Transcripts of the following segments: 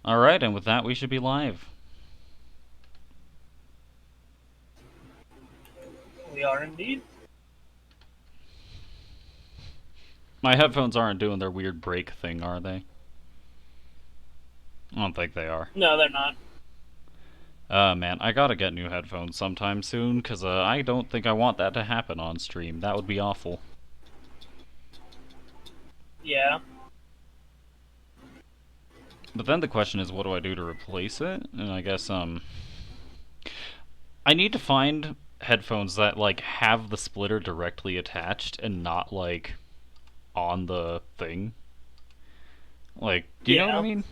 Alright, and with that, we should be live. We are indeed. My headphones aren't doing their weird break thing, are they? I don't think they are. No, they're not. Man, I gotta get new headphones sometime soon, because I don't think I want that to happen on stream. That would be awful. Yeah. But then the question is, what do I do to replace it? And I guess, I need to find headphones that, like, have the splitter directly attached and not, like, on the thing. Like, do you know what I mean?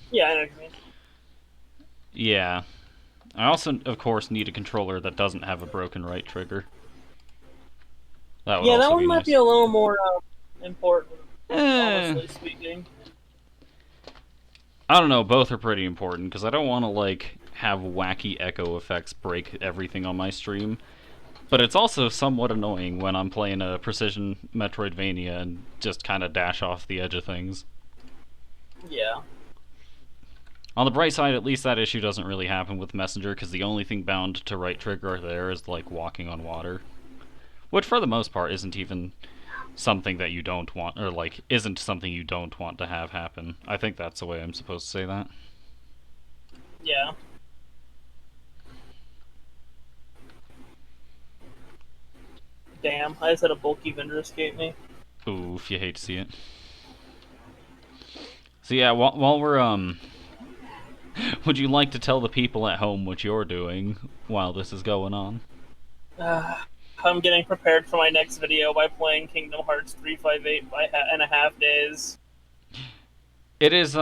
Yeah, I know what you mean. Yeah. I also, of course, need a controller that doesn't have a broken right trigger. That would that also one be might nice. be a little more important, honestly speaking. I don't know, both are pretty important, because I don't want to, like, have wacky echo effects break everything on my stream. But it's also somewhat annoying when I'm playing a precision Metroidvania and just kind of dash off the edge of things. Yeah. On the bright side, at least that issue doesn't really happen with Messenger, because the only thing bound to right trigger there is, like, walking on water. Which, for the most part, isn't even something that you don't want, or, like, isn't something you don't want to have happen. I think that's the way I'm supposed to say that. Yeah. Damn, I just had a bulky vendor escape me. Oof, you hate to see it. So yeah, while we're, would you like to tell the people at home what you're doing while this is going on? I'm getting prepared for my next video by playing Kingdom Hearts 358 in a half days. It is,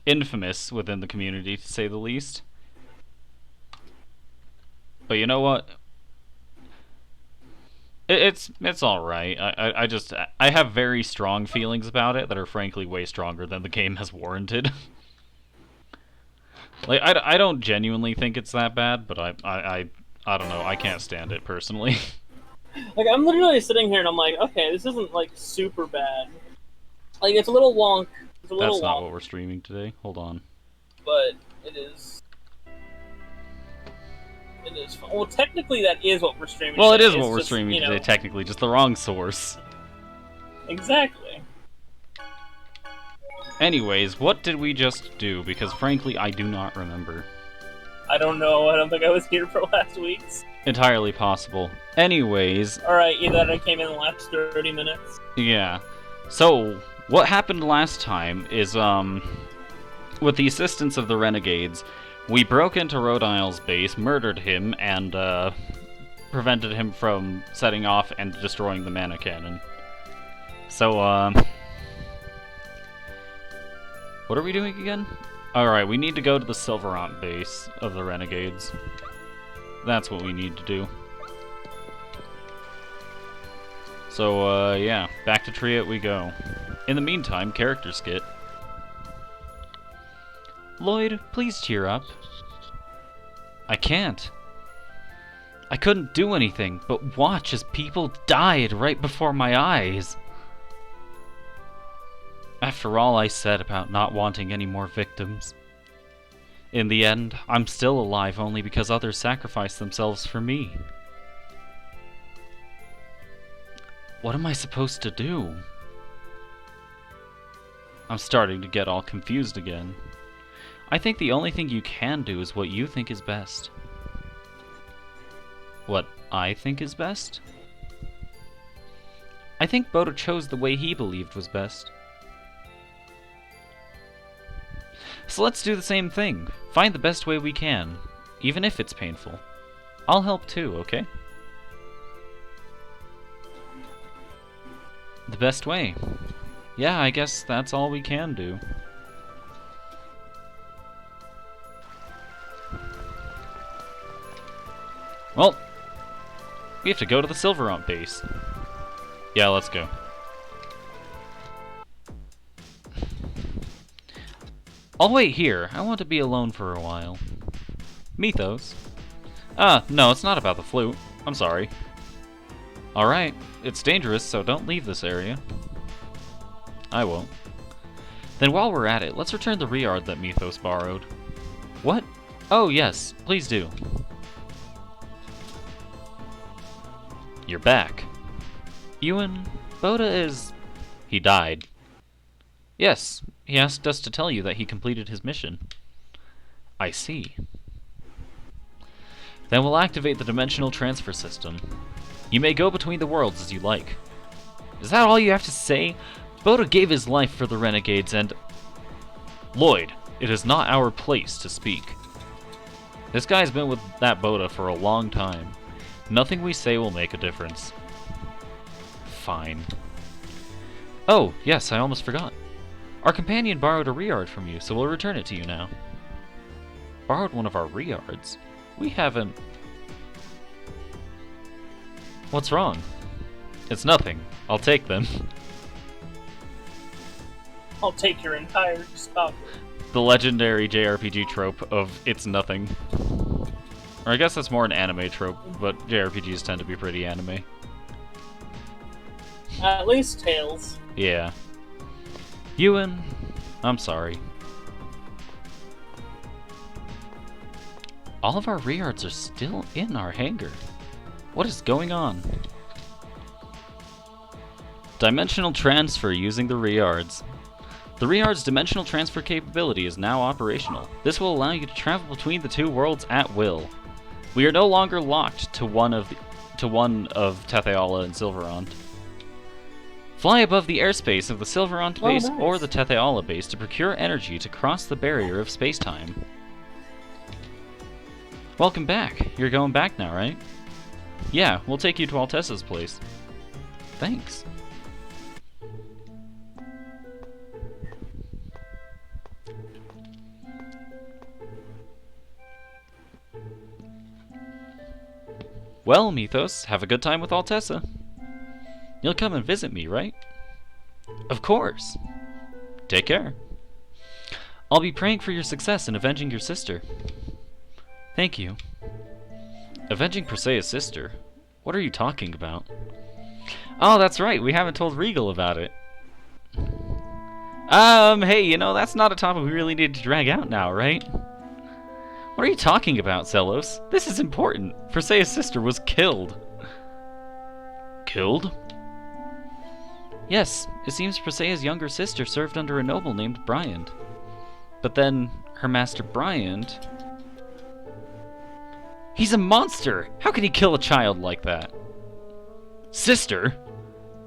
infamous within the community, to say the least. But you know what? It's alright. I have very strong feelings about it that are frankly way stronger than the game has warranted. Like, I don't genuinely think it's that bad, but I don't know, I can't stand it personally. Like, I'm literally sitting here and I'm like, okay, this isn't, like, super bad. Like, it's a little wonk. It's a little That's not wonk, what we're streaming today. Hold on. but it is. It is fun. Well, technically, that is what we're streaming. Well, it today. is what It's we're just, streaming you know, today, technically, just the wrong source. Exactly. Anyways, what did we just do? Because frankly, I do not remember. I don't know. I don't think I was here for last week's. Entirely possible. Anyways. Alright, either that I came in the last 30 minutes. Yeah. So, what happened last time is, with the assistance of the Renegades, we broke into Rodile's base, murdered him, and, prevented him from setting off and destroying the mana cannon. So, what are we doing again? Alright, we need to go to the Silverant base of the Renegades. That's what we need to do. So, yeah, back to Triet we go. In the meantime, character skit. Lloyd, please cheer up. I can't. I couldn't do anything but watch as people died right before my eyes. After all I said about not wanting any more victims. In the end, I'm still alive only because others sacrificed themselves for me. What am I supposed to do? I'm starting to get all confused again. I think the only thing you can do is what you think is best. What I think is best? I think Boda chose the way he believed was best. So let's do the same thing. Find the best way we can, even if it's painful. I'll help too, okay? The best way. Yeah, I guess that's all we can do. Well, we have to go to the Silverant base. Yeah, let's go. I'll wait here. I want to be alone for a while. Mythos? No, it's not about the flute. I'm sorry. Alright, it's dangerous, so don't leave this area. I won't. Then while we're at it, let's return the Riard that Mythos borrowed. What? Oh, yes, please do. You're back. Ewan, Boda is... He died. Yes, he asked us to tell you that he completed his mission. I see. Then we'll activate the dimensional transfer system. You may go between the worlds as you like. Is that all you have to say? Boda gave his life for the renegades and... Lloyd, it is not our place to speak. This guy's been with that Boda for a long time. Nothing we say will make a difference. Fine. Oh, yes, I almost forgot. Our companion borrowed a Riard from you, so we'll return it to you now. Borrowed one of our Riards? We haven't... What's wrong? It's nothing. I'll take them. I'll take your entire stock. The legendary JRPG trope of it's nothing. Or I guess that's more an anime trope, but JRPGs tend to be pretty anime. At least Tails. Yeah. Ewan, I'm sorry. All of our Riards are still in our hangar. What is going on? Dimensional transfer using the Riards. The Riard's dimensional transfer capability is now operational. This will allow you to travel between the two worlds at will. We are no longer locked to one of Tetheala and Silverant. Fly above the airspace of the Silverant base nice. or the Tetheala base to procure energy to cross the barrier of space-time. Welcome back. You're going back now, right? Yeah, we'll take you to Altessa's place. Thanks. Well, Mythos, have a good time with Altessa. You'll come and visit me, right? Of course. Take care. I'll be praying for your success in avenging your sister. Thank you. Avenging Persea's sister? What are you talking about? Oh, that's right, we haven't told Regal about it. Hey, you know, that's not a topic we really need to drag out now, right? What are you talking about, Zelos? This is important. Persea's sister was killed. Killed? Yes, it seems Persea's younger sister served under a noble named Bryant. But then, her master Bryant... He's a monster! How can he kill a child like that? Sister?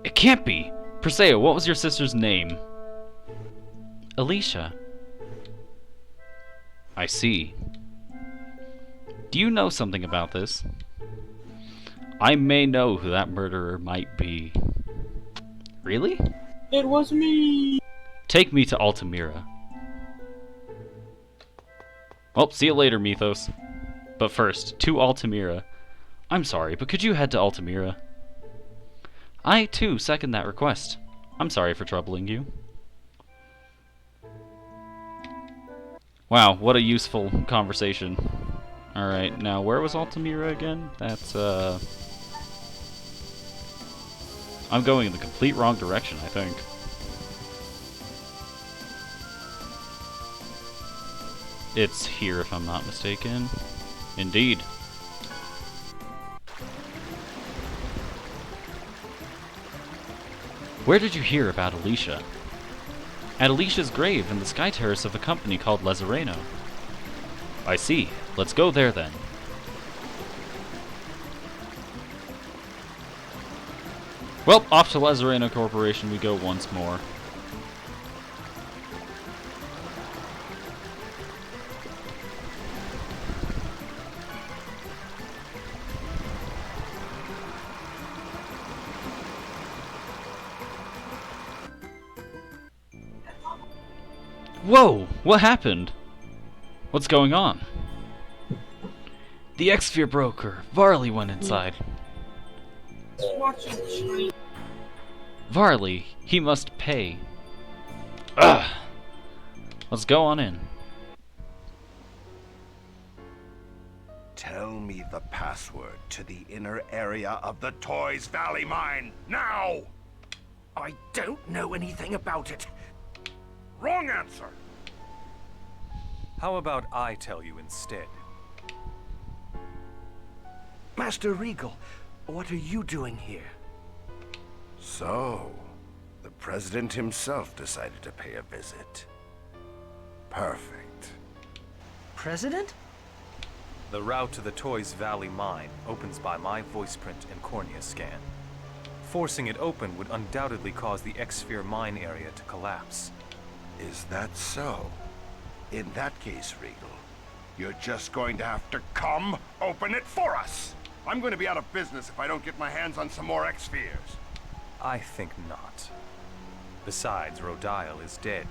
It can't be! Persea, what was your sister's name? Alicia. I see. Do you know something about this? I may know who that murderer might be. Really? It was me! Take me to Altamira. Well, see you later, Mythos. But first, to Altamira. I'm sorry, but could you head to Altamira? I, too, second that request. I'm sorry for troubling you. Wow, what a useful conversation. Alright, now where was Altamira again? That's, I'm going in the complete wrong direction, I think. It's here, if I'm not mistaken. Indeed. Where did you hear about Alicia? At Alicia's grave in the sky terrace of a company called Lezareno. I see. Let's go there then. Well, off to Lezareno Corporation we go once more. Whoa! What happened? What's going on? The X-Sphere broker. Varley went inside. Varley, he must pay. Ugh! Let's go on in. Tell me the password to the inner area of the Toys Valley mine, now! I don't know anything about it. Wrong answer. How about I tell you instead? Master Regal, what are you doing here? So, the president himself decided to pay a visit. Perfect. President? The route to the Toys Valley mine opens by my voice print and cornea scan. Forcing it open would undoubtedly cause the X-Sphere mine area to collapse. Is that so? In that case, Regal, you're just going to have to come open it for us. I'm going to be out of business if I don't get my hands on some more X-Spheres. I think not. Besides, Rodial is dead.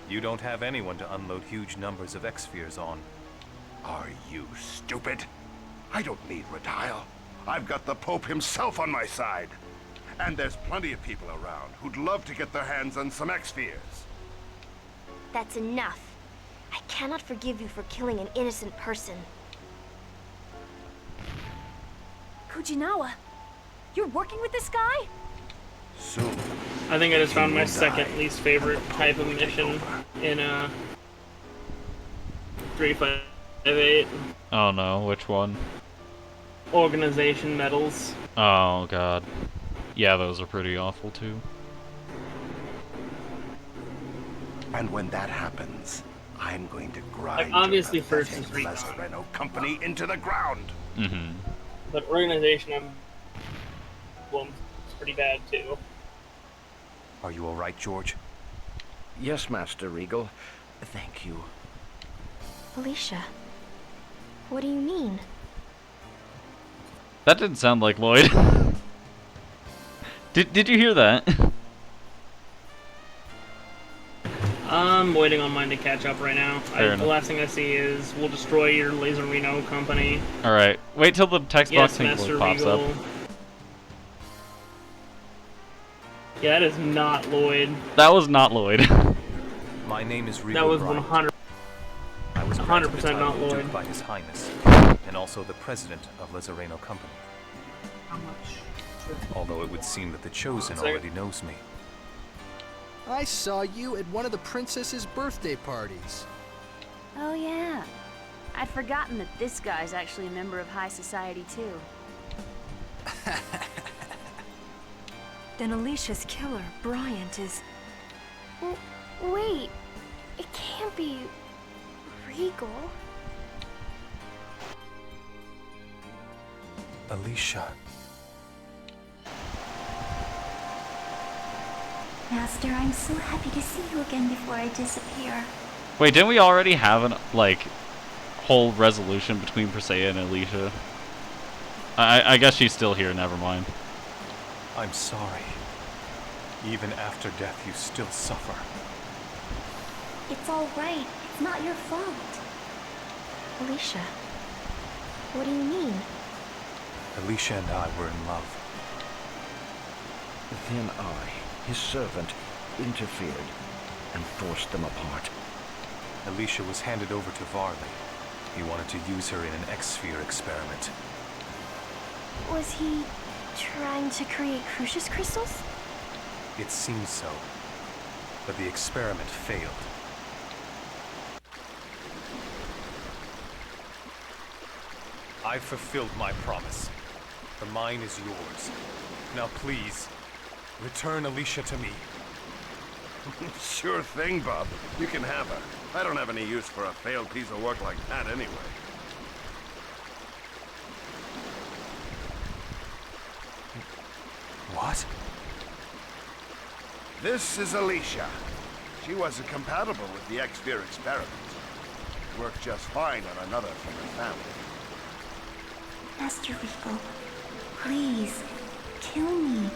You don't have anyone to unload huge numbers of X-Spheres on. Are you stupid? I don't need Rodial. I've got the Pope himself on my side. And there's plenty of people around who'd love to get their hands on some X-Spheres. That's enough. I cannot forgive you for killing an innocent person. Kujinawa, you're working with this guy? Soon. I think I just found my You second die. least favorite type of mission in 358. Oh no, which one? Organization medals. Oh god. Yeah, those are pretty awful too. And when that happens, I'm going to grind Like, obviously your first pathetic is Recon. Lazareno company into the ground. Mm-hmm. But organization is pretty bad too. Are you alright, George? Yes, Master Regal. Thank you. Alicia, what do you mean? That didn't sound like Lloyd. Did you hear that? I'm waiting on mine to catch up right now. Fair The enough. last thing I see is we'll destroy your Lazareno company. Alright, wait till the text box Yes, thing Master pops Regal. up. Yeah, that is not Lloyd. That was not Lloyd. My name is That Regal was Bryant. 100. I was 100% granted the title not of Duke Lloyd. by His Highness, and also the president of Lazareno Company. How much? Although it would seem that the Chosen Second. already knows me. I saw you at one of the princess's birthday parties. Oh yeah. I'd forgotten that this guy's actually a member of high society too. Then Alicia's killer, Bryant, is... Wait, it can't be Regal. Alicia. Master, I'm so happy to see you again before I disappear. Wait, didn't we already have an, like, whole resolution between Presea and Alicia? I guess she's still here, never mind. I'm sorry. Even after death, you still suffer. It's all right. It's not your fault. Alicia, what do you mean? Alicia and I were in love. Then I, his servant, interfered and forced them apart. Alicia was handed over to Varley. He wanted to use her in an X-Sphere experiment. Was he trying to create Crucius crystals? It seemed so, but the experiment failed. I've fulfilled my promise. The mine is yours. Now please, return Alicia to me. Sure thing, Bob. You can have her. I don't have any use for a failed piece of work like that anyway. What? This is Alicia. She wasn't compatible with the X-Sphere experiment. Worked just fine on another from her family. Master Regal, please, kill me.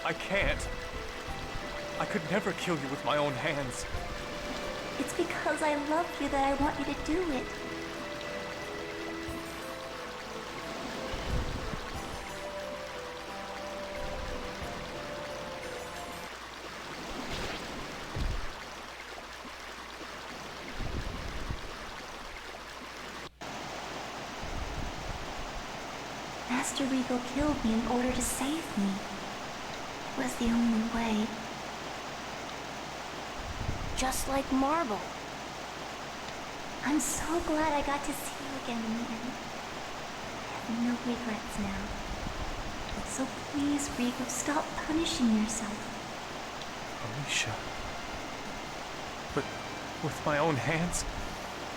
I can't. I could never kill you with my own hands. It's because I love you that I want you to do it. Master Regal killed me in order to save me. It was the only way. Just like Marble. I'm so glad I got to see you again in the end. I have no regrets now. So please, Regal, stop punishing yourself. Alicia. But with my own hands,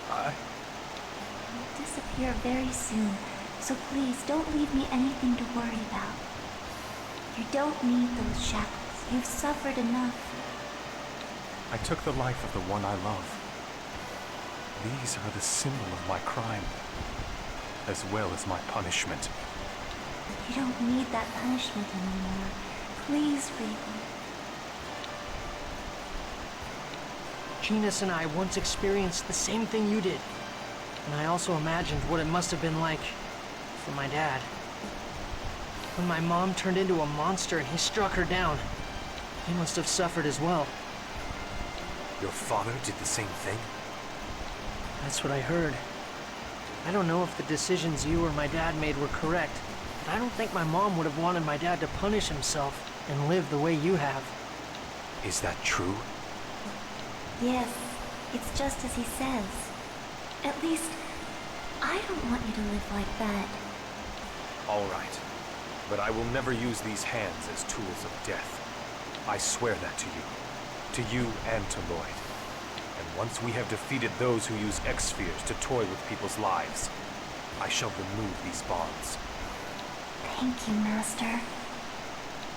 You'll disappear very soon, so please don't leave me anything to worry about. You don't need those shackles. You've suffered enough. I took the life of the one I love. These are the symbol of my crime, as well as my punishment. You don't need that punishment anymore. Please, Regal. Genus and I once experienced the same thing you did. And I also imagined what it must have been like for my dad. When my mom turned into a monster and he struck her down, he must have suffered as well. Your father did the same thing? That's what I heard. I don't know if the decisions you or my dad made were correct, but I don't think my mom would have wanted my dad to punish himself and live the way you have. Is that true? Yes, it's just as he says. At least, I don't want you to live like that. All right. But I will never use these hands as tools of death. I swear that to you. To you and to Lloyd. And once we have defeated those who use X-spheres to toy with people's lives, I shall remove these bonds. Thank you, Master.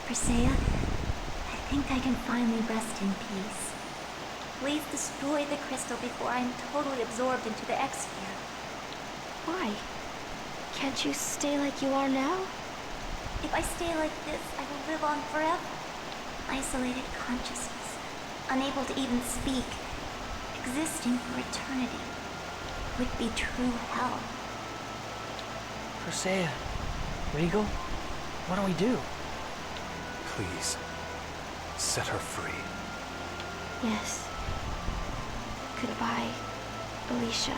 Persea, I think I can finally rest in peace. Please destroy the crystal before I am totally absorbed into the X-sphere. Why? Can't you stay like you are now? If I stay like this, I will live on forever. Isolated consciousness, unable to even speak, existing for eternity, would be true hell. Persea, Regal, what do we do? Please, set her free. Yes. Goodbye, Alicia.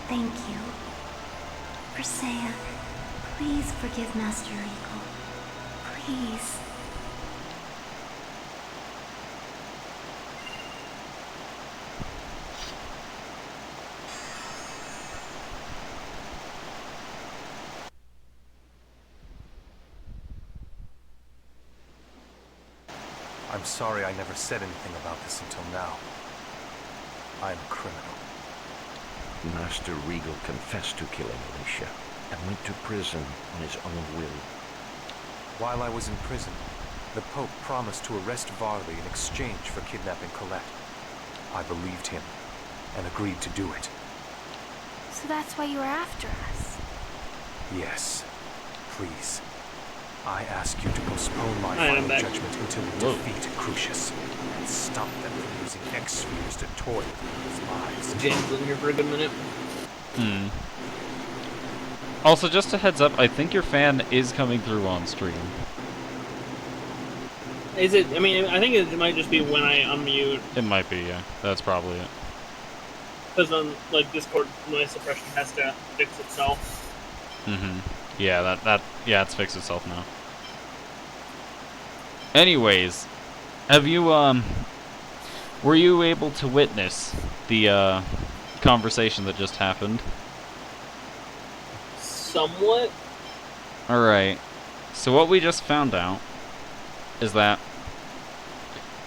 Thank you. Persea, please forgive Master Regal. Please. I'm sorry I never said anything about this until now. I'm a criminal. Master Regal confessed to killing Alicia and went to prison on his own will. While I was in prison, the Pope promised to arrest Varley in exchange for kidnapping Colette. I believed him and agreed to do it. So that's why you were after us? Yes. Please. I ask you to postpone my Alright, I'm final back. judgment until we defeat Crucius and stop them from using X-spheres to toy with people's lives. James was in here for a good minute. Also, just a heads up, I think your fan is coming through on stream. Is it? I mean, I think it might just be when I unmute. It might be, yeah. That's probably it. Because on like Discord, noise suppression has to fix itself. Yeah, yeah, it's fixed itself now. Anyways, have you, were you able to witness the, conversation that just happened? Somewhat. Alright. So what we just found out is that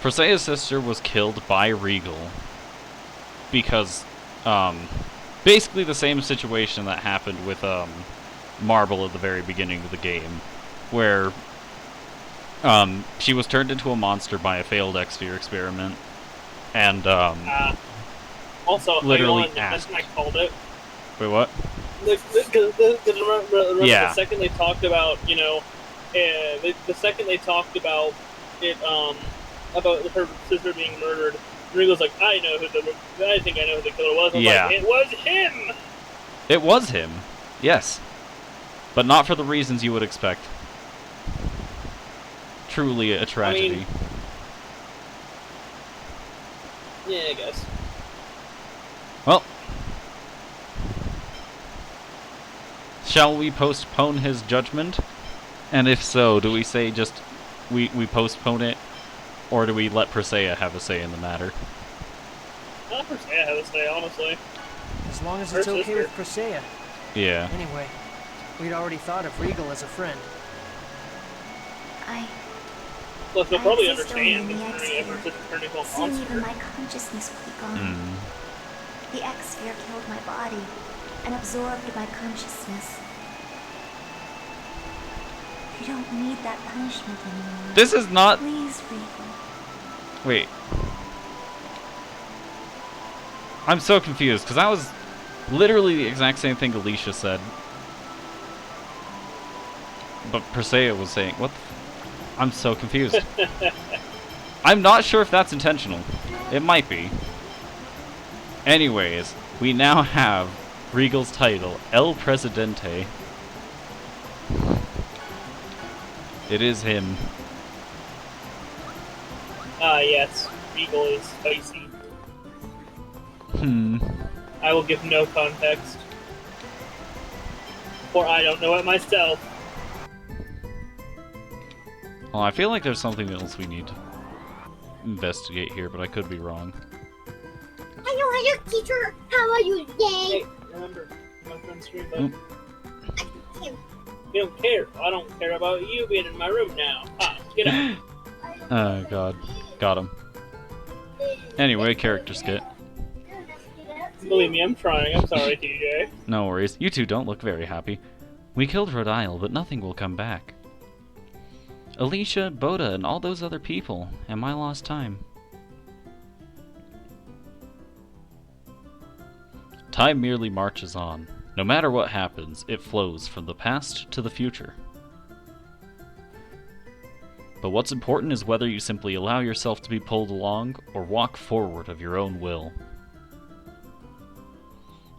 Persea's sister was killed by Regal because, basically the same situation that happened with, Marble at the very beginning of the game, where she was turned into a monster by a failed X-sphere experiment, and Also, literally asked. I called it. Wait, what? Because remember Yeah. the second they talked about, you know, the second they talked about it, about her sister being murdered, Regal's like, I think I know who the killer was. I'm Yeah. like, it was him. It was him, yes, but not for the reasons you would expect. Truly a tragedy. Yeah, I guess. Well, Shall we postpone his judgment? And if so, do we say just we postpone it, or do we let Persea have a say in the matter? Not Persea have a say, honestly. As long as Her it's okay sister. with Persea. Yeah. Anyway, we'd already thought of Regal as a friend. Plus, they'll I probably exist only in understand, the considering if her X-Sphere. sister turned into a Soon even monster. my consciousness will be gone. Hmm. The X-Sphere killed my body and absorbed my consciousness. You don't need that punishment anymore. This is not... Please, Regal. Wait. I'm so confused, because that was literally the exact same thing Alicia said. But Persea was saying, what the I'm so confused. I'm not sure if that's intentional. It might be. Anyways, we now have Regal's title, El Presidente. It is him. Ah, yes. Regal is spicy. I will give no context. For I don't know it myself. Well, I feel like there's something else we need to investigate here, but I could be wrong. Hello, teacher. How are you today? Hey, remember, my friend's stream, bud. You don't care. I don't care about you being in my room now. Ah, get out. Oh, God. Got him. Anyway, character skit. Believe me, I'm trying. I'm sorry, TJ. No worries. You two don't look very happy. We killed Rhode Isle, but nothing will come back. Alicia, Boda, and all those other people, and my lost time. Time merely marches on. No matter what happens, it flows from the past to the future. But what's important is whether you simply allow yourself to be pulled along, or walk forward of your own will.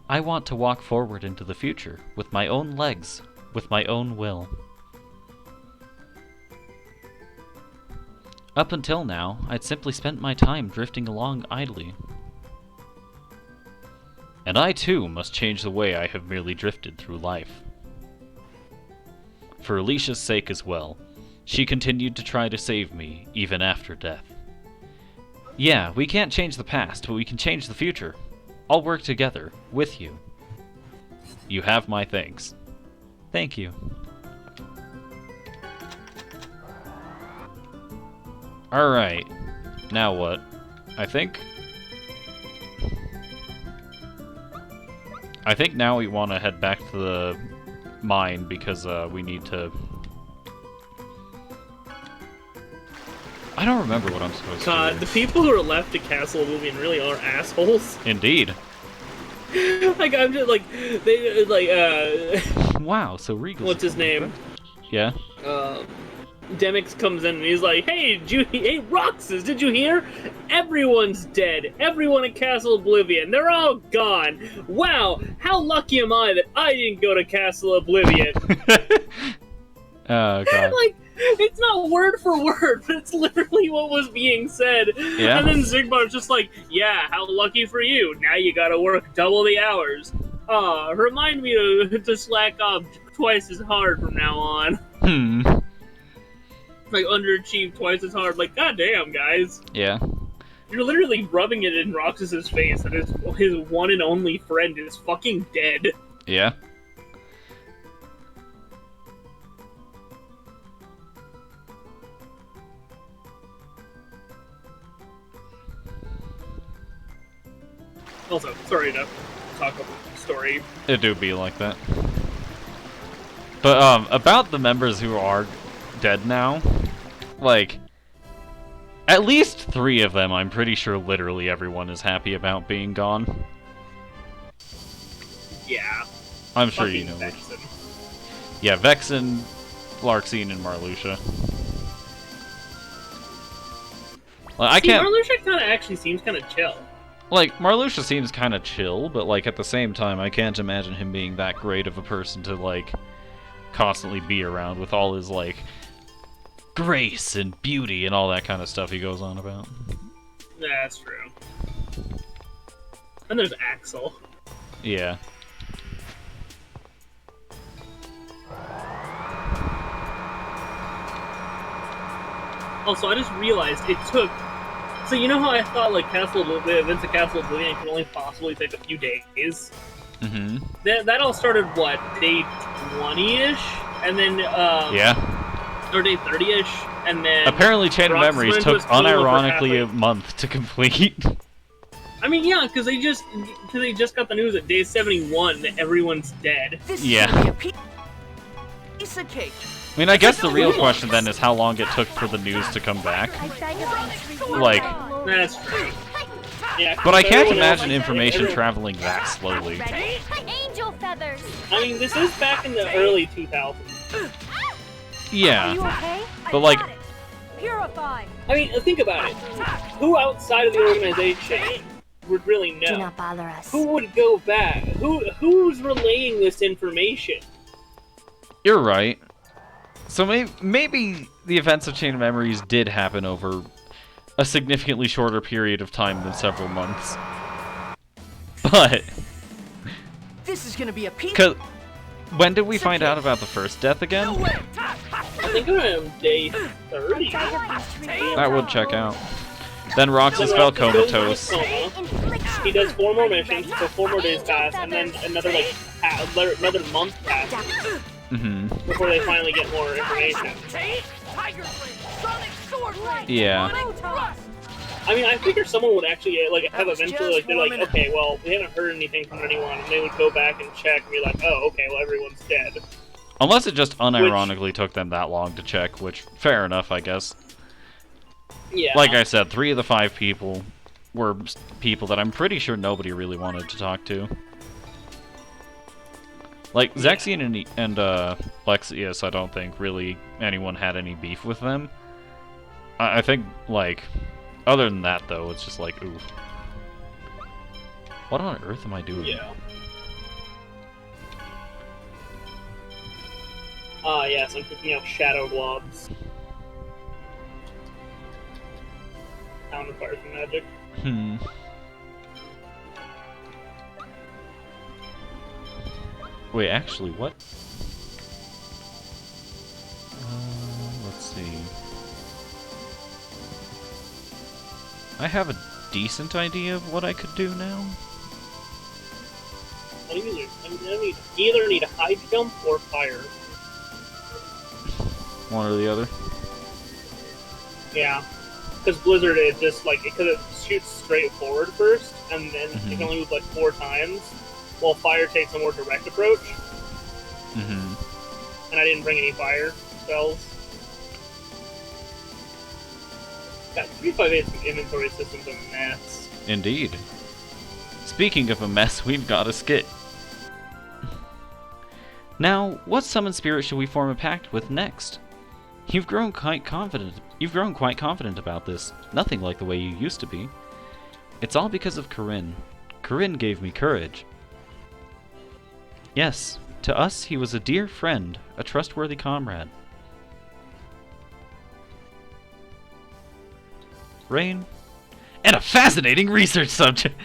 I want to walk forward into the future, with my own legs, with my own will. Up until now, I'd simply spent my time drifting along idly. And I too must change the way I have merely drifted through life. For Alicia's sake as well, she continued to try to save me, even after death. Yeah, we can't change the past, but we can change the future. I'll work together, with you. You have my thanks. Thank you. Alright. Now what? I think now we want to head back to the mine because we need to... I don't remember what I'm supposed to do. The people who are left at Castle Oblivion really are assholes. Indeed. Like, I'm just like, they, like, Wow, so Regal's... what's his name? Yeah? Demix comes in and he's like, hey, Roxas, did you hear? Everyone's dead. Everyone at Castle Oblivion. They're all gone. Wow, how lucky am I that I didn't go to Castle Oblivion? Oh, God. Like, it's not word for word, but it's literally what was being said. Yeah. And then Zigbar's just like, yeah, how lucky for you. Now you gotta work double the hours. Remind me to slack off twice as hard from now on. Like, underachieve twice as hard. Like, goddamn, guys. Yeah. You're literally rubbing it in Roxas's face that his one and only friend is fucking dead. Yeah. Also, sorry to talk about the story. It do be like that. But, about the members who are dead now, like, at least 3 of them, I'm pretty sure literally everyone is happy about being gone. Yeah. I'm sure you know which. Yeah, Vexen, Larxene, and Marluxia. Like, I can't... Marluxia kind of actually seems kind of chill. Like, Marluxia seems kind of chill, but, like, at the same time, I can't imagine him being that great of a person to, like, constantly be around with all his, like, grace and beauty and all that kind of stuff he goes on about. That's true. And there's Axel. Yeah. Also, I just realized it took. So you know how I thought like the events of Castle Oblivion can only possibly take a few days. Mm-hmm. That all started what, day 20-ish, and then or day 30-ish, and then apparently Chain of Roxas Memories went into took his coma for unironically a halfway. month to complete. I mean, yeah, because they just got the news at day 71 that everyone's dead. Yeah. Piece of cake. I mean, I guess the real question then is how long it took for the news to come back. Like, That's true. Yeah, but I can't everyone imagine else- information everyone- traveling that slowly. Angel feathers. I mean, this is back in the early 2000s. Yeah. okay? But like, Purify. I mean, think about it. Who outside of the organization would really know? Do not bother us. Who would go back? Who's relaying this information? you're right. So maybe the events of Chain of Memories did happen over a significantly shorter period of time than several months. But This is gonna be a piece. cause when did we find out about the first death again? I think around day 30. That would check out. Then Roxas fell comatose. He does 4 more missions, so 4 more days pass, and then another another month passes Mm-hmm. before they finally get more information. Yeah. I mean, I figure someone would actually have eventually they're like, okay, well, we haven't heard anything from anyone, and they would go back and check and be like, oh, okay, well, everyone's dead. Unless it just unironically took them that long to check, which fair enough, I guess. Yeah. Like I said, 3 of the 5 people were people that I'm pretty sure nobody really wanted to talk to. Like, Zexion and Lexius, I don't think really anyone had any beef with them. I think, like, other than that, though, it's just like, ooh. What on earth am I doing? Yeah. Yes, I'm picking out shadow globs. Counterpart from magic. Hmm. Wait, actually, what? Let's see. I have a decent idea of what I could do now. I either need a high jump or fire. One or the other. Yeah. Because Blizzard is just because it shoots straight forward first, and then you can only move 4 times, while fire takes a more direct approach. Mm-hmm. And I didn't bring any fire spells. God, 358's inventory system's a mess. Indeed. Speaking of a mess, we've got a skit. Now, what summon spirit should we form a pact with next? You've grown quite confident about this. Nothing like the way you used to be. It's all because of Corinne. Corinne gave me courage. Yes, to us he was a dear friend, a trustworthy comrade. Rain, and a fascinating research subject.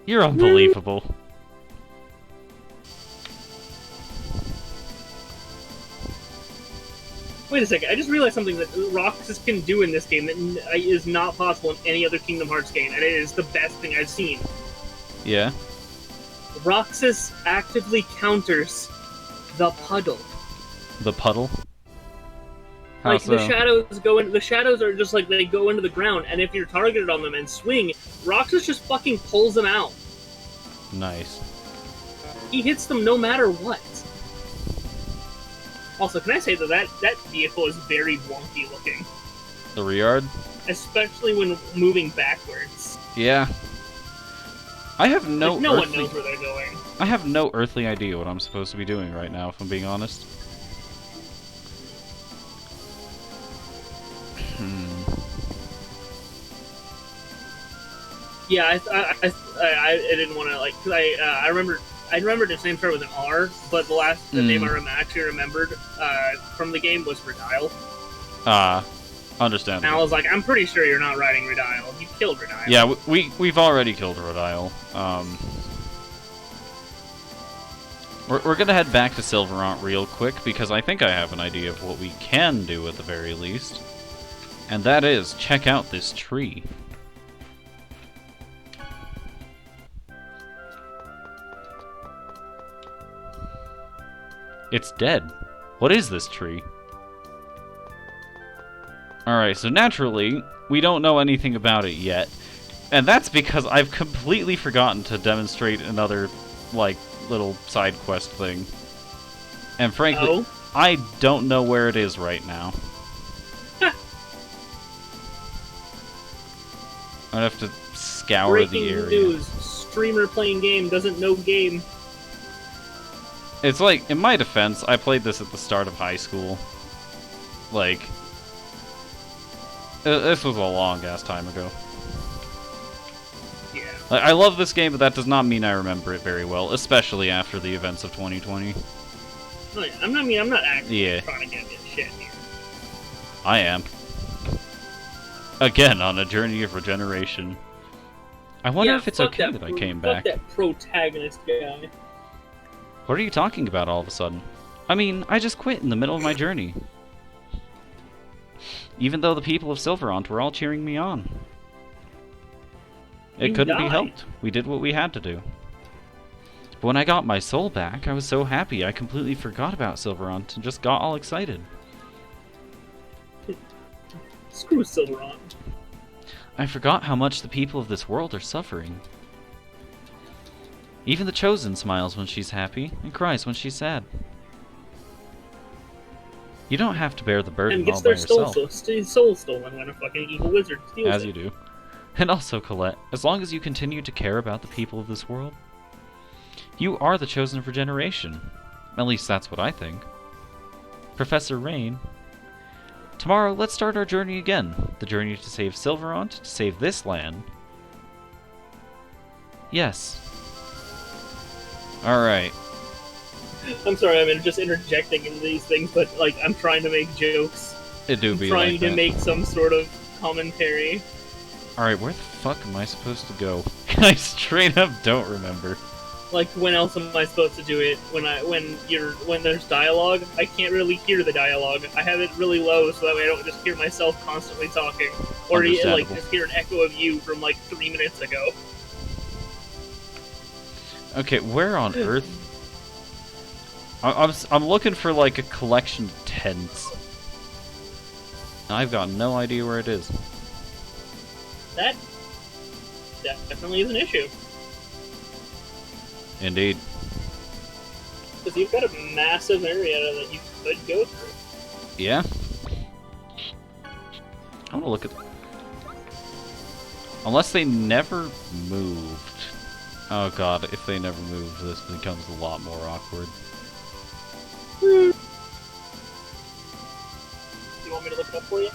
You're unbelievable. Wait a second, I just realized something that Roxas can do in this game that is not possible in any other Kingdom Hearts game, and it is the best thing I've seen. Yeah? Roxas actively counters the puddle. The puddle? How Like, so? the shadows are just they go into the ground, and if you're targeted on them and swing, Roxas just fucking pulls them out. Nice. He hits them no matter what. Also, can I say that vehicle is very wonky looking. The Riard? Especially when moving backwards. Yeah. I have no no one earthly... knows where they're going. I have no earthly idea what I'm supposed to be doing right now, if I'm being honest. Yeah, I didn't want to because I remembered his name started with an R, but the name I actually remembered from the game was Redial. Understandable. And I was like, I'm pretty sure you're not riding Redial. You killed Redial. Yeah, we've already killed Rodial. We're gonna head back to Silverant real quick because I think I have an idea of what we can do at the very least. And that is, check out this tree. It's dead. What is this tree? Alright, so naturally, we don't know anything about it yet. And that's because I've completely forgotten to demonstrate another, like, little side quest thing. And frankly, I don't know where it is right now. I'd have to scour Breaking the area. news. Streamer playing game doesn't know game. It's like, in my defense, I played this at the start of high school. Like, this was a long-ass time ago. Yeah. Like, I love this game, but that does not mean I remember it very well, especially after the events of 2020. Oh, yeah. I'm not actually Yeah. trying to get this shit here. I am. Again, on a journey of regeneration. I wonder if it's okay that I came back. Fuck that protagonist guy. What are you talking about all of a sudden? I mean, I just quit in the middle of my journey. Even though the people of Silverant were all cheering me on. It couldn't be helped. We did what we had to do. But when I got my soul back, I was so happy I completely forgot about Silverant and just got all excited. Screw Silverant. I forgot how much the people of this world are suffering. Even the Chosen smiles when she's happy and cries when she's sad. You don't have to bear the burden And gets all by their yourself. soul stolen when a fucking evil wizard steals it. As you do. And also, Colette, as long as you continue to care about the people of this world, you are the chosen for generation. At least that's what I think. Professor Rain, tomorrow let's start our journey again. The journey to save Silverant, to save this land. Yes. Alright. I'm sorry, I'm just interjecting into these things, but like I'm trying to make jokes. It do I'm be trying like to that. make some sort of commentary. Alright, where the fuck am I supposed to go? I straight up don't remember. Like, when else am I supposed to do it? When there's dialogue, I can't really hear the dialogue. I have it really low so that way I don't just hear myself constantly talking, or like just hear an echo of you from like 3 minutes ago. Okay, where on earth? I'm looking for like a collection of tents. I've got no idea where it is. That definitely is an issue. Indeed. Because you've got a massive area that you could go through. Yeah. I want to look at... Unless they never moved. Oh god, if they never moved, this becomes a lot more awkward. You want me to look it up for you?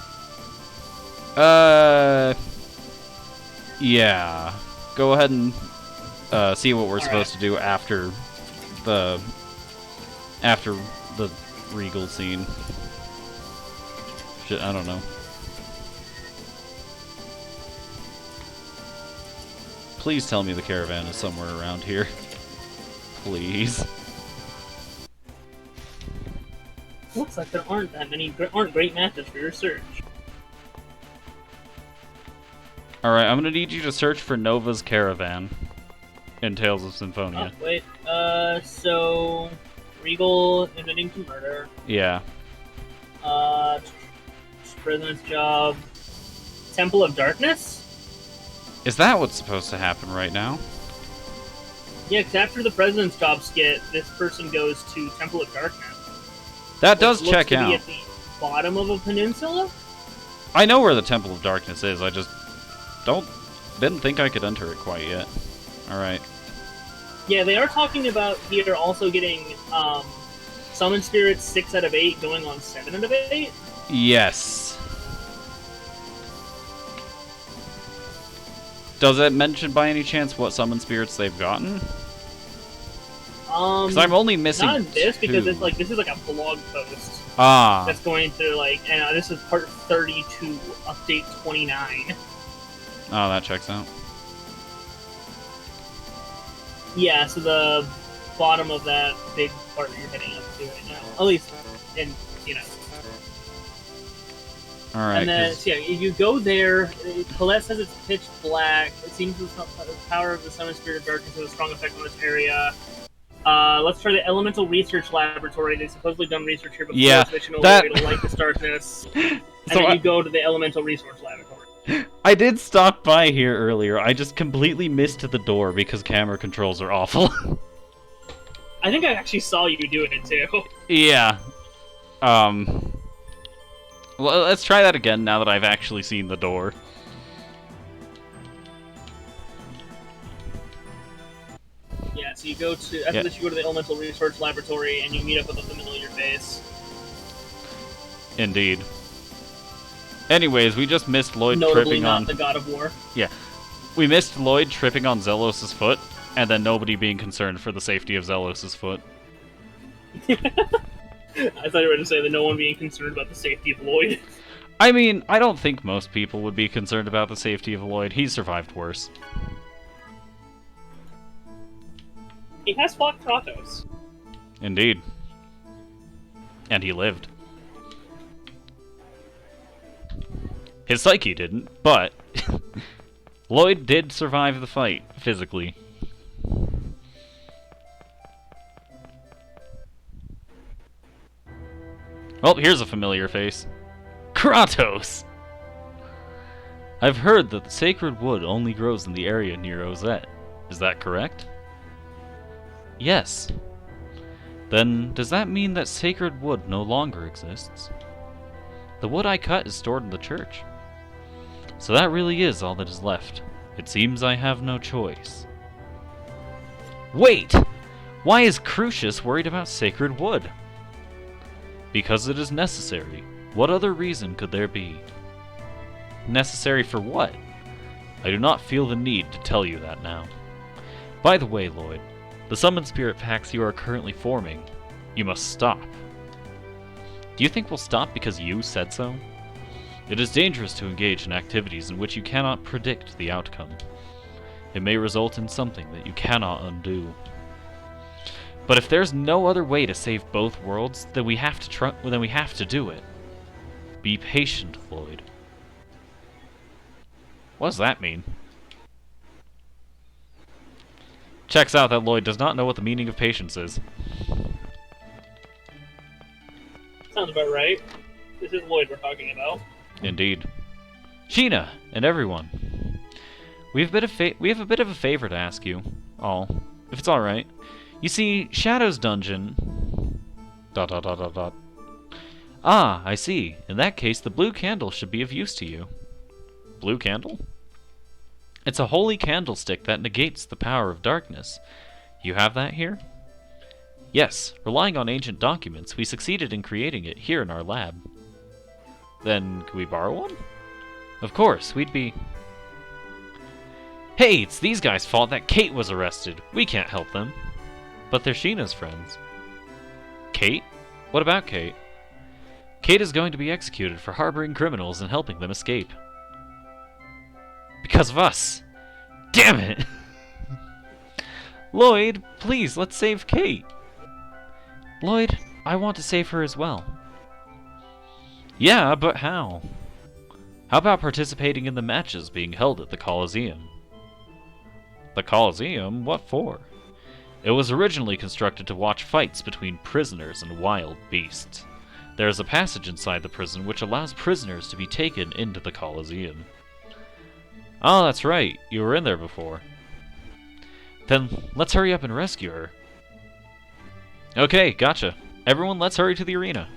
Yeah. Go ahead and see what we're supposed to do after the Regal scene. Shit, I don't know. Please tell me the caravan is somewhere around here. Please. Looks like there aren't that many great matches for your search. Alright, I'm gonna need you to search for Nova's caravan in Tales of Symphonia. Oh, wait, so... Regal admitting to murder. Yeah. President's job... Temple of Darkness? Is that what's supposed to happen right now? Yeah, because after the President's job skit, this person goes to Temple of Darkness. That does check to out. Be at the bottom of a peninsula? I know where the Temple of Darkness is, I just didn't think I could enter it quite yet. Alright. Yeah, they are talking about here also getting Summon Spirits 6 out of 8 going on 7 out of 8. Yes. Does it mention by any chance what summon spirits they've gotten? Because I'm only missing not in this, because 2. it's like this is like a blog post. Ah. That's going to like, and this is part 32, update 29. Oh, that checks out. Yeah, so the bottom of that big part that you're heading up to right now, at least, and you know. Alright. And then, so yeah, if you go there, Colette says it's pitch black. It seems the power of the Summon Spirit of Darkness has a strong effect on this area. Let's try the Elemental Research Laboratory. They've supposedly done research here before, Yeah, so they should know that... a way to light this darkness. And So then you go to the Elemental Research Laboratory. I did stop by here earlier. I just completely missed the door because camera controls are awful. I think I actually saw you doing it, too. Yeah. Well, let's try that again now that I've actually seen the door. Yeah, so you go to... After this, you go to the Elemental Research Laboratory, and you meet up with a familiar face. Indeed. Anyways, we just missed Lloyd Notably tripping not on... the God of War. Yeah. We missed Lloyd tripping on Zelos' foot, and then nobody being concerned for the safety of Zelos' foot. I thought you were going to say that no one being concerned about the safety of Lloyd. I mean, I don't think most people would be concerned about the safety of Lloyd. He's survived worse. He has fought Kratos. Indeed. And he lived. His psyche didn't, but Lloyd did survive the fight, physically. Well, here's a familiar face. Kratos! I've heard that the sacred wood only grows in the area near Ozette. Is that correct? Yes. Then, does that mean that sacred wood no longer exists? The wood I cut is stored in the church. So that really is all that is left. It seems I have no choice. Wait! Why is Crucius worried about sacred wood? Because it is necessary. What other reason could there be? Necessary for what? I do not feel the need to tell you that now. By the way, Lloyd, the Summon Spirit pacts you are currently forming, you must stop. Do you think we'll stop because you said so? It is dangerous to engage in activities in which you cannot predict the outcome. It may result in something that you cannot undo. But if there's no other way to save both worlds, then we have to do it. Be patient, Lloyd. What does that mean? Checks out that Lloyd does not know what the meaning of patience is. Sounds about right. This is Lloyd we're talking about. Indeed. Sheena, and everyone. We have a bit of a favor to ask you, all, if it's alright. You see, Shadow's dungeon... ... Ah, I see. In that case, the blue candle should be of use to you. Blue candle? It's a holy candlestick that negates the power of darkness. You have that here? Yes, relying on ancient documents, we succeeded in creating it here in our lab. Then, can we borrow one? Of course, we'd be... Hey, it's these guys' fault that Kate was arrested. We can't help them. But they're Sheena's friends. Kate? What about Kate? Kate is going to be executed for harboring criminals and helping them escape. Because of us. Damn it! Lloyd, please, let's save Kate. Lloyd, I want to save her as well. Yeah, but how? How about participating in the matches being held at the Colosseum? The Colosseum? What for? It was originally constructed to watch fights between prisoners and wild beasts. There is a passage inside the prison which allows prisoners to be taken into the Colosseum. Oh, that's right. You were in there before. Then, let's hurry up and rescue her. Okay, gotcha. Everyone, let's hurry to the arena.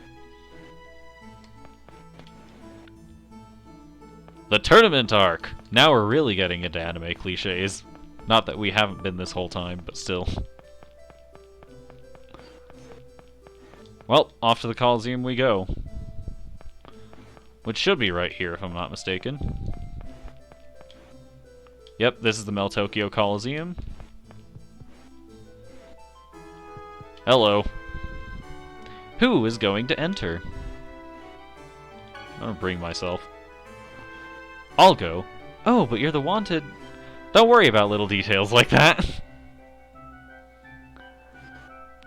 The tournament arc! Now we're really getting into anime cliches. Not that we haven't been this whole time, but still. Well, off to the Colosseum we go. Which should be right here, if I'm not mistaken. Yep, this is the Mel Tokyo Coliseum. Hello. Who is going to enter? I'm gonna bring myself. I'll go. Oh, but you're the wanted. Don't worry about little details like that.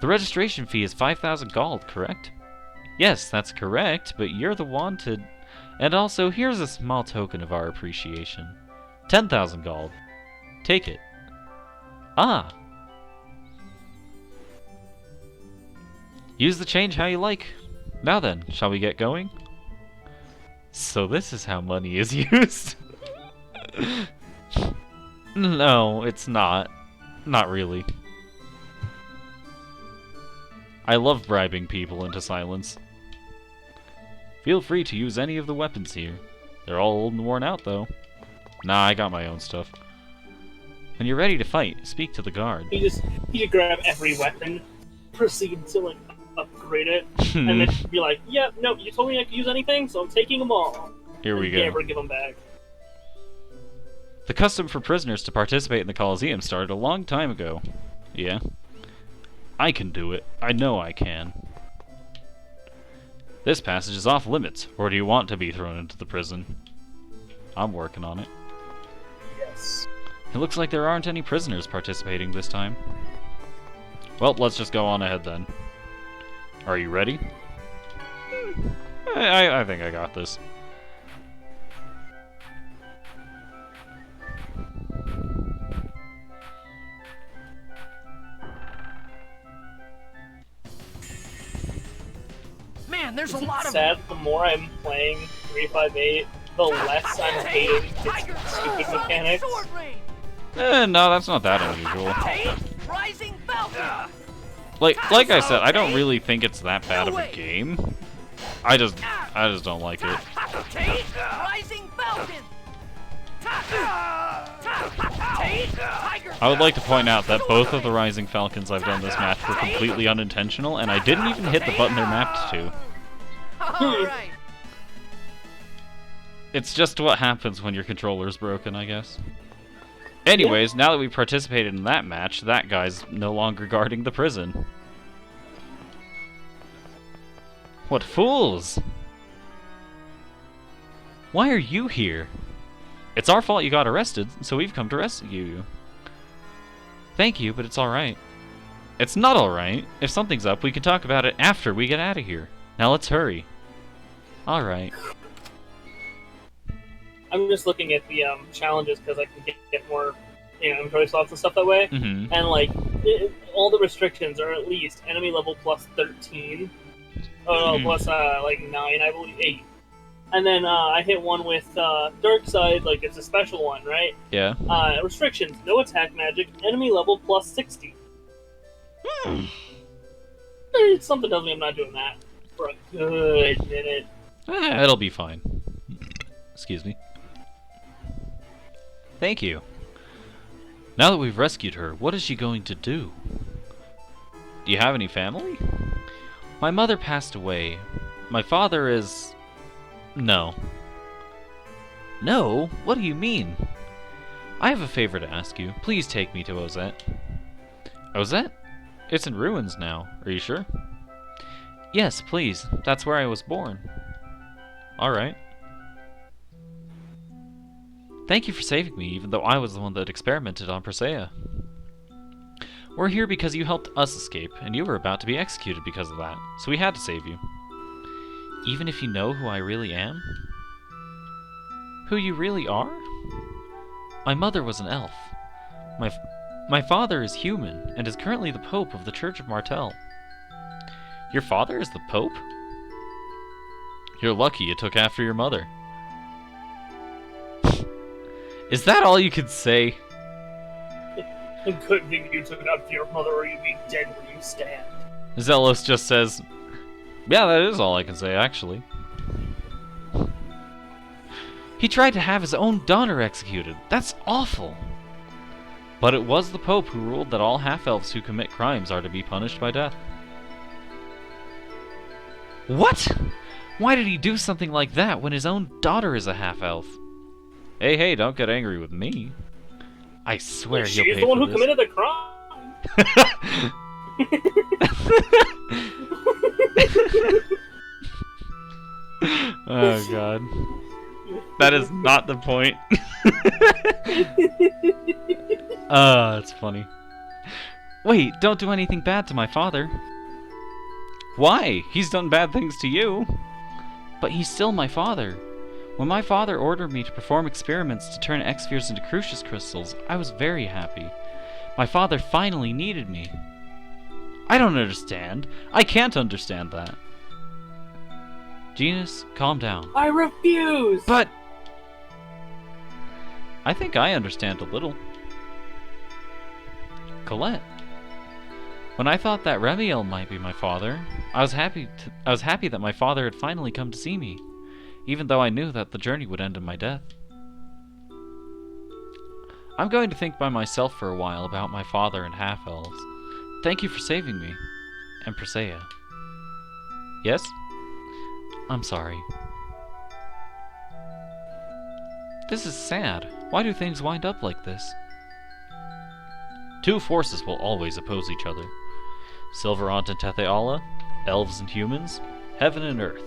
The registration fee is 5,000 gold, correct? Yes, that's correct, but you're the wanted. And also, here's a small token of our appreciation. 10,000 gold. Take it. Ah! Use the change how you like. Now then, shall we get going? So this is how money is used? No, it's not. Not really. I love bribing people into silence. Feel free to use any of the weapons here. They're all old and worn out, though. Nah, I got my own stuff. When you're ready to fight, speak to the guard. You grab every weapon, proceed to like upgrade it, and then be like, "Yep, no, you told me I could use anything, so I'm taking them all." Here we go. Never give them back. The custom for prisoners to participate in the Colosseum started a long time ago. Yeah. I can do it. I know I can. This passage is off limits, or do you want to be thrown into the prison? I'm working on it. Yes. It looks like there aren't any prisoners participating this time. Well, let's just go on ahead then. Are you ready? I think I got this. Man, there's a lot of sad. The more I'm playing 358, the less I'm hating its stupid mechanics. No, that's not that unusual. Like I said, I don't really think it's that bad of a game. I just don't like it. I would like to point out that both of the Rising Falcons I've done this match were completely unintentional, and I didn't even hit the button they're mapped to. It's just what happens when your controller's broken, I guess. Anyways, now that we participated in that match, that guy's no longer guarding the prison. What fools! Why are you here? It's our fault you got arrested, so we've come to rescue you. Thank you, but it's alright. It's not alright. If something's up, we can talk about it after we get out of here. Now let's hurry. Alright. I'm just looking at the challenges because I can get more, inventory slots and stuff that way. Mm-hmm. And like, all the restrictions are at least enemy level plus 13. Oh no, plus like 9, I believe, 8. And then I hit one with Dark Side, like it's a special one, right? Yeah. Restrictions: no attack magic, enemy level plus 60. Something tells me I'm not doing that for a good minute. It'll be fine. Excuse me. Thank you. Now that we've rescued her, what is she going to do? Do you have any family? My mother passed away. My father is... No. No? What do you mean? I have a favor to ask you. Please take me to Ozette. Ozette? It's in ruins now. Are you sure? Yes, please. That's where I was born. Alright. Thank you for saving me, even though I was the one that experimented on Persea. We're here because you helped us escape, and you were about to be executed because of that, so we had to save you. Even if you know who I really am? Who you really are? My mother was an elf. My father is human, and is currently the Pope of the Church of Martel. Your father is the Pope? You're lucky you took after your mother. Is that all you could say? Good thing you took after your mother, or you'd be dead where you stand. Zelos just says, yeah, that is all I can say, actually. He tried to have his own daughter executed. That's awful. But it was the Pope who ruled that all half-elves who commit crimes are to be punished by death. What? Why did he do something like that when his own daughter is a half-elf? Hey, don't get angry with me. I swear he'll pay for this. She's the one who committed the crime. Oh god. That is not the point. It's funny. Wait, don't do anything bad to my father. Why? He's done bad things to you. But he's still my father. When my father ordered me to perform experiments to turn X-spheres into Crucius crystals, I was very happy. My father finally needed me. I don't understand. I can't understand that. Genus, calm down. I refuse! But... I think I understand a little. Colette. When I thought that Remiel might be my father, I was happy that my father had finally come to see me, even though I knew that the journey would end in my death. I'm going to think by myself for a while about my father and half-elves. Thank you for saving me. And Presea. Yes? I'm sorry. This is sad. Why do things wind up like this? Two forces will always oppose each other. Silverant and Tetheala, elves and humans, heaven and earth.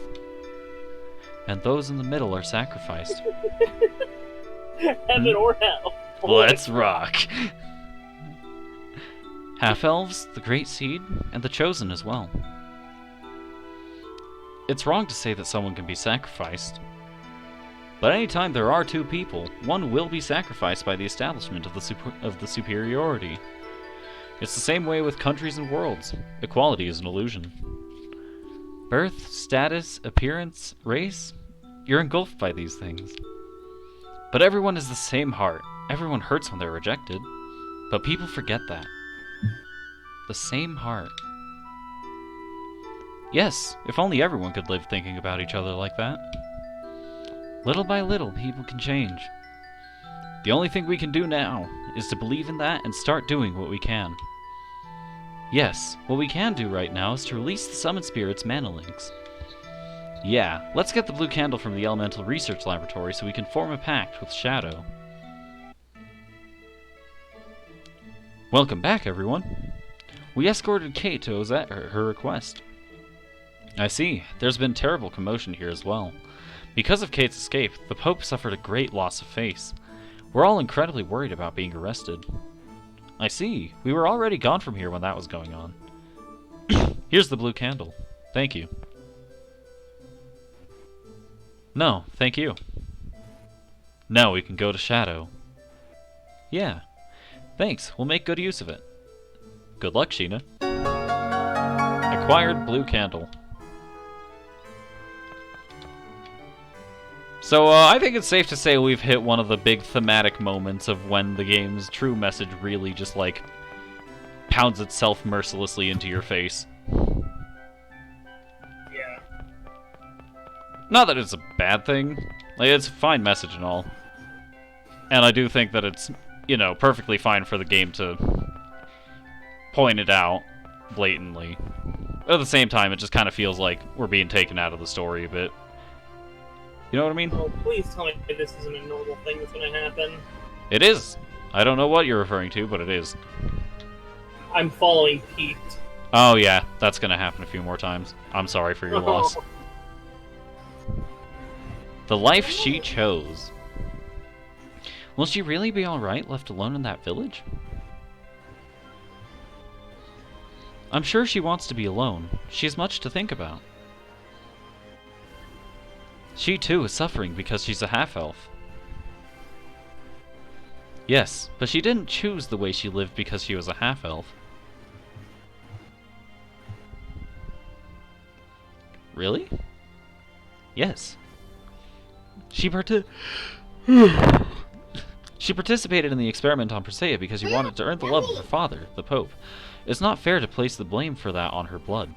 And those in the middle are sacrificed. Heaven or hell. Let's rock! Half-elves, the Great Seed, and the Chosen as well. It's wrong to say that someone can be sacrificed. But anytime there are two people, one will be sacrificed by the establishment of the superiority. It's the same way with countries and worlds. Equality is an illusion. Birth, status, appearance, race, you're engulfed by these things. But everyone has the same heart. Everyone hurts when they're rejected. But people forget that. The same heart. Yes, if only everyone could live thinking about each other like that. Little by little, people can change. The only thing we can do now is to believe in that and start doing what we can. Yes, what we can do right now is to release the Summoned Spirit's mana links. Yeah, let's get the blue candle from the Elemental Research Laboratory so we can form a pact with Shadow. Welcome back, everyone. We escorted Kate to Ozette her request. I see, there's been terrible commotion here as well. Because of Kate's escape, the Pope suffered a great loss of face. We're all incredibly worried about being arrested. I see. We were already gone from here when that was going on. Here's the blue candle. Thank you. No, thank you. Now we can go to Shadow. Yeah. Thanks, we'll make good use of it. Good luck, Sheena. Acquired blue candle. So, I think it's safe to say we've hit one of the big thematic moments of when the game's true message really just, like, pounds itself mercilessly into your face. Yeah. Not that it's a bad thing. Like, it's a fine message and all. And I do think that it's, you know, perfectly fine for the game to point it out blatantly. But at the same time, it just kind of feels like we're being taken out of the story a bit. You know what I mean? Oh, please tell me this isn't a normal thing that's gonna happen. It is. I don't know what you're referring to, but it is. I'm following Pete. Oh yeah, that's gonna happen a few more times. I'm sorry for your loss. The life she chose. Will she really be alright left alone in that village? I'm sure she wants to be alone. She has much to think about. She too is suffering because she's a half-elf. Yes, but she didn't choose the way she lived because she was a half-elf. Really? Yes. She participated in the experiment on Presea because she wanted to earn the love of her father, the Pope. It's not fair to place the blame for that on her blood.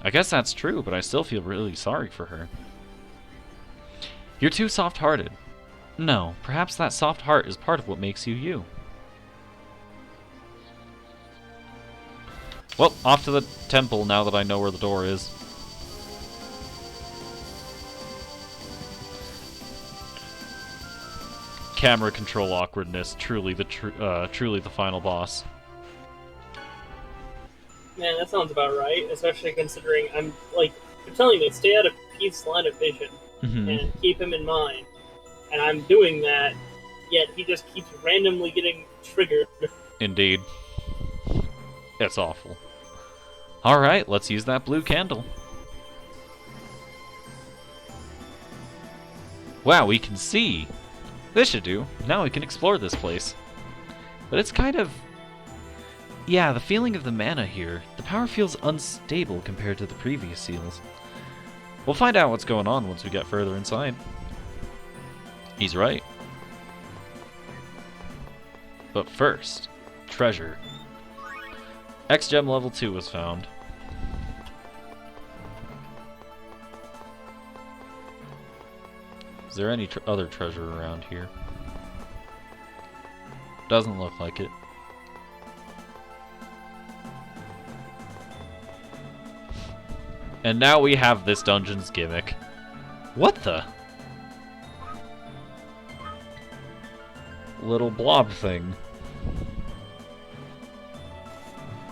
I guess that's true, but I still feel really sorry for her. You're too soft-hearted. No, perhaps that soft heart is part of what makes you you. Well, off to the temple now that I know where the door is. Camera control awkwardness, truly the final boss. Man, that sounds about right, especially considering I'm telling me, stay out of Pete's line of vision. And keep him in mind. And I'm doing that, yet he just keeps randomly getting triggered. Indeed. It's awful. Alright, let's use that blue candle. Wow, we can see! This should do. Now we can explore this place. But it's kind of... Yeah, the feeling of the mana here. The power feels unstable compared to the previous seals. We'll find out what's going on once we get further inside. He's right. But first, treasure. X-Gem level 2 was found. Is there any other treasure around here? Doesn't look like it. And now we have this dungeon's gimmick. What the? Little blob thing.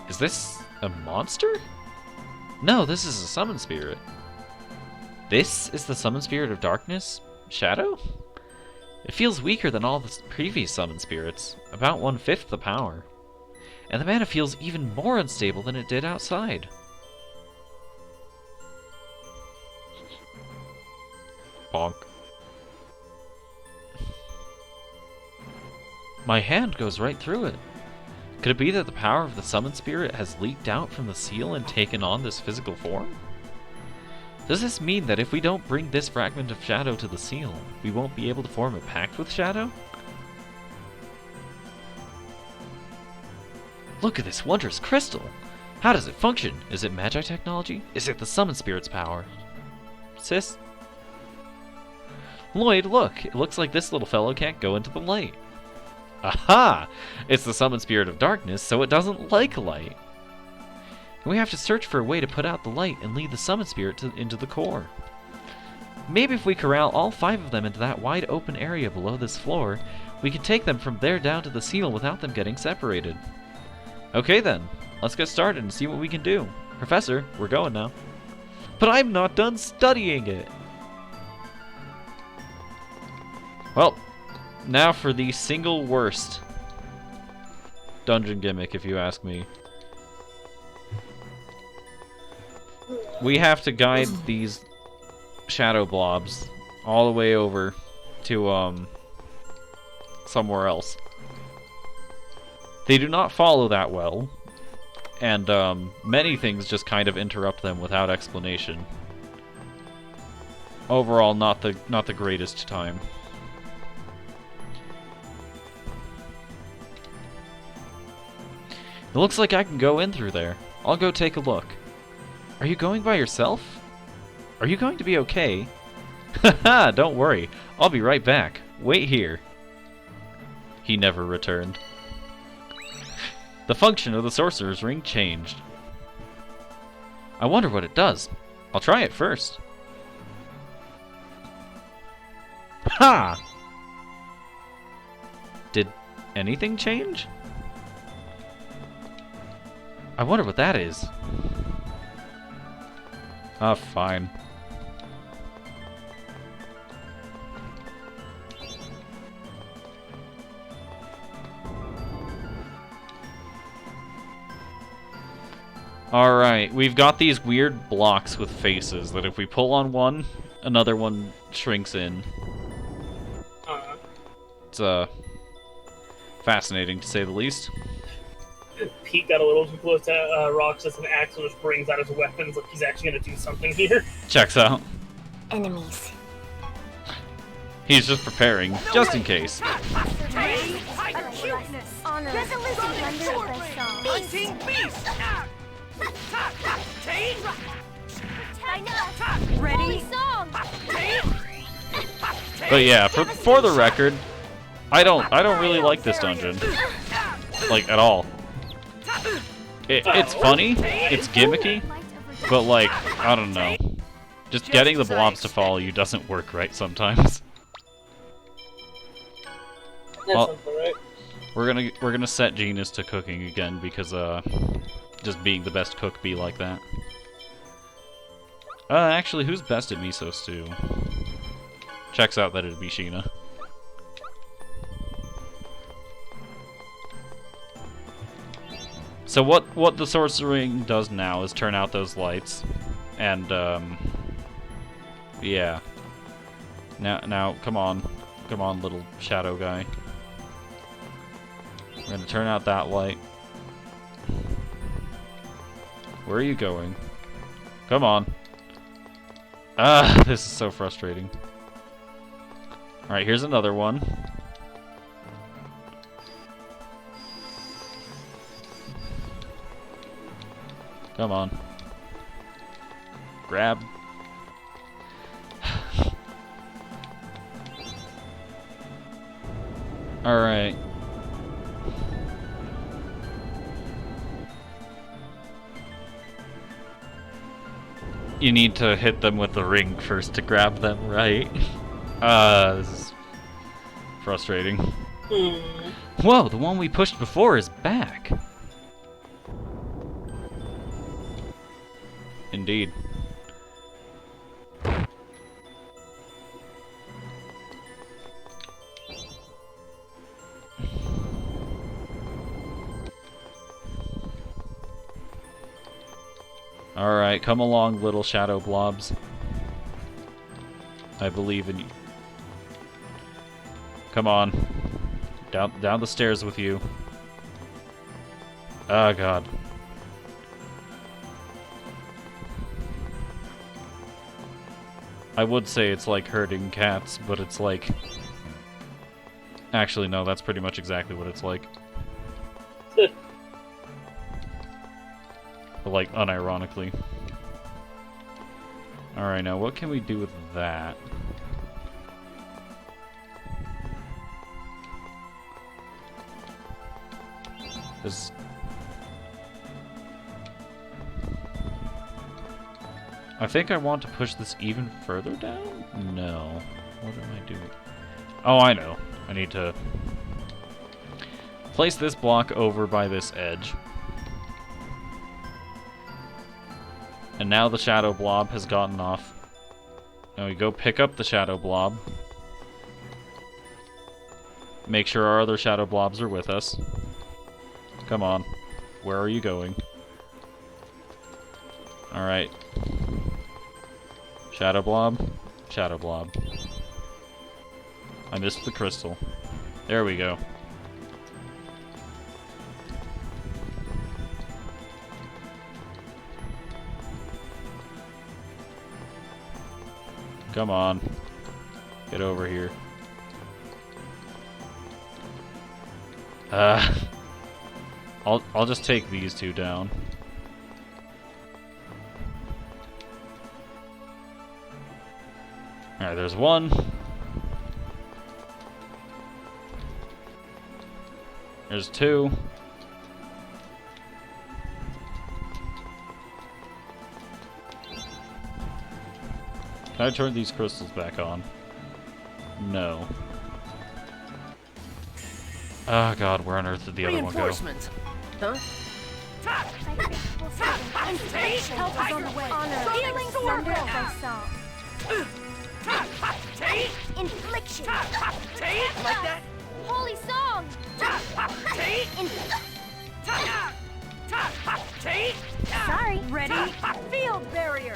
Is this a monster? No, this is a summon spirit. This is the summon spirit of darkness? Shadow? It feels weaker than all the previous summon spirits, about 1/5 the power. And the mana feels even more unstable than it did outside. Bonk. My hand goes right through it. Could it be that the power of the summon spirit has leaked out from the seal and taken on this physical form? Does this mean that if we don't bring this fragment of Shadow to the seal, we won't be able to form a pact with Shadow? Look at this wondrous crystal! How does it function? Is it Magi technology? Is it the summon spirit's power? Sis? Lloyd, look! It looks like this little fellow can't go into the light. Aha! It's the summon spirit of darkness, so it doesn't like light. And we have to search for a way to put out the light and lead the summon spirit into the core. Maybe if we corral all 5 of them into that wide open area below this floor, we can take them from there down to the seal without them getting separated. Okay then, let's get started and see what we can do. Professor, we're going now. But I'm not done studying it! Well, now for the single worst dungeon gimmick, if you ask me. We have to guide these shadow blobs all the way over to somewhere else. They do not follow that well, and many things just kind of interrupt them without explanation. Overall, not the greatest time. It looks like I can go in through there. I'll go take a look. Are you going by yourself? Are you going to be okay? Haha, don't worry. I'll be right back. Wait here. He never returned. The function of the sorcerer's ring changed. I wonder what it does. I'll try it first. Ha! Did anything change? I wonder what that is. Ah, fine. Alright, we've got these weird blocks with faces that if we pull on one, another one shrinks in. It's fascinating to say the least. Pete got a little too close to Roxas and Axel just brings out his weapons like he's actually going to do something here. Checks out. Enemies. He's just preparing, just in case. But yeah, for the record, I don't really like this dungeon. Like, at all. It's funny, it's gimmicky, but like, I don't know. Just getting the blobs to follow you doesn't work right sometimes. Well, we're gonna set Genus to cooking again because just being the best cook be like that. Actually, who's best at miso stew? Checks out that it'd be Sheena. So what the sorcering does now is turn out those lights, and yeah. Now, come on. Come on, little shadow guy. We're gonna turn out that light. Where are you going? Come on. Ah, this is so frustrating. Alright, here's another one. Come on. Grab. Alright. You need to hit them with the ring first to grab them, right? This is frustrating. Whoa, the one we pushed before is back. Indeed. Alright, come along, little shadow blobs. I believe in you. Come on. Down the stairs with you. Oh god. I would say it's like herding cats, but it's like... Actually, no, that's pretty much exactly what it's like. But like, unironically. Alright, now what can we do with that? This... I think I want to push this even further down? No. What am I doing? Oh, I know. I need to place this block over by this edge. And now the shadow blob has gotten off. Now we go pick up the shadow blob. Make sure our other shadow blobs are with us. Come on. Where are you going? Alright. Shadow blob. Shadow blob. I missed the crystal. There we go. Come on. Get over here. I'll just take these two down. Alright, there's one. There's two. Can I turn these crystals back on? No. Oh god, where on earth did the other one go? Reinforcements. Huh? Help is on the way. Honor. Healing sword I saw. Infliction. Like that? Holy song. Sorry. Ready? Field barrier.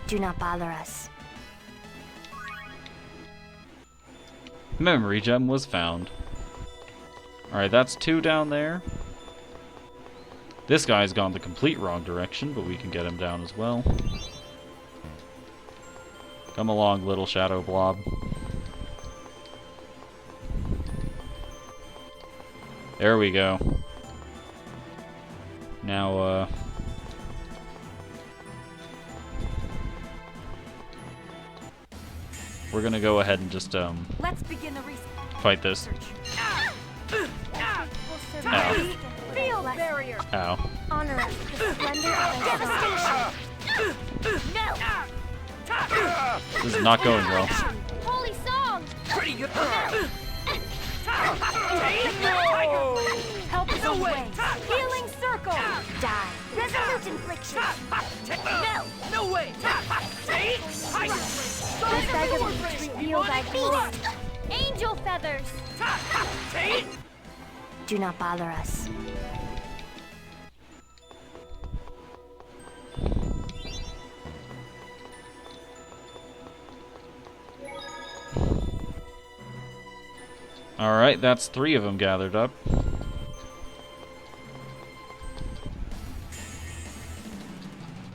Do not bother us. Memory gem was found. Alright, that's two down there. This guy's gone the complete wrong direction, but we can get him down as well. Come along, little shadow blob. There we go. Now, we're gonna go ahead and just, Let's begin the research. fight this. Ow. Field barrier. Ow. Honor us with the splendor of devastation. No. This is not going well. Holy song. Pretty good. Help is on the way. Healing circle. Die. Resolute infliction. No. No way. This bag of beasts reveal thy glory. Angel feathers. Do not bother us. Alright, that's 3 of them gathered up.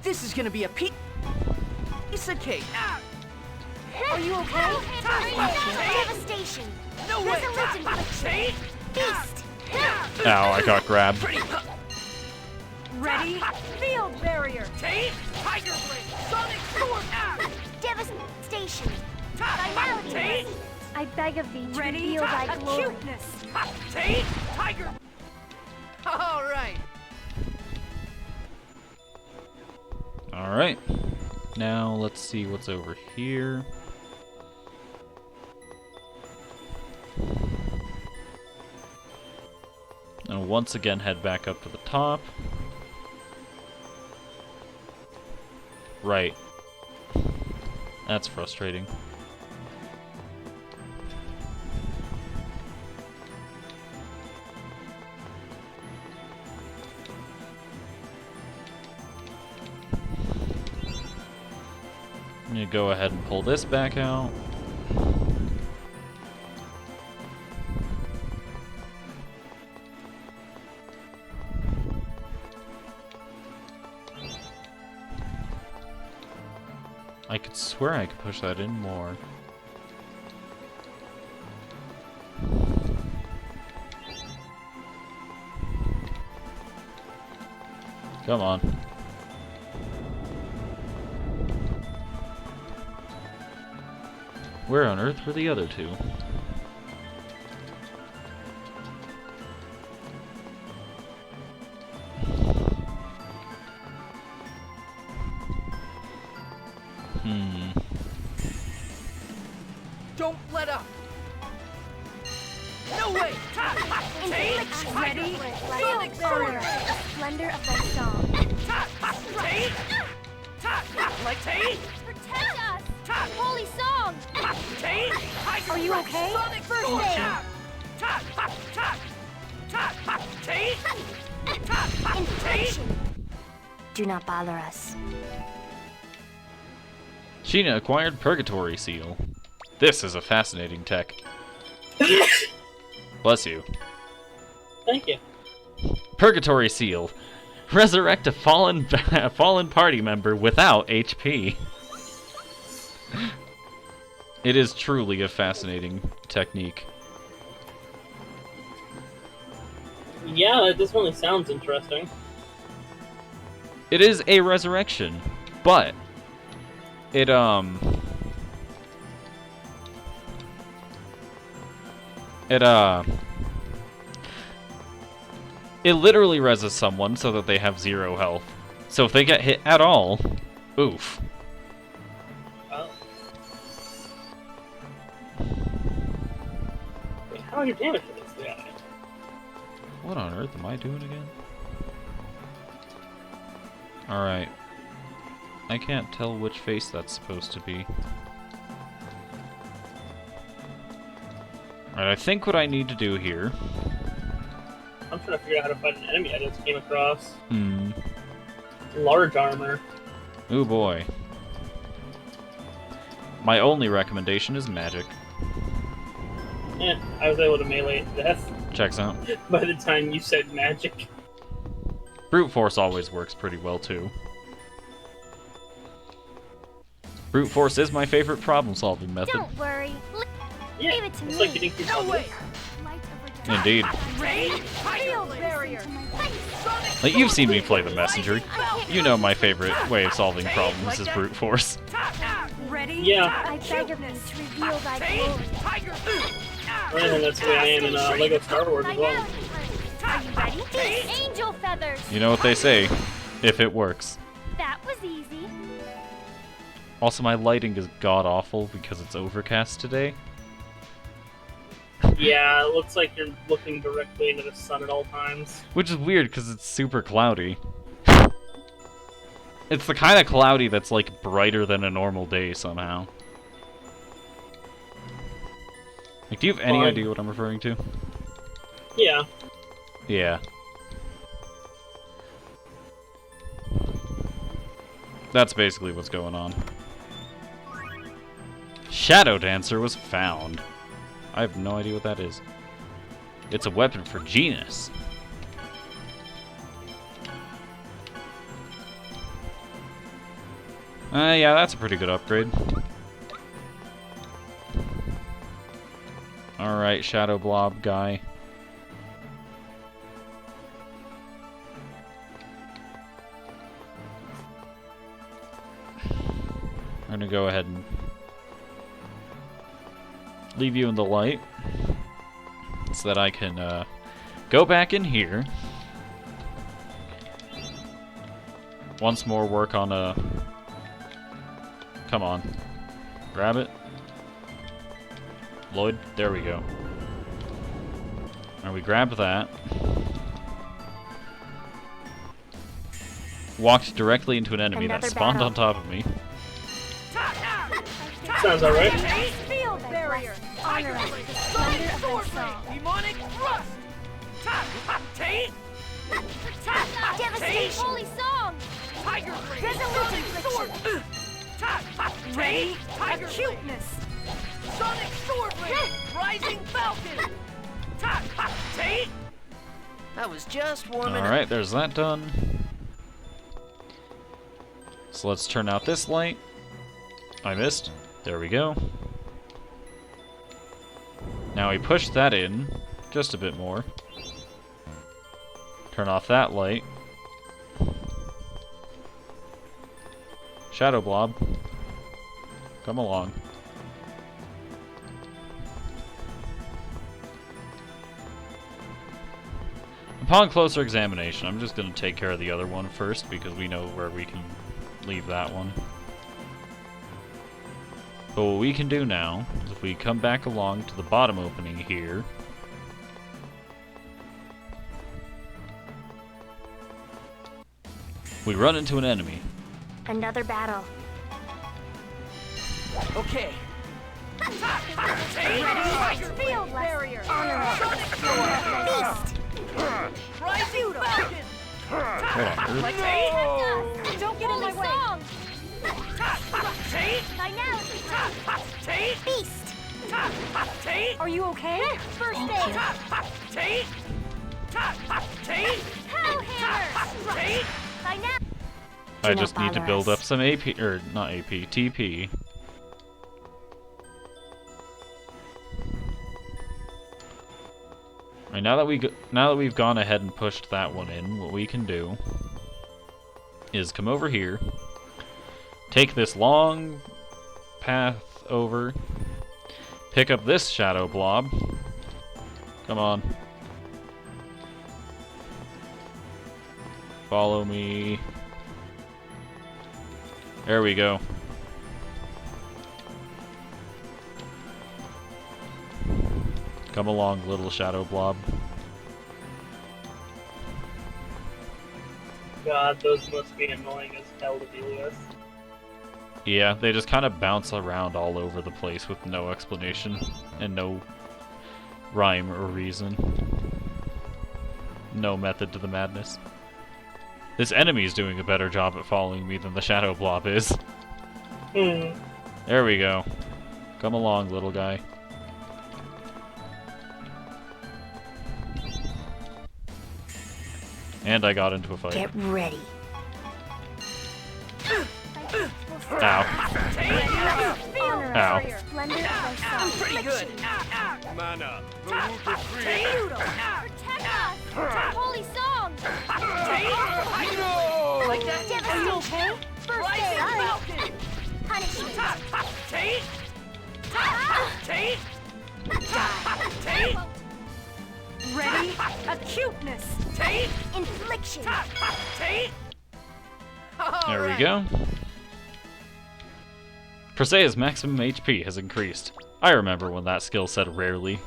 This is gonna be a piece of cake. Are you okay? Devastation. No way. Resolution affliction. Beast. Ow, I got grabbed. Ready? Field barrier. Tiger blade. Sonic sword. Devastation. Duality. I beg of thee to Ready? reveal thy glory. Acuteness. Tiger. All right. Alright. Now, let's see what's over here. And once again, head back up to the top. Right. That's frustrating. I'm gonna go ahead and pull this back out. I could swear I could push that in more. Come on. Where on earth were the other 2? Don't let up. No way. Infliction. Ready? Field barrier. The splendor of thy song. Protect us. Holy song. Are you okay? First aid. Infliction. Do not bother us. Sheena acquired Purgatory Seal. This is a fascinating tech. Bless you. Thank you. Purgatory Seal. Resurrect a fallen party member without HP. It is truly a fascinating technique. Yeah, this one sounds interesting. It is a resurrection, but it literally reses someone so that they have 0 health. So if they get hit at all, oof. Oh. Wait, how are your damage for this guy? What on earth am I doing again? Alright. I can't tell which face that's supposed to be. Alright, I think what I need to do here... I'm trying to figure out how to fight an enemy I just came across. Hmm. Large armor. Ooh boy. My only recommendation is magic. I was able to melee it to death Checks out. by the time you said magic. Brute force always works pretty well too. Brute force is my favorite problem-solving method. Don't worry. Yeah, Leave it to it's me. like getting through puzzles. Indeed. Field barrier. Like, you've seen me play the messenger. You know my favorite way of solving problems is brute force. Ready? Yeah. I beg of thee to reveal thy glory. And that's the way I am in Lego Star Wars as well. Are you ready? Angel feathers. You know what they say, if it works. That was easy. Also, my lighting is god-awful because it's overcast today. Yeah, it looks like you're looking directly into the sun at all times. Which is weird because it's super cloudy. It's the kind of cloudy that's like brighter than a normal day somehow. Like, do you have any Fine. idea what I'm referring to? Yeah. Yeah. That's basically what's going on. Shadow Dancer was found. I have no idea what that is. It's a weapon for Genus. Yeah, that's a pretty good upgrade. Alright, Shadow Blob guy. I'm gonna go ahead and leave you in the light so that I can go back in here. Once more work on a... Come on. Grab it. Lloyd, there we go. And we grab that. Walked directly into an enemy that spawned on top of me. Sounds alright. Field barrier. Honor us with the splendor of thy song. Demonic thrust. Devastating holy song. Tiger blade. Resolute infliction. Ready. Acuteness. Sonic sword blade. Rising falcon. That was just warming up. Alright, there's that done. So let's turn out this light. I missed. There we go. Now we push that in just a bit more. Turn off that light. Shadow Blob. Come along. Upon closer examination, I'm just going to take care of the other one first because we know where we can leave that one. But what we can do now is if we come back along to the bottom opening here, we run into an enemy. Another battle. Okay. Field barrier. Honor us. Beast. Rising falcon. Don't get in my way. Finality. Beast. Are you okay? First aid. Hellhammer. Finality. I just need to build up some AP, or not AP, TP. Alright, now that we've gone ahead and pushed that one in, what we can do is come over here, take this long path over, pick up this Shadow Blob. Come on. Follow me. There we go. Come along, little Shadow Blob. God, those must be annoying as hell to deal with. Yeah, they just kind of bounce around all over the place with no explanation and no rhyme or reason. No method to the madness. This enemy's doing a better job at following me than the Shadow Blob is. There we go. Come along, little guy. And I got into a fight. Get ready. Ow. Ow. Splendor of thy song. Pretty good. Mana. Protect us. Holy song. Like that? Are you okay? First aid. Punishment. Ready? Acuteness. Infliction. There we go. Presea's maximum HP has increased. I remember when that skill said rarely.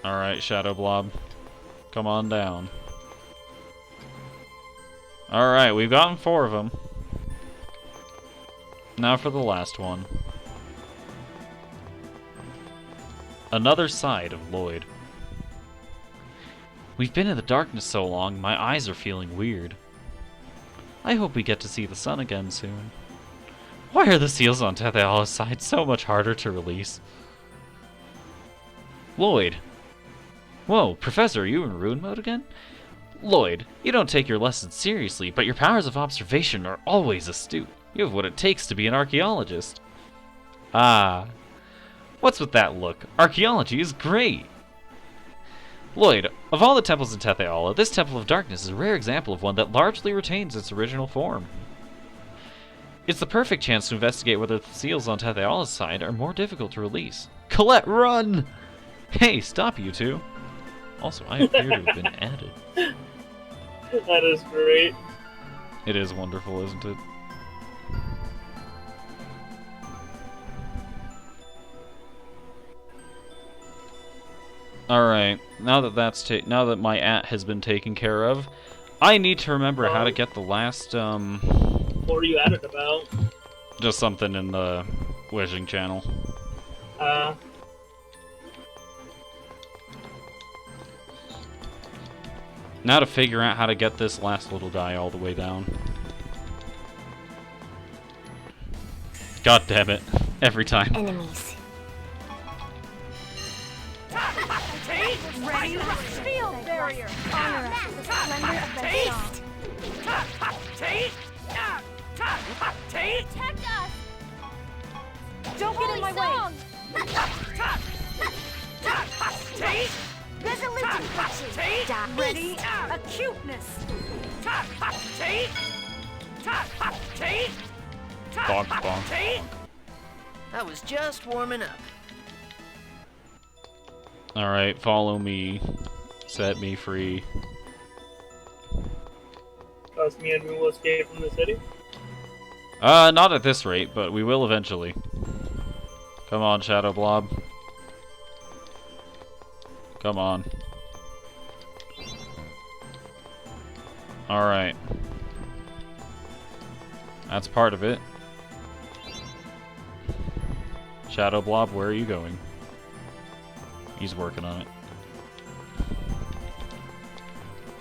Alright, Shadow Blob. Come on down. Alright, we've gotten 4 of them. Now for the last one. Another side of Lloyd. We've been in the darkness so long, my eyes are feeling weird. I hope we get to see the sun again soon. Why are the seals on Tetheola's side so much harder to release? Lloyd. Whoa, Professor, are you in ruin mode again? Lloyd, you don't take your lessons seriously, but your powers of observation are always astute. You have what it takes to be an archaeologist. Ah. What's with that look? Archaeology is great! Lloyd, of all the temples in Tetheola, this Temple of Darkness is a rare example of one that largely retains its original form. It's the perfect chance to investigate whether the seals on Tetheola's side are more difficult to release. Colette, run! Hey, stop you two. Also, I appear to have been added. That is great. It is wonderful, isn't it? Alright, now that my at has been taken care of, I need to remember how to get the last, What were you at it about? just something in the wishing channel. Now to figure out how to get this last little guy all the way down. God damn it. Every time. Enemies. Ready? Field barrier. Honor us with the splendor of thy song. Protect us. Don't get in my way. Resolute infliction. Ready? Acuteness. Bonk, bonk. I was just warming up. Alright, follow me. Set me free. Trust me and we will escape from the city. Not at this rate, but we will eventually. Come on, Shadow Blob. Come on. Alright. That's part of it. Shadow Blob, where are you going? He's working on it.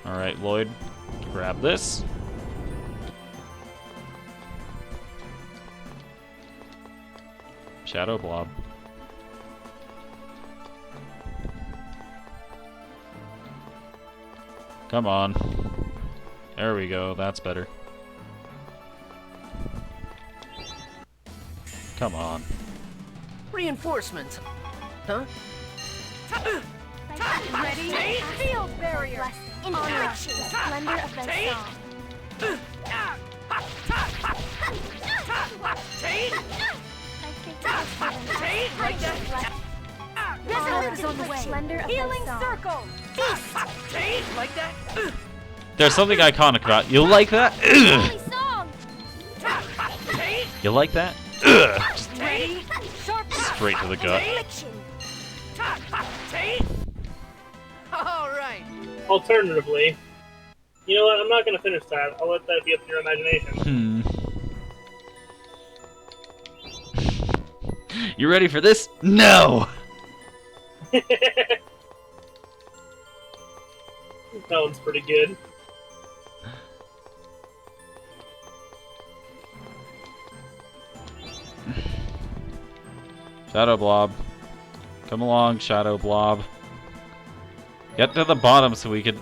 Alright, Lloyd. Grab this. Shadow Blob. Come on. There we go, that's better. Come on. Reinforcements. Huh? Ready? Field barrier. Honor us with the splendor of thy song. Honor us with the splendor of Healing thy song. circle. Like that? There's something iconic about you like that? Holy song. You like that? Just Ready? Sharp. straight to the gut. All right. Alternatively, you know what? I'm not gonna finish that. I'll let that be up to your imagination. You ready for this? No! That one's pretty good. Shadow Blob. Come along, Shadow Blob. Get to the bottom so we can...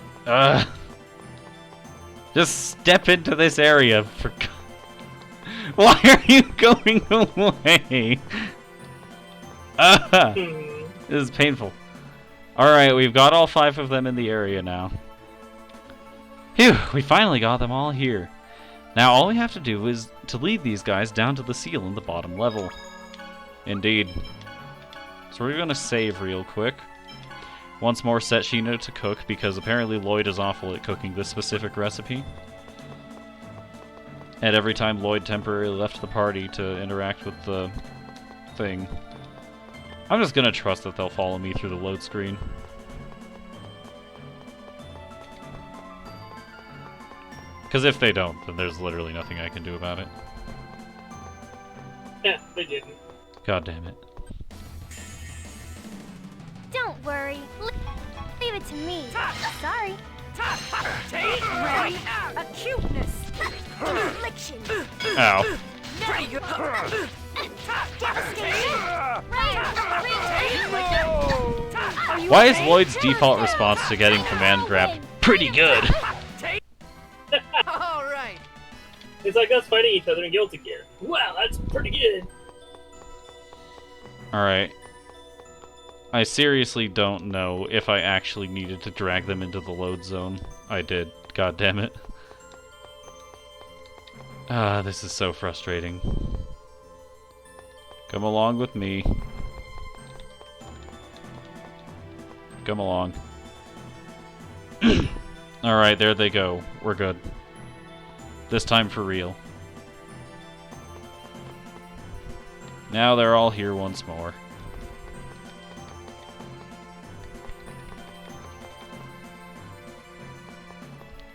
Just step into this area for... Why are you going away? This is painful. Alright, we've got all 5 of them in the area now. Phew, we finally got them all here. Now all we have to do is to lead these guys down to the seal in the bottom level. Indeed. So we're gonna save real quick. Once more set Sheena to cook, because apparently Lloyd is awful at cooking this specific recipe. And every time Lloyd temporarily left the party to interact with the thing, I'm just gonna trust that they'll follow me through the load screen. Because if they don't, then there's literally nothing I can do about it. Yeah, they didn't. God damn it. Don't worry. Leave it to me. Sorry. Ready? Acuteness. Affliction. Ow. Pretty good. Devastation. Why is Lloyd's default response to getting command grabbed pretty good? Alright. It's like us fighting each other in Guilty Gear. Wow, that's pretty good. Alright. I seriously don't know if I actually needed to drag them into the load zone. I did. God damn it. Ah, this is so frustrating. Come along with me. Come along. Alright, there they go. We're good. This time for real. Now they're all here once more.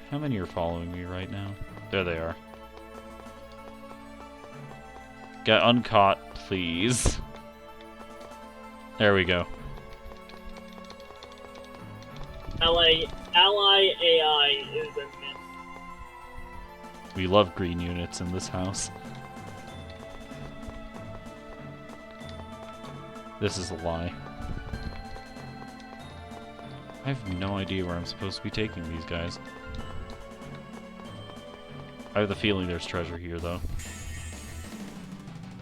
How many are following me right now? There they are. Get uncaught, please. There we go. Ally AI is a myth. We love green units in this house. This is a lie. I have no idea where I'm supposed to be taking these guys. I have the feeling there's treasure here, though.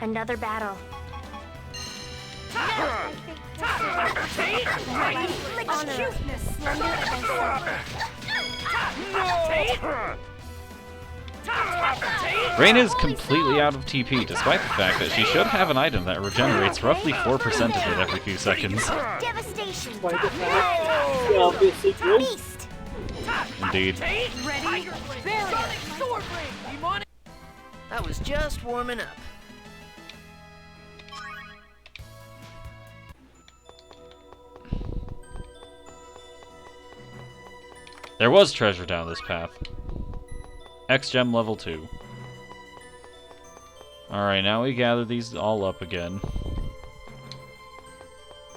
Another battle. Rain is completely out of TP, despite the fact that she should have an item that regenerates roughly 4% of it every few seconds. Devastation. Obviously true. Beast. Indeed. Ready? That was just warming up. There was treasure down this path. X-Gem level 2. Alright, now we gather these all up again.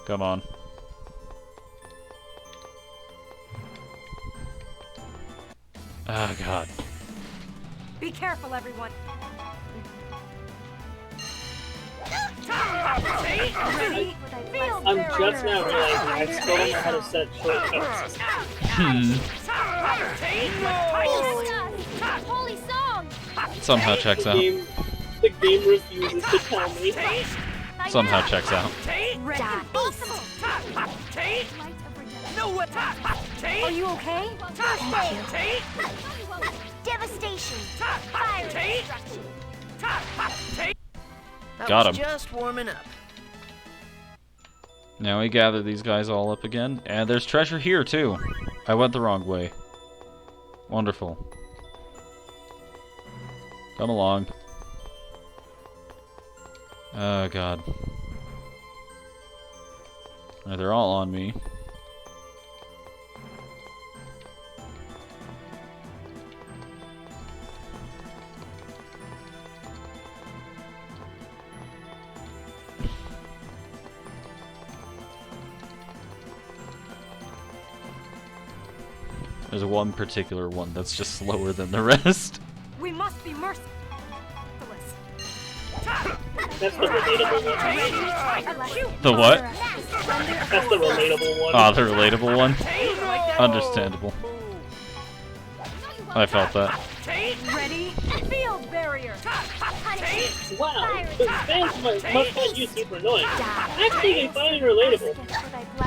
Come on. Ah, God. Be careful, everyone. I'm just now realizing I still don't know how to set shortcuts. Holy song. Somehow checks out. The game refuses to tell me. Somehow checks out. Are you okay? Devastation. Fire destruction. Got him. Just warming up. Now we gather these guys all up again. And there's treasure here, too. I went the wrong way. Wonderful. Come along. Oh, God. They're all on me. There's one particular one that's just slower than the rest. We must be merciful. That's the relatable one. The what? That's the relatable one. Ah, the relatable one? Understandable. I felt that. Ready? Field barrier. Wow, the fans must find you super annoying. Actually, they find it relatable.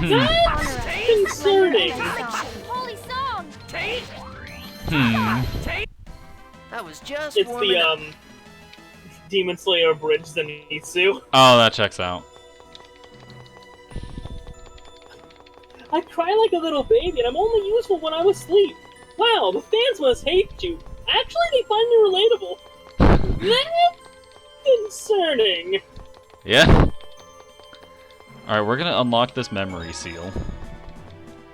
That's concerning. Holy song. That was just It's warming the, up. Demon Slayer bridge Zenitsu. Oh, that checks out. I cry like a little baby, and I'm only useful when I'm asleep. Wow, the fans must hate you. Actually, they find me relatable. That's concerning. Yeah. Alright, we're gonna unlock this memory seal.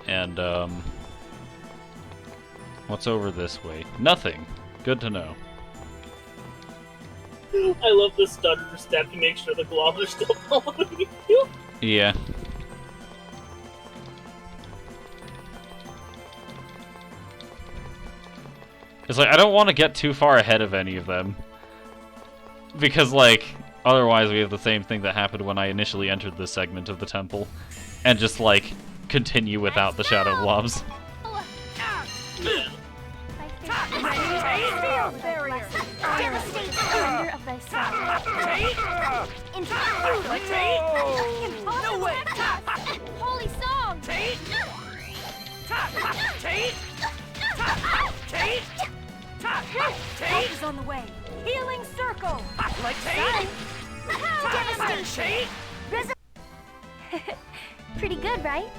And, what's over this way? Nothing. Good to know. I love the stutter step to make sure the globs are still following you. Yeah. It's like, I don't want to get too far ahead of any of them. Because, like, otherwise we have the same thing that happened when I initially entered this segment of the temple. And just, like, continue without the shadow blobs. Holy song! Help is on the way. Healing circle. Devastation! Pretty good, right?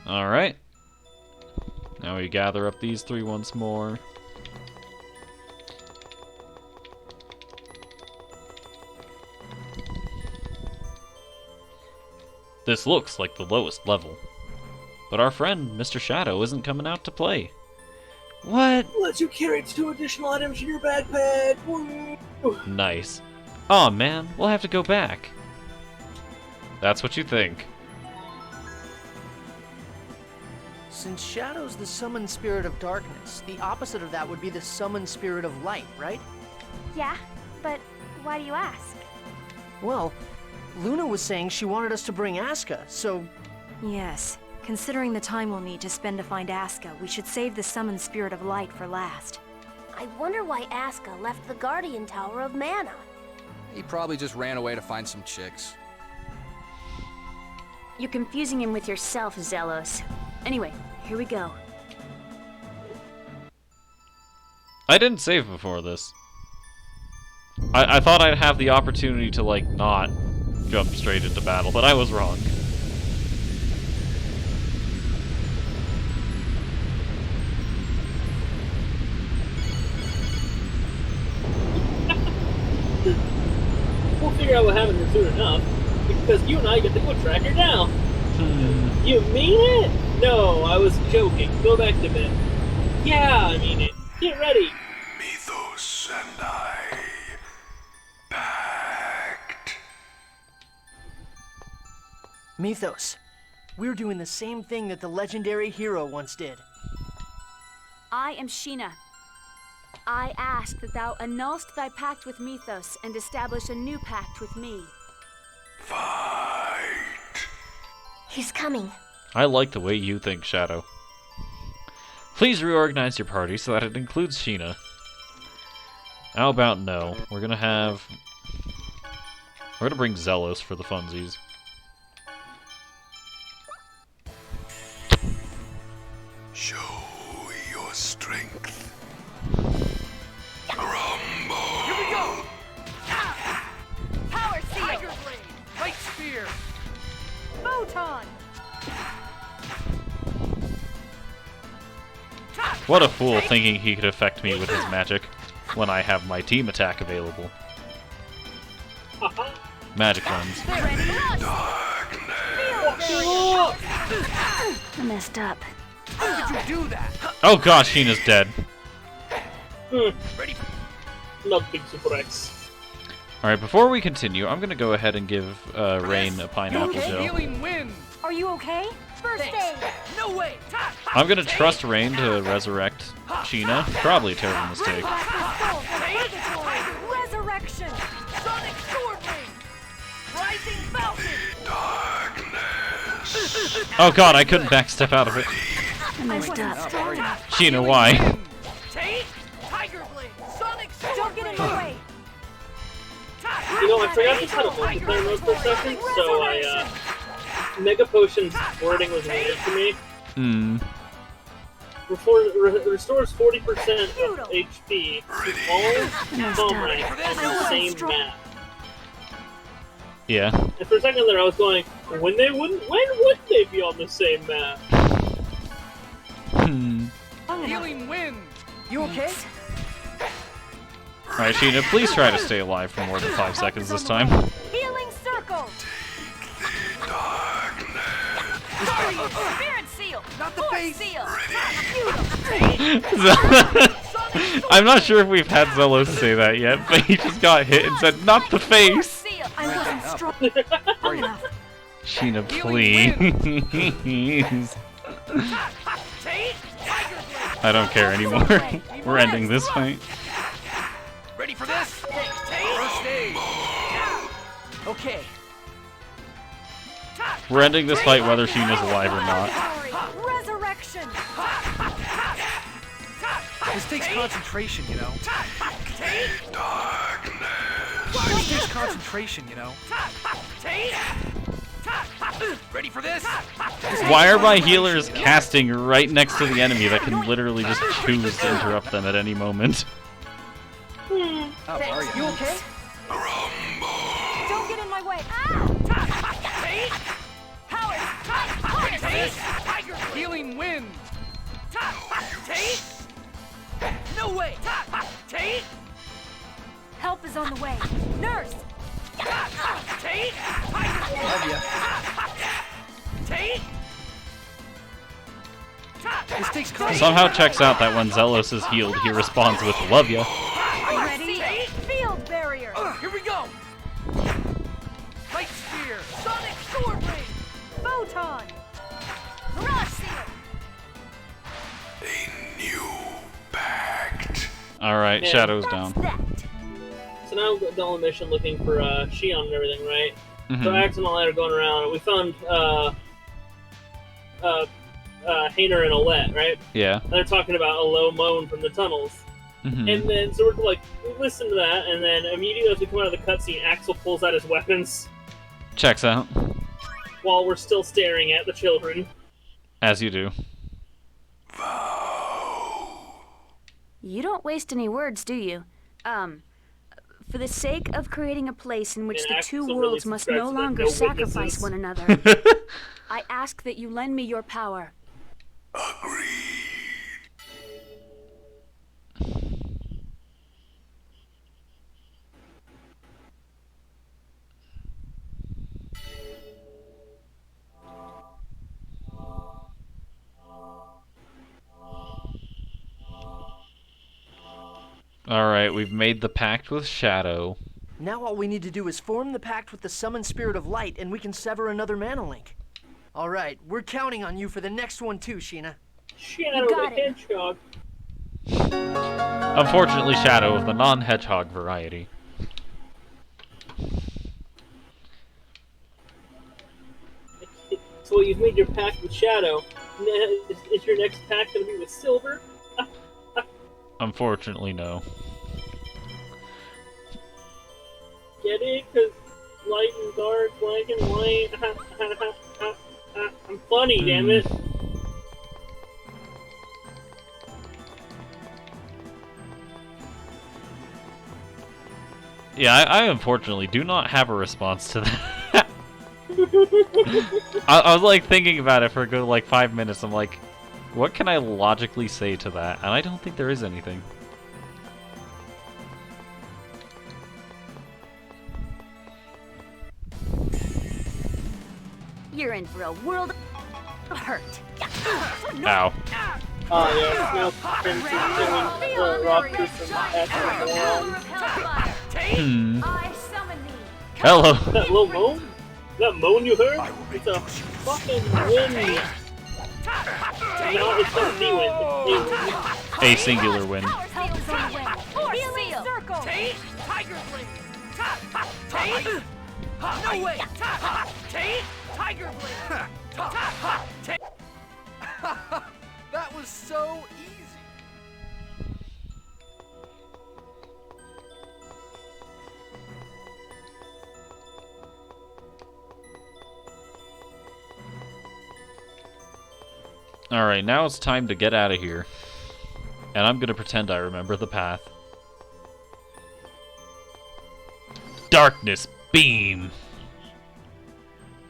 Alright. Now we gather up these three once more. This looks like the lowest level. But our friend, Mr. Shadow, isn't coming out to play. What? Let you carry 2 additional items in your backpack. Woo. Nice. Aw, man, we'll have to go back. That's what you think. Since Shadow's the summoned spirit of darkness, the opposite of that would be the summoned spirit of light, right? Yeah, but why do you ask? Well, Luna was saying she wanted us to bring Asuka, so... Yes. Considering the time we'll need to spend to find Asuka, we should save the summoned spirit of light for last. I wonder why Asuka left the Guardian Tower of Mana. He probably just ran away to find some chicks. You're confusing him with yourself, Zelos. Anyway, here we go. I didn't save before this. I thought I'd have the opportunity to, like, not jump straight into battle, but I was wrong. We'll figure out what happened here soon enough, because you and I get to go track her down. You mean it? No, I was joking. Go back to bed. Yeah, I mean it. Get ready. Mythos and I. Pact. Mythos, we're doing the same thing that the legendary hero once did. I am Sheena. I ask that thou annulst thy pact with Mythos and establish a new pact with me. Fight. He's coming. I like the way you think, Shadow. Please reorganize your party so that it includes Sheena. How about no? We're gonna bring Zelos for the funsies. Show your strength. Grumble. Here we go. Power seal! Tiger blade. Light spear. Photon! What a fool thinking he could affect me with his magic when I have my team attack available. Magic lens. I messed up. How did you do that? Oh gosh, Sheena's dead. Ready? Love Big Super X. Alright, before we continue, I'm gonna go ahead and give Rain a pineapple gel. Healing wind. Are you okay? First aid! No way. I'm gonna trust Rain to resurrect Sheena. Probably a terrible mistake. Resurrection! Sonic sword ring. Rising falcon. Oh god, I couldn't backstep out of it. I messed up. Sheena, why? Take Tiger blade. Sonic sword Don't get in my way! You know, I forgot to set a multiplayer mode for a second, so Mega Potion's wording was weird to me. Restores 40% of HP to all bomb ranks on the same map. Yeah. And for a second there I was going, when would they be on the same map? Healing wind. You okay? Alright, Sheena, please try to stay alive for more than 5 seconds this time. Healing circle! Spirit seal! Not the Force face. seal! I'm not sure if we've had Zelos say that yet, but he just got hit and said, "Not the face!" Seal! I wasn't strong enough. Sheena, please. Take Tiger blade. I don't care anymore. We're ending this fight. Ready for this? First aid. Okay. We're ending this fight whether Sheena's alive or not. Resurrection. This takes concentration, you know. This takes concentration, you know. Ready for this? Why are my healers casting right next to the enemy that can literally just choose to interrupt them at any moment? Oh, are you okay? Don't get in my way. Healing wind. No way. Help is on the way. Nurse. Love ya. This takes concentration. Somehow checks out that when Zelos is healed, he responds with "Love ya." Ready? Field barrier. Here we go. Light sphere. Sonic sword ring. Photon. Mirage seal. Alright, Yeah. Shadow's down. So now we're on a mission looking for Shion and everything, right? Mhm. So Axe and all that are going around. We found Hainer and Olette, right? Yeah. And they're talking about a low moan from the tunnels. Mhm. And then, so we're like, we listen to that, and then immediately as we come out of the cutscene, Axel pulls out his weapons Checks out. while we're still staring at the children. As you do. You don't waste any words, do you? For the sake of creating a place in which And the Axel two really worlds must subscribes no to the longer no sacrifice witnesses. one another, I ask that you lend me your power. Alright, we've made the pact with Shadow. Now all we need to do is form the pact with the summoned spirit of light, and we can sever another mana link. All right, we're counting on you for the next one too, Sheena. Shadow got the it. Hedgehog. Unfortunately, Shadow of the non-hedgehog variety. So you've made your pact with Shadow. Is your next pact going to be with Silver? Unfortunately, no. Get it? Because light and dark, black and white. I'm funny, damn it. Yeah, I unfortunately do not have a response to that. I was like thinking about it for a good like 5 minutes. I'm like, what can I logically say to that? And I don't think there is anything. You're in for a world of hurt. Ow. Oh yeah, now Prince is doing Rockers from Axel. I summon thee. Hello. That low moan? That moan you heard? It's a fucking wind. No, it's not the wind. It's a A singular win. Help is on the way. Healing circle. Tiger blade. No way. Tiger blade. That was so easy. Alright, now it's time to get out of here. And I'm gonna pretend I remember the path. Darkness Beam!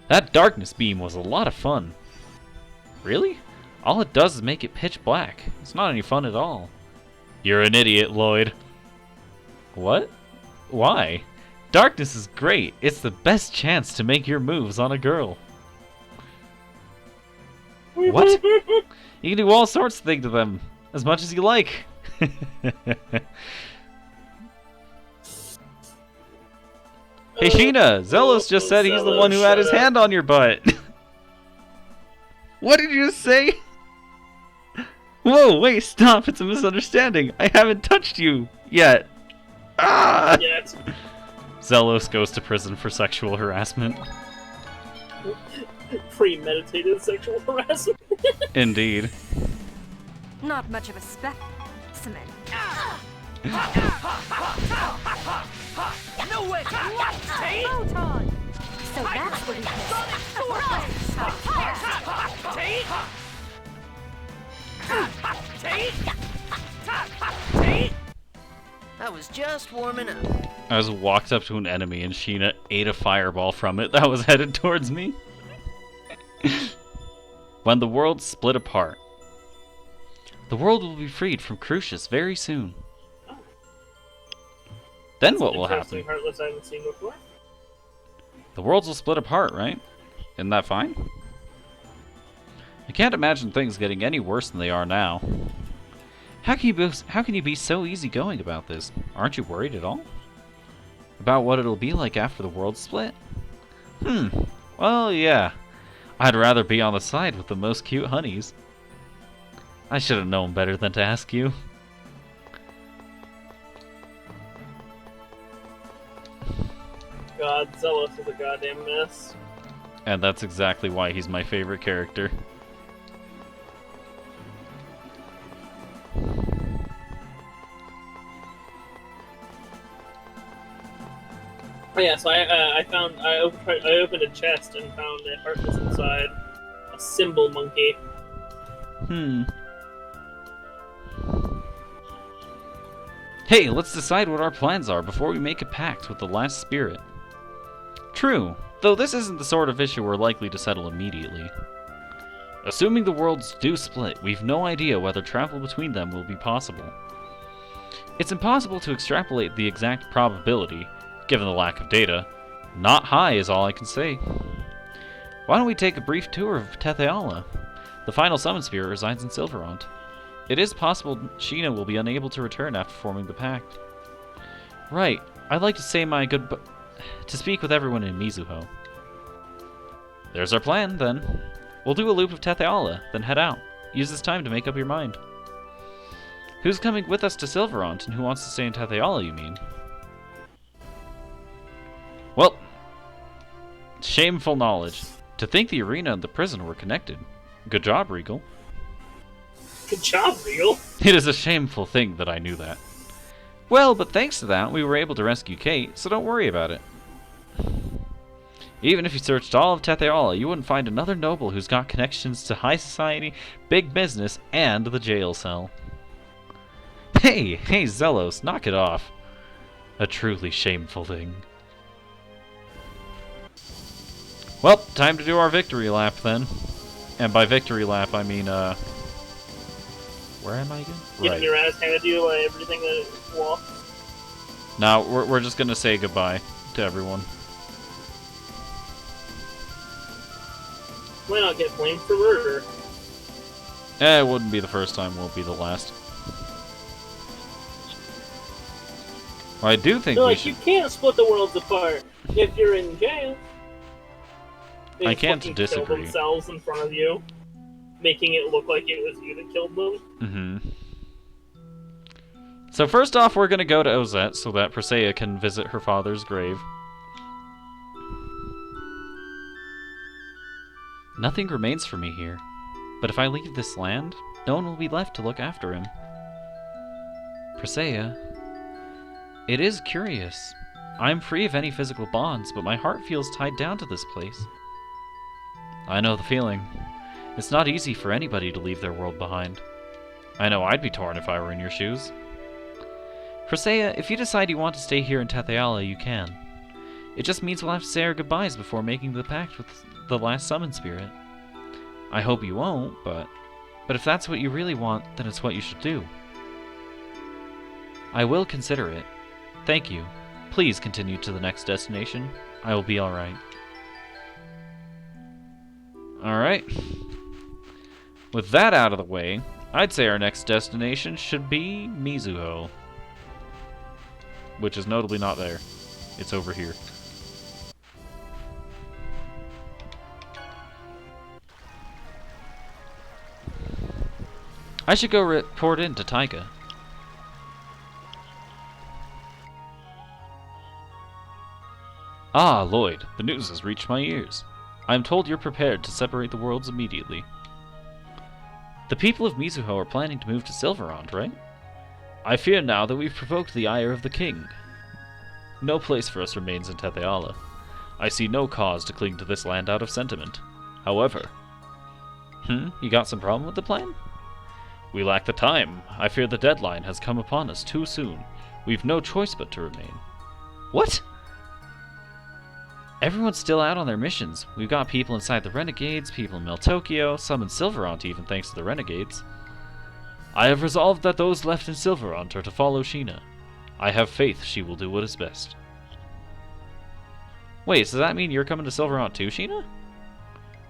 That darkness beam was a lot of fun. Really? All it does is make it pitch black. It's not any fun at all. You're an idiot, Lloyd. What? Why? Darkness is great. It's the best chance to make your moves on a girl. What? You can do all sorts of things to them, as much as you like. Hey Sheena, Zelos just said he's the one who had his hand on your butt. What did you just say? Whoa, wait, stop, it's a misunderstanding. I haven't touched you yet. Ah! Yet. Zelos goes to prison for sexual harassment. Premeditated sexual harassment. Indeed. Not much of a specimen. No way! Photon! So that's what he I was just warming up. I just walked up to an enemy and Sheena ate a fireball from it that was headed towards me. When the world split apart. The world will be freed from Crucius very soon. Then what will happen? Heartless I haven't seen before. The worlds will split apart, right? Isn't that fine? I can't imagine things getting any worse than they are now. How can you be so easygoing about this? Aren't you worried at all? About what it'll be like after the world split? Well, yeah. I'd rather be on the side with the most cute honeys. I should have known better than to ask you. God, Zelos is a goddamn mess. And that's exactly why he's my favorite character. Oh yeah, so I opened a chest and found a heartless inside. A symbol monkey. Hey, let's decide what our plans are before we make a pact with the last spirit. True, though this isn't the sort of issue we're likely to settle immediately. Assuming the worlds do split, we've no idea whether travel between them will be possible. It's impossible to extrapolate the exact probability, given the lack of data. Not high is all I can say. Why don't we take a brief tour of Tetheala? The final summon spirit resides in Silverant. It is possible Sheena will be unable to return after forming the pact. Right, I'd like to say my to speak with everyone in Mizuho. There's our plan, then. We'll do a loop of Tetheala, then head out. Use this time to make up your mind. Who's coming with us to Silverant, and who wants to stay in Tetheala, you mean? Well, shameful knowledge. To think the arena and the prison were connected. Good job, Regal. Good job, Regal. It is a shameful thing that I knew that. Well, but thanks to that, we were able to rescue Kate, so don't worry about it. Even if you searched all of Tetheala, you wouldn't find another noble who's got connections to high society, big business, and the jail cell. Hey, Zelos, knock it off. A truly shameful thing. Well, time to do our victory lap then. And by victory lap, I mean, where am I again? Getting your ass handed to you by everything that walks. No, we're just gonna say goodbye to everyone. Why not get blamed for murder? It wouldn't be the first time, won't be the last. Well, I do think we should... you can't split the worlds apart if you're in jail. They I can't disagree. Kill themselves in front of you, making it look like it was you that killed them. So first off, we're gonna go to Ozette so that Presea can visit her father's grave. Nothing remains for me here, but if I leave this land, no one will be left to look after him. Presea, it is curious. I'm free of any physical bonds, but my heart feels tied down to this place. I know the feeling. It's not easy for anybody to leave their world behind. I know I'd be torn if I were in your shoes. Presea, if you decide you want to stay here in Tetheala, you can. It just means we'll have to say our goodbyes before making the pact with the last summon spirit. I hope you won't, but if that's what you really want, then it's what you should do. I will consider it. Thank you. Please continue to the next destination. I will be alright. Alright. With that out of the way, I'd say our next destination should be Mizuho. Which is notably not there. It's over here. I should go report in to Taiga. Ah, Lloyd, the news has reached my ears. I am told you're prepared to separate the worlds immediately. The people of Mizuho are planning to move to Silverond, right? I fear now that we've provoked the ire of the king. No place for us remains in Tetheala. I see no cause to cling to this land out of sentiment. However... You got some problem with the plan? We lack the time. I fear the deadline has come upon us too soon. We've no choice but to remain. What? Everyone's still out on their missions. We've got people inside the Renegades, people in Meltokyo, some in Silveront even thanks to the Renegades. I have resolved that those left in Silveront are to follow Sheena. I have faith she will do what is best. Wait, does that mean you're coming to Silveront too, Sheena?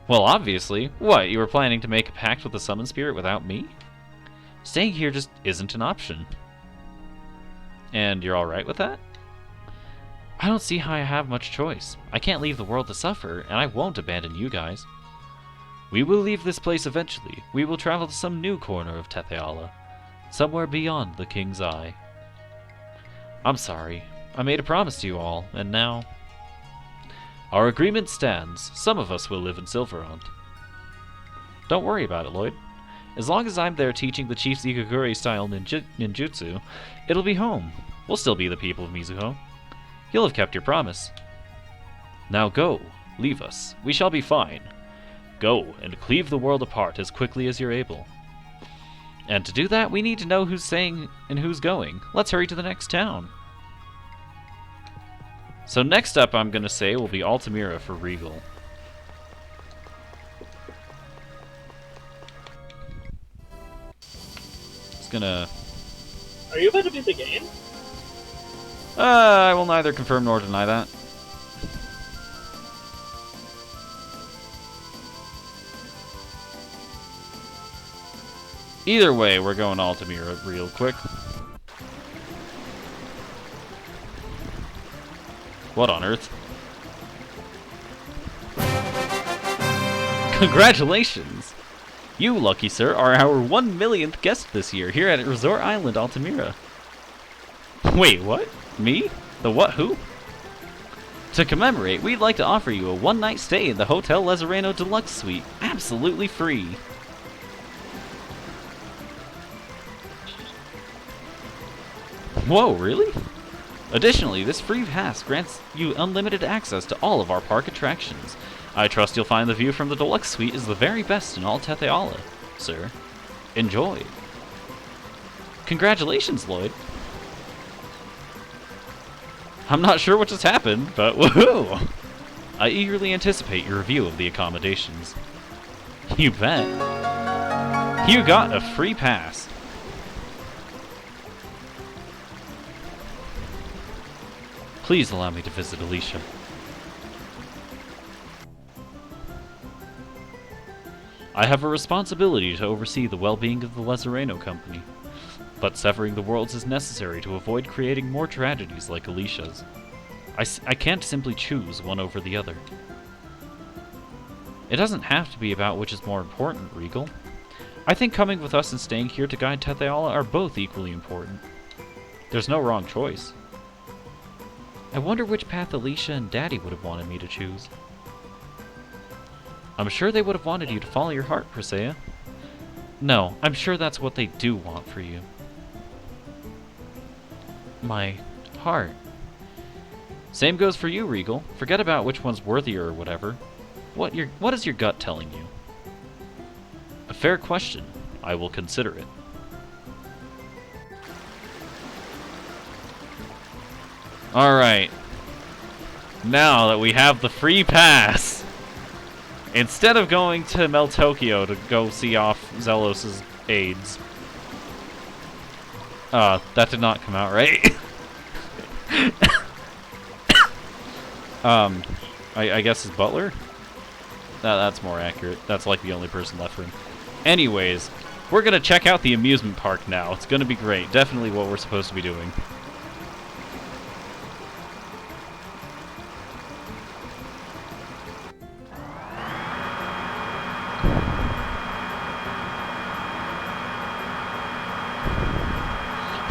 Well, obviously. What, you were planning to make a pact with the Summon Spirit without me? Staying here just isn't an option. And you're alright with that? I don't see how I have much choice. I can't leave the world to suffer, and I won't abandon you guys. We will leave this place eventually. We will travel to some new corner of Tetheala, somewhere beyond the King's Eye. I'm sorry. I made a promise to you all, and now... Our agreement stands. Some of us will live in Silverond. Don't worry about it, Lloyd. As long as I'm there teaching the Chief's Ikagure-style ninjutsu, it'll be home. We'll still be the people of Mizuho. You'll have kept your promise. Now go. Leave us. We shall be fine. Go and cleave the world apart as quickly as you're able. And to do that, we need to know who's staying and who's going. Let's hurry to the next town. So next up, I'm going to say, will be Altamira for Regal. It's gonna... Are you about to beat the game? I will neither confirm nor deny that. Either way, we're going Altamira real quick. What on earth? Congratulations! You, lucky sir, are our 1 millionth guest this year here at Resort Island, Altamira. Wait, what? Me? The what who? To commemorate, we'd like to offer you a one-night stay in the Hotel Lezareno Deluxe Suite, absolutely free. Whoa, really? Additionally, this free pass grants you unlimited access to all of our park attractions. I trust you'll find the view from the Deluxe Suite is the very best in all Tetheala, sir. Enjoy. Congratulations, Lloyd. I'm not sure what just happened, but woohoo! I eagerly anticipate your review of the accommodations. You bet. You got a free pass. Please allow me to visit Alicia. I have a responsibility to oversee the well-being of the Lezareno Company, but severing the worlds is necessary to avoid creating more tragedies like Alicia's. I can't simply choose one over the other. It doesn't have to be about which is more important, Regal. I think coming with us and staying here to guide Tetheala are both equally important. There's no wrong choice. I wonder which path Alicia and Daddy would have wanted me to choose. I'm sure they would have wanted you to follow your heart, Presea. No, I'm sure that's what they do want for you. My heart. Same goes for you, Regal. Forget about which one's worthier or whatever. What is your gut telling you? A fair question. I will consider it. Alright. Now that we have the free pass, instead of going to Meltokyo to go see off Zelos' aides. That did not come out right. I guess his butler? That's more accurate. That's like the only person left for him. Anyways, we're gonna check out the amusement park now. It's gonna be great. Definitely what we're supposed to be doing.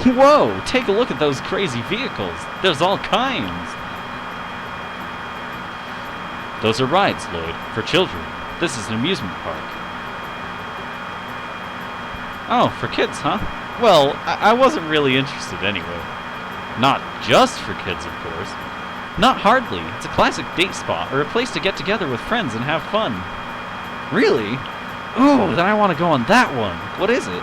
Whoa, take a look at those crazy vehicles. There's all kinds. Those are rides, Lloyd, for children. This is an amusement park. Oh, for kids, huh? Well, I wasn't really interested anyway. Not just for kids, of course. Not hardly. It's a classic date spot, or a place to get together with friends and have fun. Really? Ooh, then I want to go on that one. What is it?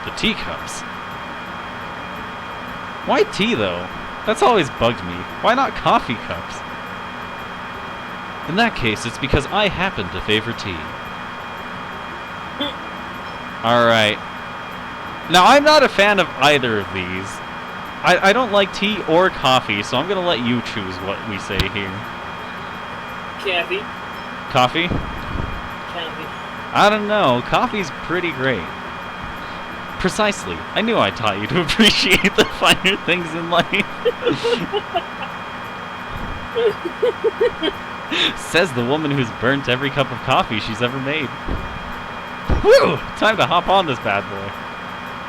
The teacups. Why tea, though? That's always bugged me. Why not coffee cups? In that case, it's because I happen to favor tea. Alright. Now, I'm not a fan of either of these. I don't like tea or coffee, so I'm gonna let you choose what we say here. Kathy. Coffee? Kathy. I don't know. Coffee's pretty great. Precisely. I knew I taught you to appreciate the finer things in life. Says the woman who's burnt every cup of coffee she's ever made. Whew! Time to hop on this bad boy.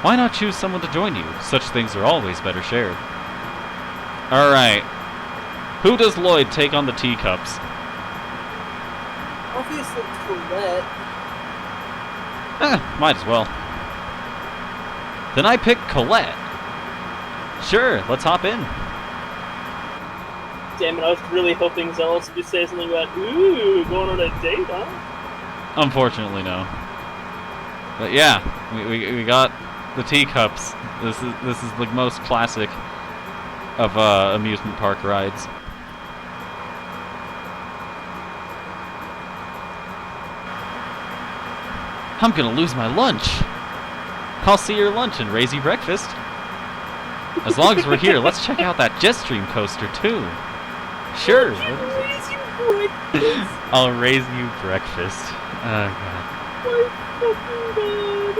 Why not choose someone to join you? Such things are always better shared. Alright. Who does Lloyd take on the teacups? Obviously, Colette. Might as well. Then I pick Colette. Sure, let's hop in. Damn it, I was really hoping Zealous would say something about, ooh, going on a date, huh? Unfortunately, no. But yeah, we got the teacups. This is the most classic of amusement park rides. I'm gonna lose my lunch. I'll see your lunch and raise you breakfast. As long as we're here, let's check out that jet stream coaster too. Sure. I'll raise you breakfast. Oh god. My fucking god.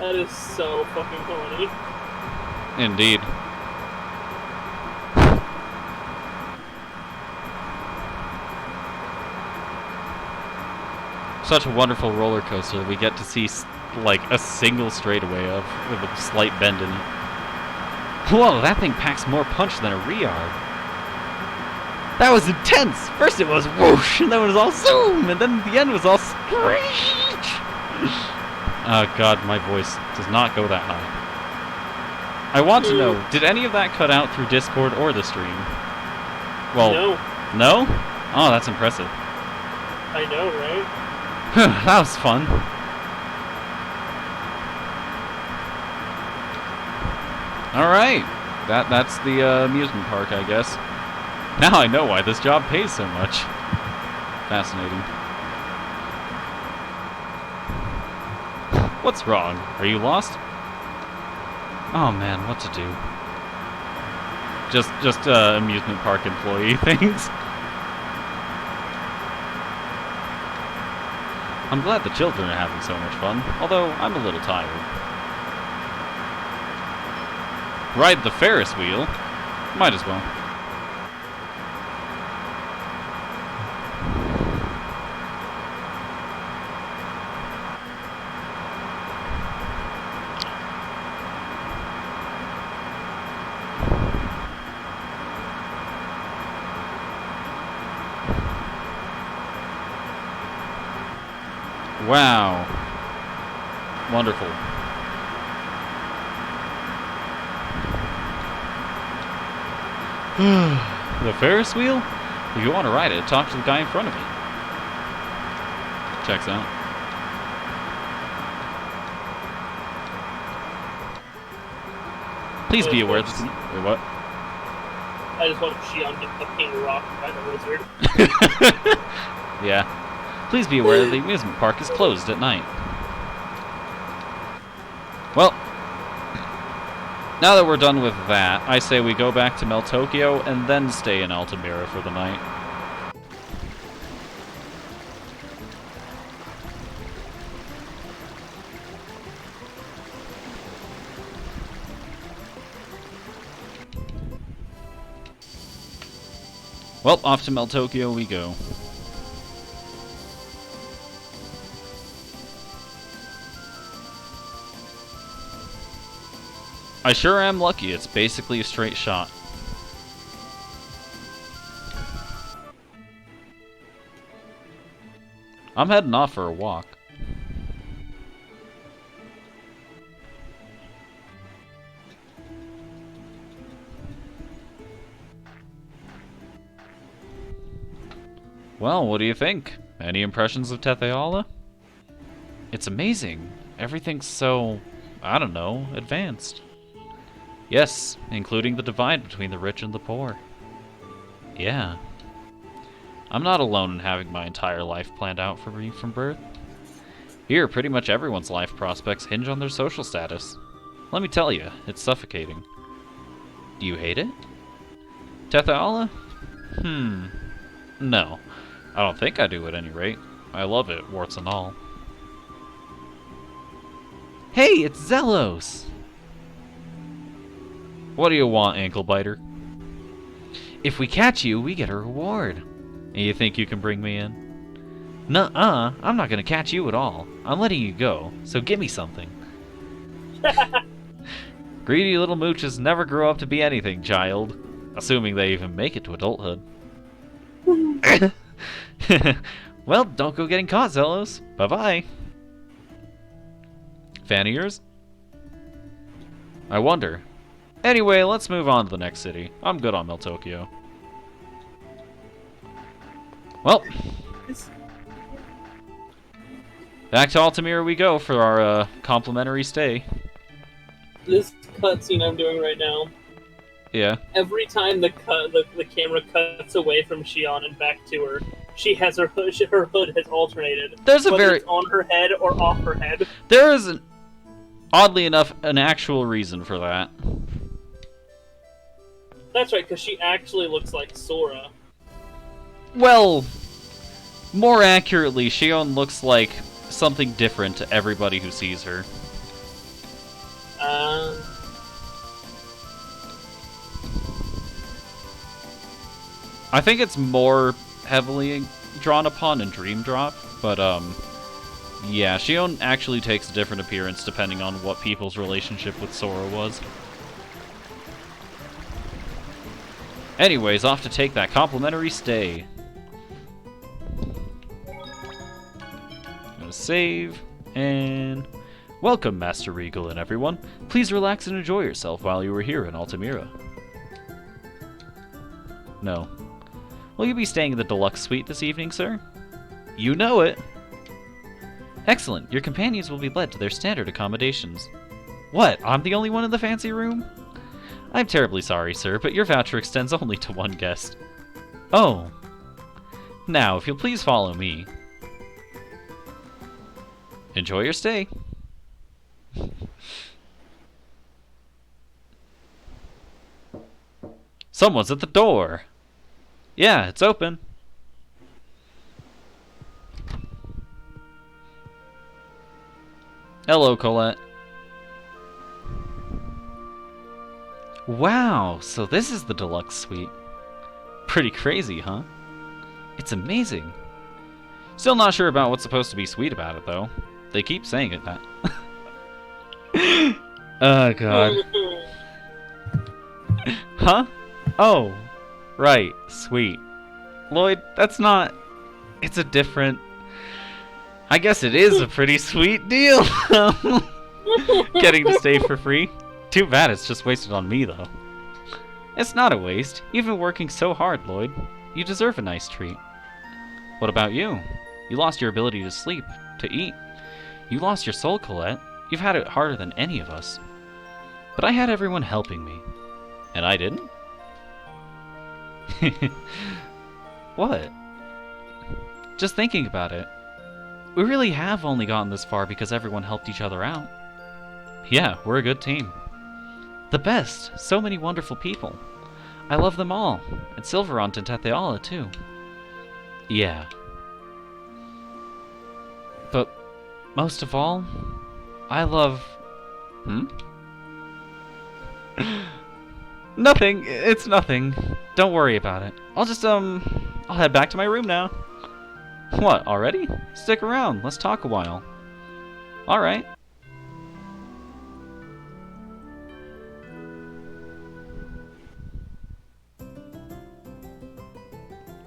That is so fucking funny. Indeed. Such a wonderful roller coaster we get to see like a single straightaway of with a slight bend in it. Whoa, that thing packs more punch than a Riard. That was intense! First it was whoosh, and then it was all zoom, and then the end was all screech! Oh god, my voice does not go that high. I want to know, did any of that cut out through Discord or the stream? Well, no. No? Oh, that's impressive. I know, right? That was fun. Alright. That's the amusement park, I guess. Now I know why this job pays so much. Fascinating. What's wrong? Are you lost? Oh man, what to do? Just amusement park employee things. I'm glad the children are having so much fun, although I'm a little tired. Ride the Ferris wheel? Might as well. Wow. Wonderful. The Ferris wheel? If you want to ride it, talk to the guy in front of it. Checks out. Please be aware that... Wait, what? I just watched Xion get fucking rocked by the lizard. Yeah. Please be aware that the amusement park is closed at night. Well, now that we're done with that, I say we go back to Mel Tokyo and then stay in Altamira for the night. Well, off to Meltokyo we go. I sure am lucky, it's basically a straight shot. I'm heading off for a walk. Well, what do you think? Any impressions of Tetheala? It's amazing. Everything's so, I don't know, advanced. Yes, including the divide between the rich and the poor. Yeah. I'm not alone in having my entire life planned out for me from birth. Here, pretty much everyone's life prospects hinge on their social status. Let me tell you, it's suffocating. Do you hate it? Tetheala? No. I don't think I do at any rate. I love it, warts and all. Hey, it's Zelos! What do you want, ankle biter? If we catch you, we get a reward. And you think you can bring me in? Nuh-uh, I'm not gonna catch you at all. I'm letting you go, so give me something. Greedy little mooches never grow up to be anything, child. Assuming they even make it to adulthood. Well, don't go getting caught, Zelos. Bye-bye. Fan of yours? I wonder. Anyway, let's move on to the next city. I'm good on Meltokyo. Well, back to Altamira we go for our complimentary stay. This cutscene I'm doing right now. Yeah. Every time the camera cuts away from Shion and back to her, she has her hood has alternated. There's a whether it's on her head or off her head. There is, oddly enough, an actual reason for that. That's right, because she actually looks like Sora. Well, more accurately, Shion looks like something different to everybody who sees her. I think it's more heavily drawn upon in Dream Drop, but yeah, Shion actually takes a different appearance depending on what people's relationship with Sora was. Anyways, off to take that complimentary stay. Gonna save, and welcome, Master Regal and everyone. Please relax and enjoy yourself while you are here in Altamira. No. Will you be staying in the deluxe suite this evening, sir? You know it! Excellent. Your companions will be led to their standard accommodations. What? I'm the only one in the fancy room? I'm terribly sorry, sir, but your voucher extends only to one guest. Oh. Now, if you'll please follow me. Enjoy your stay. Someone's at the door. Yeah, it's open. Hello, Colette. Wow, so this is the deluxe suite. Pretty crazy, huh? It's amazing. Still not sure about what's supposed to be sweet about it, though. They keep saying it that. Oh, God. Huh? Oh. Right, sweet. Lloyd, that's not... It's a different... I guess it is a pretty sweet deal. Getting to stay for free. Too bad it's just wasted on me, though. It's not a waste. You've been working so hard, Lloyd. You deserve a nice treat. What about you? You lost your ability to sleep, to eat. You lost your soul, Colette. You've had it harder than any of us. But I had everyone helping me. And I didn't? What? Just thinking about it. We really have only gotten this far because everyone helped each other out. Yeah, we're a good team. The best! So many wonderful people. I love them all. And Silverant and Tetheala, too. Yeah. But most of all, I love... Nothing. It's nothing. Don't worry about it. I'll head back to my room now. What, already? Stick around. Let's talk a while. Alright.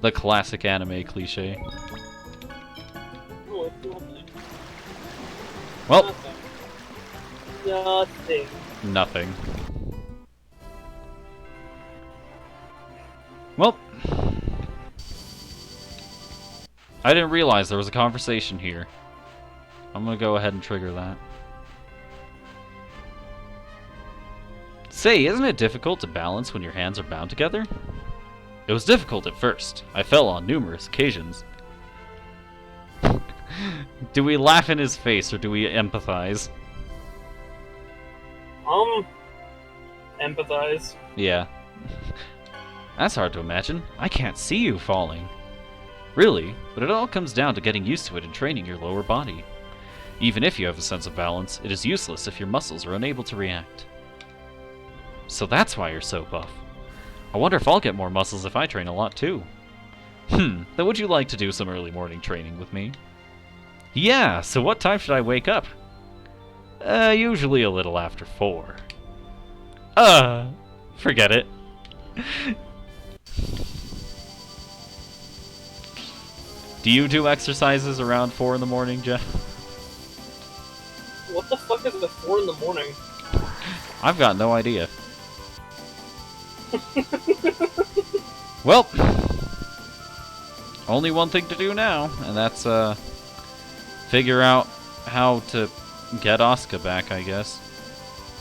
The classic anime cliche. Oh, it's nothing. Well. Nothing. Nothing. Well. I didn't realize there was a conversation here. I'm gonna go ahead and trigger that. Say, isn't it difficult to balance when your hands are bound together? It was difficult at first. I fell on numerous occasions. Do we laugh in his face or do we empathize? Empathize. Yeah. That's hard to imagine. I can't see you falling. Really, but it all comes down to getting used to it and training your lower body. Even if you have a sense of balance, it is useless if your muscles are unable to react. So that's why you're so buff. I wonder if I'll get more muscles if I train a lot too. Then would you like to do some early morning training with me? Yeah, so what time should I wake up? Usually a little after 4. Forget it. Do you do exercises around 4 in the morning, Jeff? What the fuck is it at 4 in the morning? I've got no idea. Well, only one thing to do now, and that's figure out how to get Asuka back, I guess.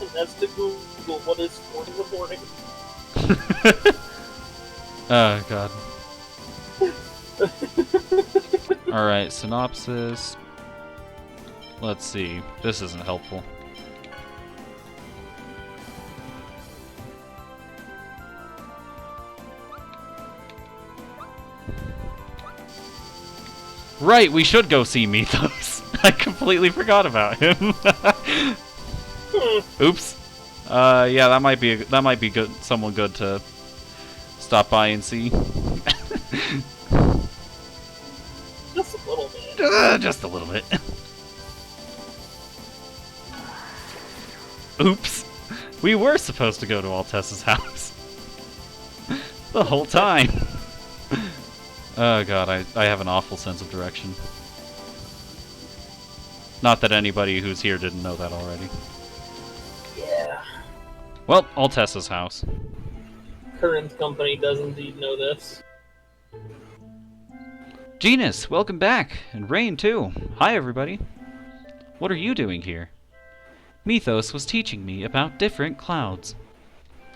And that's to Google what is 4 in the morning. Oh god. Alright, synopsis. Let's see. This isn't helpful. Right, we should go see Mythos. I completely forgot about him. Oops. Yeah, that might be good. Someone good to stop by and see. Just a little bit. Just a little bit. Oops. We were supposed to go to Altessa's house. The whole time. Oh god, I have an awful sense of direction. Not that anybody who's here didn't know that already. Yeah. Well, Altessa's house. Current company does indeed know this. Genus, welcome back. And Rain, too. Hi, everybody. What are you doing here? Mythos was teaching me about different clouds.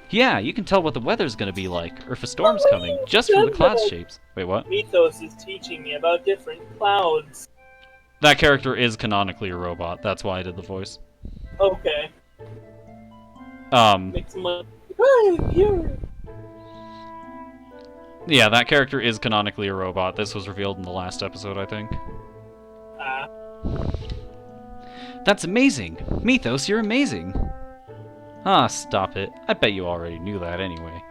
Yeah, you can tell what the weather's gonna be like, or if a storm's coming, just from the cloud shapes. Wait, what? Mythos is teaching me about different clouds. That character is canonically a robot, that's why I did the voice. Okay. Make some money. Yeah, that character is canonically a robot. This was revealed in the last episode, I think. That's amazing! Mythos, you're amazing! Ah, stop it. I bet you already knew that anyway.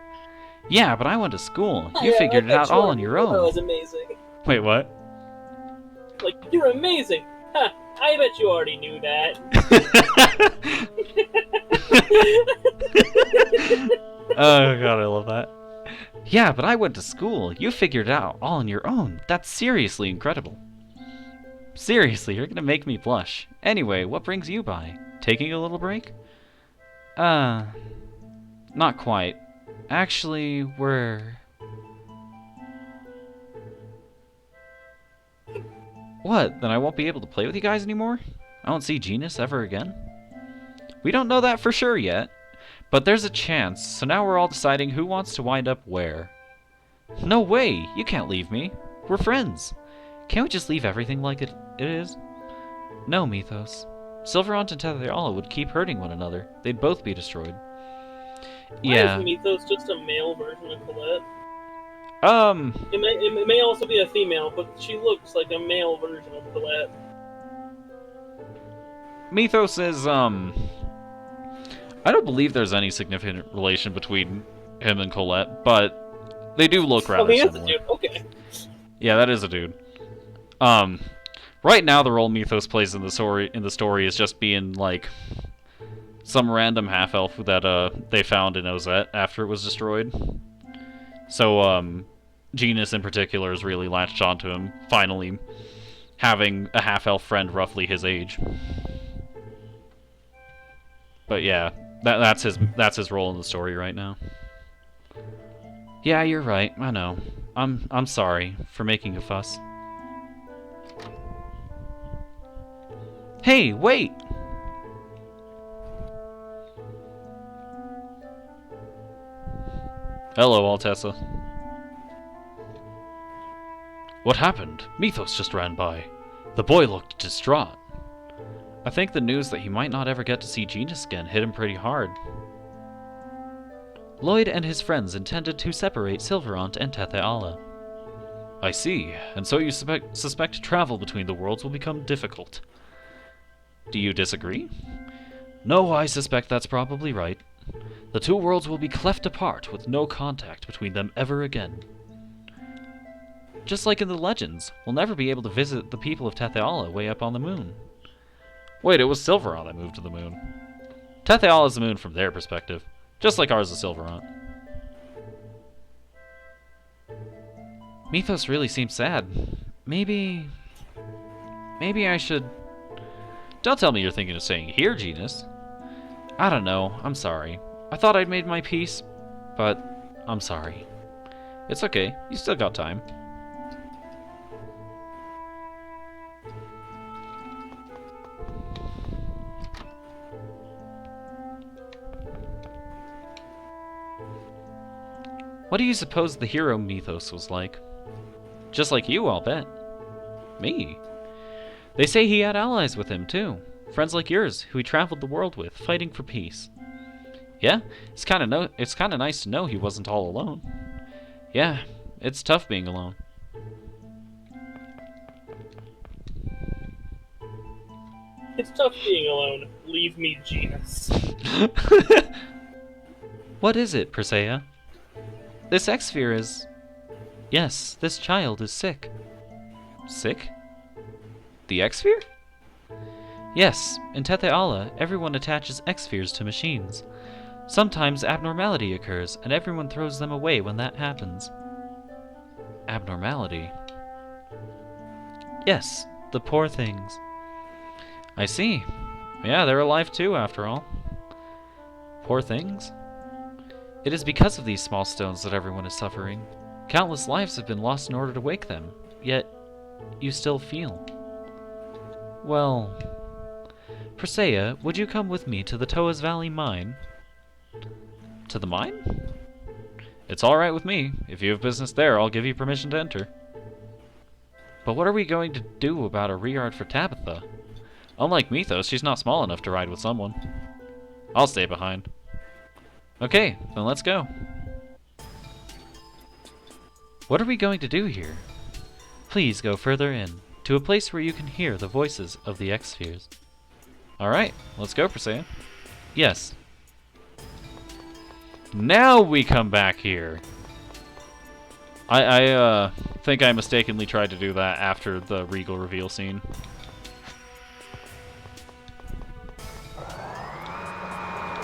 Yeah, but I went to school. You figured it out all on your own. That was amazing. Wait, what? Like, you're amazing! Huh, I bet you already knew that. Oh god, I love that. Yeah, but I went to school. You figured it out all on your own. That's seriously incredible. Seriously, you're gonna make me blush. Anyway, what brings you by? Taking a little break? Not quite. Actually, we're... What? Then I won't be able to play with you guys anymore? I won't see Genus ever again? We don't know that for sure yet. But there's a chance, so now we're all deciding who wants to wind up where. No way! You can't leave me. We're friends. Can't we just leave everything like it is? No, Mythos. Silverant and Tethyala would keep hurting one another. They'd both be destroyed. Yeah. Why is Mythos just a male version of Colette? It may also be a female, but she looks like a male version of Colette. Mythos is, I don't believe there's any significant relation between him and Colette, but they do look rather that's similar. a dude. Okay. Yeah, that is a dude. Right now the role Mythos plays in the story is just being like some random half-elf that they found in Ozette after it was destroyed. So Genus in particular has really latched onto him, finally having a half-elf friend roughly his age. But yeah, that's his role in the story right now. Yeah, you're right. I know. I'm sorry for making a fuss. Hey, wait! Hello, Altessa. What happened? Mythos just ran by. The boy looked distraught. I think the news that he might not ever get to see Genus again hit him pretty hard. Lloyd and his friends intended to separate Silverant and Tethe'ala. I see, and so you suspect travel between the worlds will become difficult. Do you disagree? No, I suspect that's probably right. The two worlds will be cleft apart with no contact between them ever again. Just like in the legends, we'll never be able to visit the people of Tethe'ala way up on the moon. Wait, it was Silverant that moved to the moon. Tethe'ala is the moon from their perspective, just like ours is Silverant. Mythos really seems sad. Maybe I should... Don't tell me you're thinking of staying here, Genus. I don't know, I'm sorry. I thought I'd made my peace, but I'm sorry. It's okay, you still got time. What do you suppose the hero Mythos was like? Just like you, I'll bet. Me? They say he had allies with him, too. Friends like yours, who he traveled the world with, fighting for peace. Yeah? It's kinda nice to know he wasn't all alone. Yeah, it's tough being alone. It's tough being alone. Leave me, Genus. What is it, Persea? This X-Sphere is... Yes, this child is sick. Sick? The X-Sphere? Yes, in Tethe'ala, everyone attaches X-Spheres to machines. Sometimes abnormality occurs, and everyone throws them away when that happens. Abnormality? Yes, the poor things. I see. Yeah, they're alive too, after all. Poor things? It is because of these small stones that everyone is suffering. Countless lives have been lost in order to wake them, yet you still feel. Well... Persea, would you come with me to the Toa's Valley mine? To the mine? It's alright with me. If you have business there, I'll give you permission to enter. But what are we going to do about a Riard for Tabitha? Unlike Mythos, she's not small enough to ride with someone. I'll stay behind. Okay, then let's go. What are we going to do here? Please go further in, to a place where you can hear the voices of the X-Spheres. Alright, let's go, Persea. Yes. Now we come back here. I think I mistakenly tried to do that after the Regal reveal scene.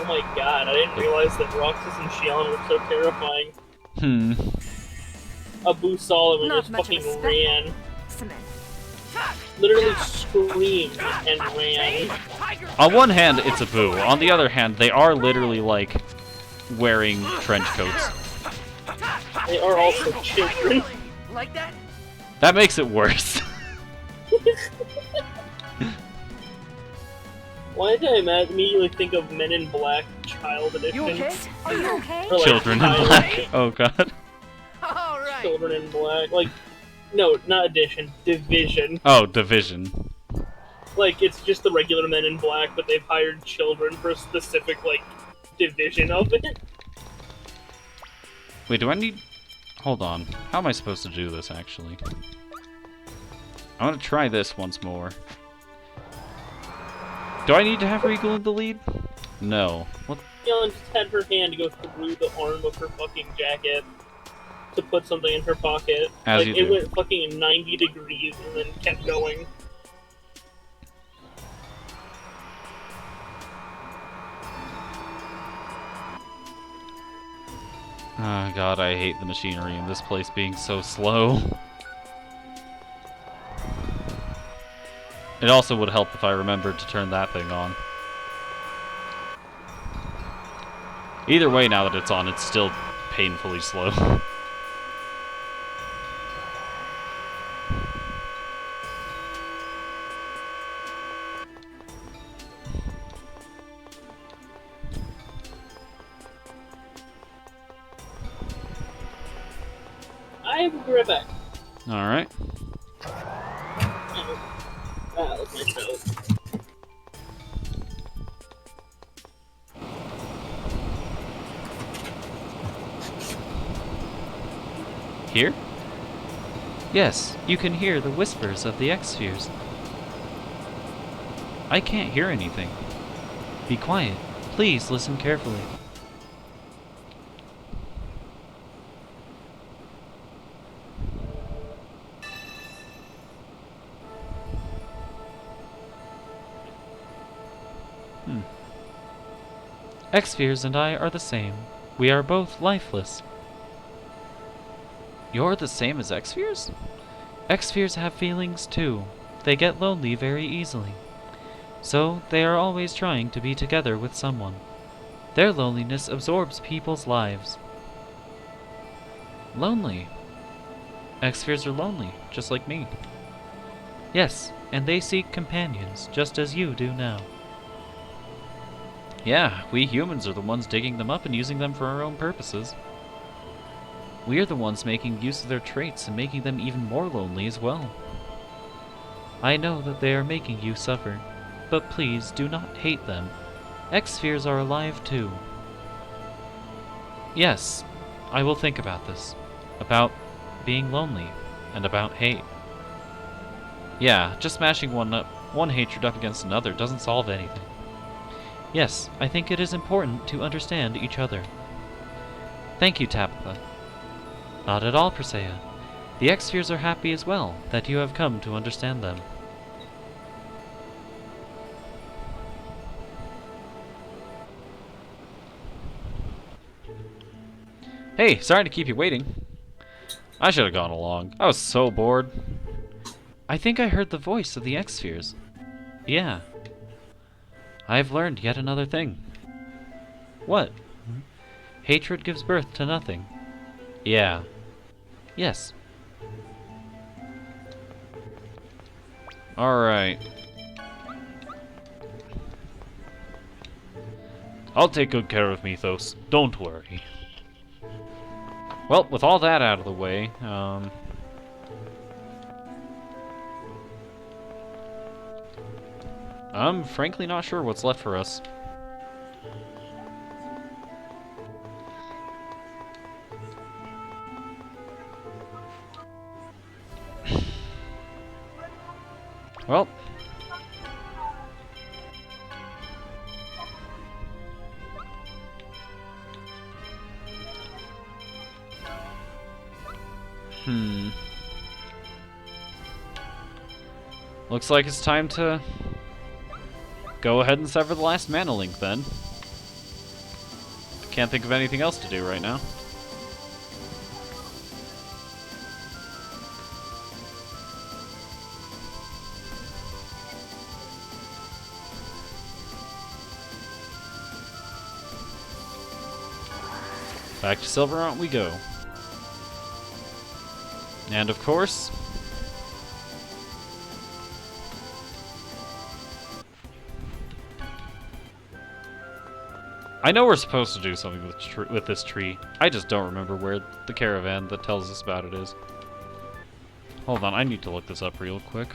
Oh my god, I didn't realize that Roxas and Shion were so terrifying. Abu Solomon just fucking ran. Literally screamed and ran. On one hand, it's Abu. On the other hand, they are literally, like, wearing trench coats. They are also children. Like that? That makes it worse. Why did I immediately think of Men in Black Child Edition? You okay? Are you okay? Or, like, Children in Black. Oh god. All right. Children in Black. Like, no, not Edition. Division. Oh, Division. Like, it's just the regular Men in Black, but they've hired children for a specific, like, division of it. Wait, do I need... Hold on. How am I supposed to do this, actually? I want to try this once more. Do I need to have Regal in the lead? No. What? Leon just had her hand go through the arm of her fucking jacket to put something in her pocket. As like, you it do. went fucking 90 degrees and then kept going. Oh god, I hate the machinery in this place being so slow. It also would help if I remembered to turn that thing on. Either way, now that it's on, it's still painfully slow. I will be right back. Alright. That was my note. Here? Yes, you can hear the whispers of the X-Spheres. I can't hear anything. Be quiet. Please listen carefully. X-Spheres and I are the same. We are both lifeless. You're the same as X-Spheres? X-Spheres have feelings too. They get lonely very easily. So, they are always trying to be together with someone. Their loneliness absorbs people's lives. Lonely. X-Spheres are lonely, just like me. Yes, and they seek companions, just as you do now. Yeah, we humans are the ones digging them up and using them for our own purposes. We are the ones making use of their traits and making them even more lonely as well. I know that they are making you suffer, but please do not hate them. X-Spheres are alive too. Yes, I will think about this. About being lonely, and about hate. Yeah, just smashing one hatred up against another doesn't solve anything. Yes, I think it is important to understand each other. Thank you, Tabitha. Not at all, Persea. The X-Spheres are happy as well that you have come to understand them. Hey, sorry to keep you waiting. I should have gone along. I was so bored. I think I heard the voice of the X-Spheres. Yeah. I've learned yet another thing. What? Hatred gives birth to nothing. Yeah. Yes. Alright. I'll take good care of Mythos. Don't worry. Well, with all that out of the way, I'm frankly not sure what's left for us. Well. Looks like it's time to go ahead and sever the last mana link then. Can't think of anything else to do right now. Back to Silvermount we go. And of course, I know we're supposed to do something with this tree. I just don't remember where the caravan that tells us about it is. Hold on, I need to look this up real quick.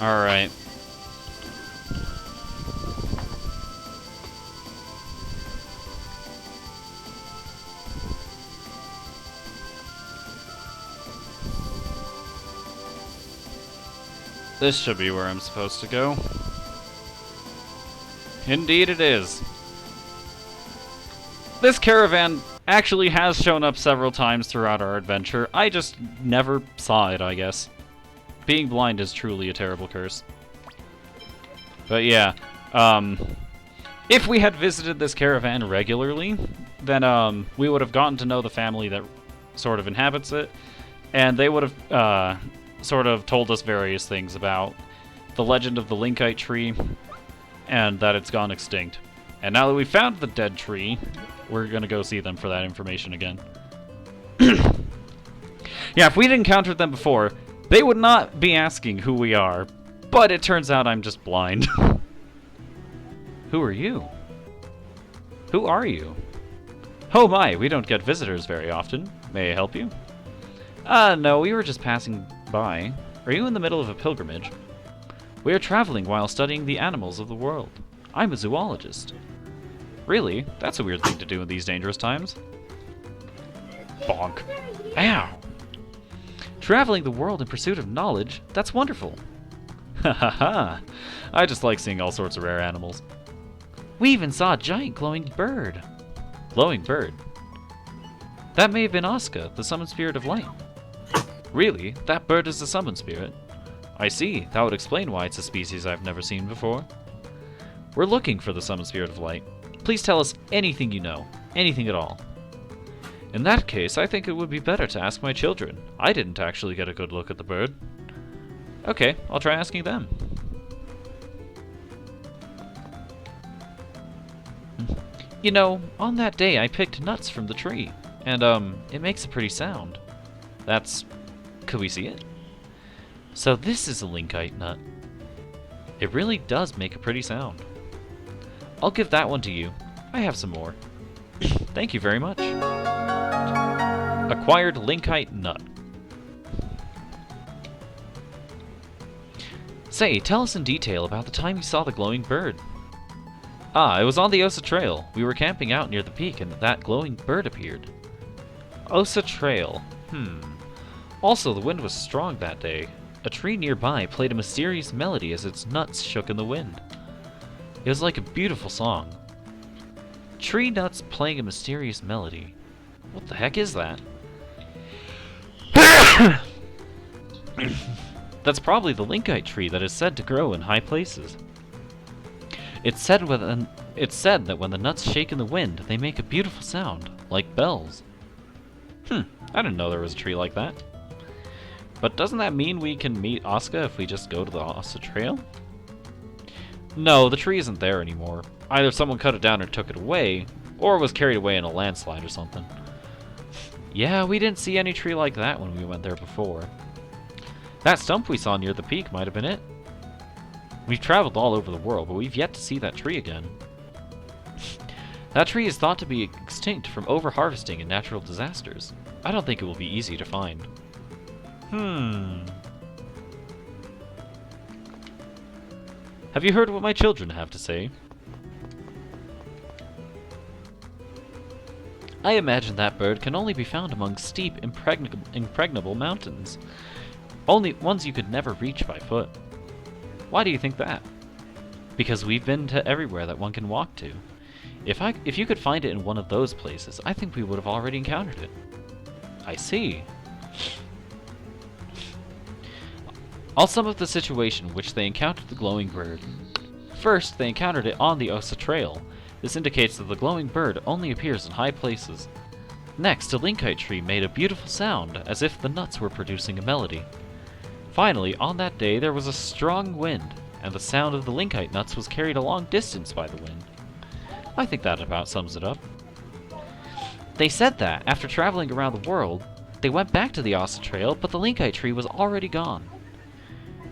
Alright. This should be where I'm supposed to go. Indeed it is. This caravan actually has shown up several times throughout our adventure. I just never saw it, I guess. Being blind is truly a terrible curse. But yeah, if we had visited this caravan regularly, then we would have gotten to know the family that sort of inhabits it, and they would have sort of told us various things about the legend of the Linkite tree, and that it's gone extinct. And now that we found the dead tree, we're gonna go see them for that information again. Yeah, if we'd encountered them before, they would not be asking who we are, but it turns out I'm just blind. Who are you? Who are you? Oh my, we don't get visitors very often. May I help you? No, we were just passing by. Are you in the middle of a pilgrimage? We are traveling while studying the animals of the world. I'm a zoologist. Really? That's a weird thing to do in these dangerous times. Bonk. Ow! Traveling the world in pursuit of knowledge? That's wonderful. Ha ha ha! I just like seeing all sorts of rare animals. We even saw a giant glowing bird. Glowing bird? That may have been Asuka, the summoned spirit of light. Really? That bird is the summoned spirit? I see. That would explain why it's a species I've never seen before. We're looking for the summoned spirit of light. Please tell us anything you know. Anything at all. In that case, I think it would be better to ask my children. I didn't actually get a good look at the bird. Okay, I'll try asking them. You know, on that day I picked nuts from the tree, and it makes a pretty sound. That's... could we see it? So this is a Linkite nut. It really does make a pretty sound. I'll give that one to you. I have some more. Thank you very much. Acquired Linkite nut. Say, tell us in detail about the time you saw the glowing bird. Ah, it was on the Osa Trail. We were camping out near the peak and that glowing bird appeared. Osa Trail. Also, the wind was strong that day. A tree nearby played a mysterious melody as its nuts shook in the wind. It was like a beautiful song. Tree nuts playing a mysterious melody. What the heck is that? That's probably the Linkite tree that is said to grow in high places. It's said that when the nuts shake in the wind, they make a beautiful sound, like bells. I didn't know there was a tree like that. But doesn't that mean we can meet Asuka if we just go to the Osa Trail? No, the tree isn't there anymore. Either someone cut it down or took it away, or it was carried away in a landslide or something. Yeah, we didn't see any tree like that when we went there before. That stump we saw near the peak might have been it. We've traveled all over the world, but we've yet to see that tree again. That tree is thought to be extinct from over-harvesting and natural disasters. I don't think it will be easy to find. Have you heard what my children have to say? I imagine that bird can only be found among steep, impregnable mountains. Only ones you could never reach by foot. Why do you think that? Because we've been to everywhere that one can walk to. If you could find it in one of those places, I think we would have already encountered it. I see. I'll sum up the situation in which they encountered the glowing bird. First, they encountered it on the Osa Trail. This indicates that the glowing bird only appears in high places. Next, a Linkite tree made a beautiful sound, as if the nuts were producing a melody. Finally, on that day, there was a strong wind, and the sound of the Linkite nuts was carried a long distance by the wind. I think that about sums it up. They said that, after traveling around the world, they went back to the Osa Trail, but the Linkite tree was already gone.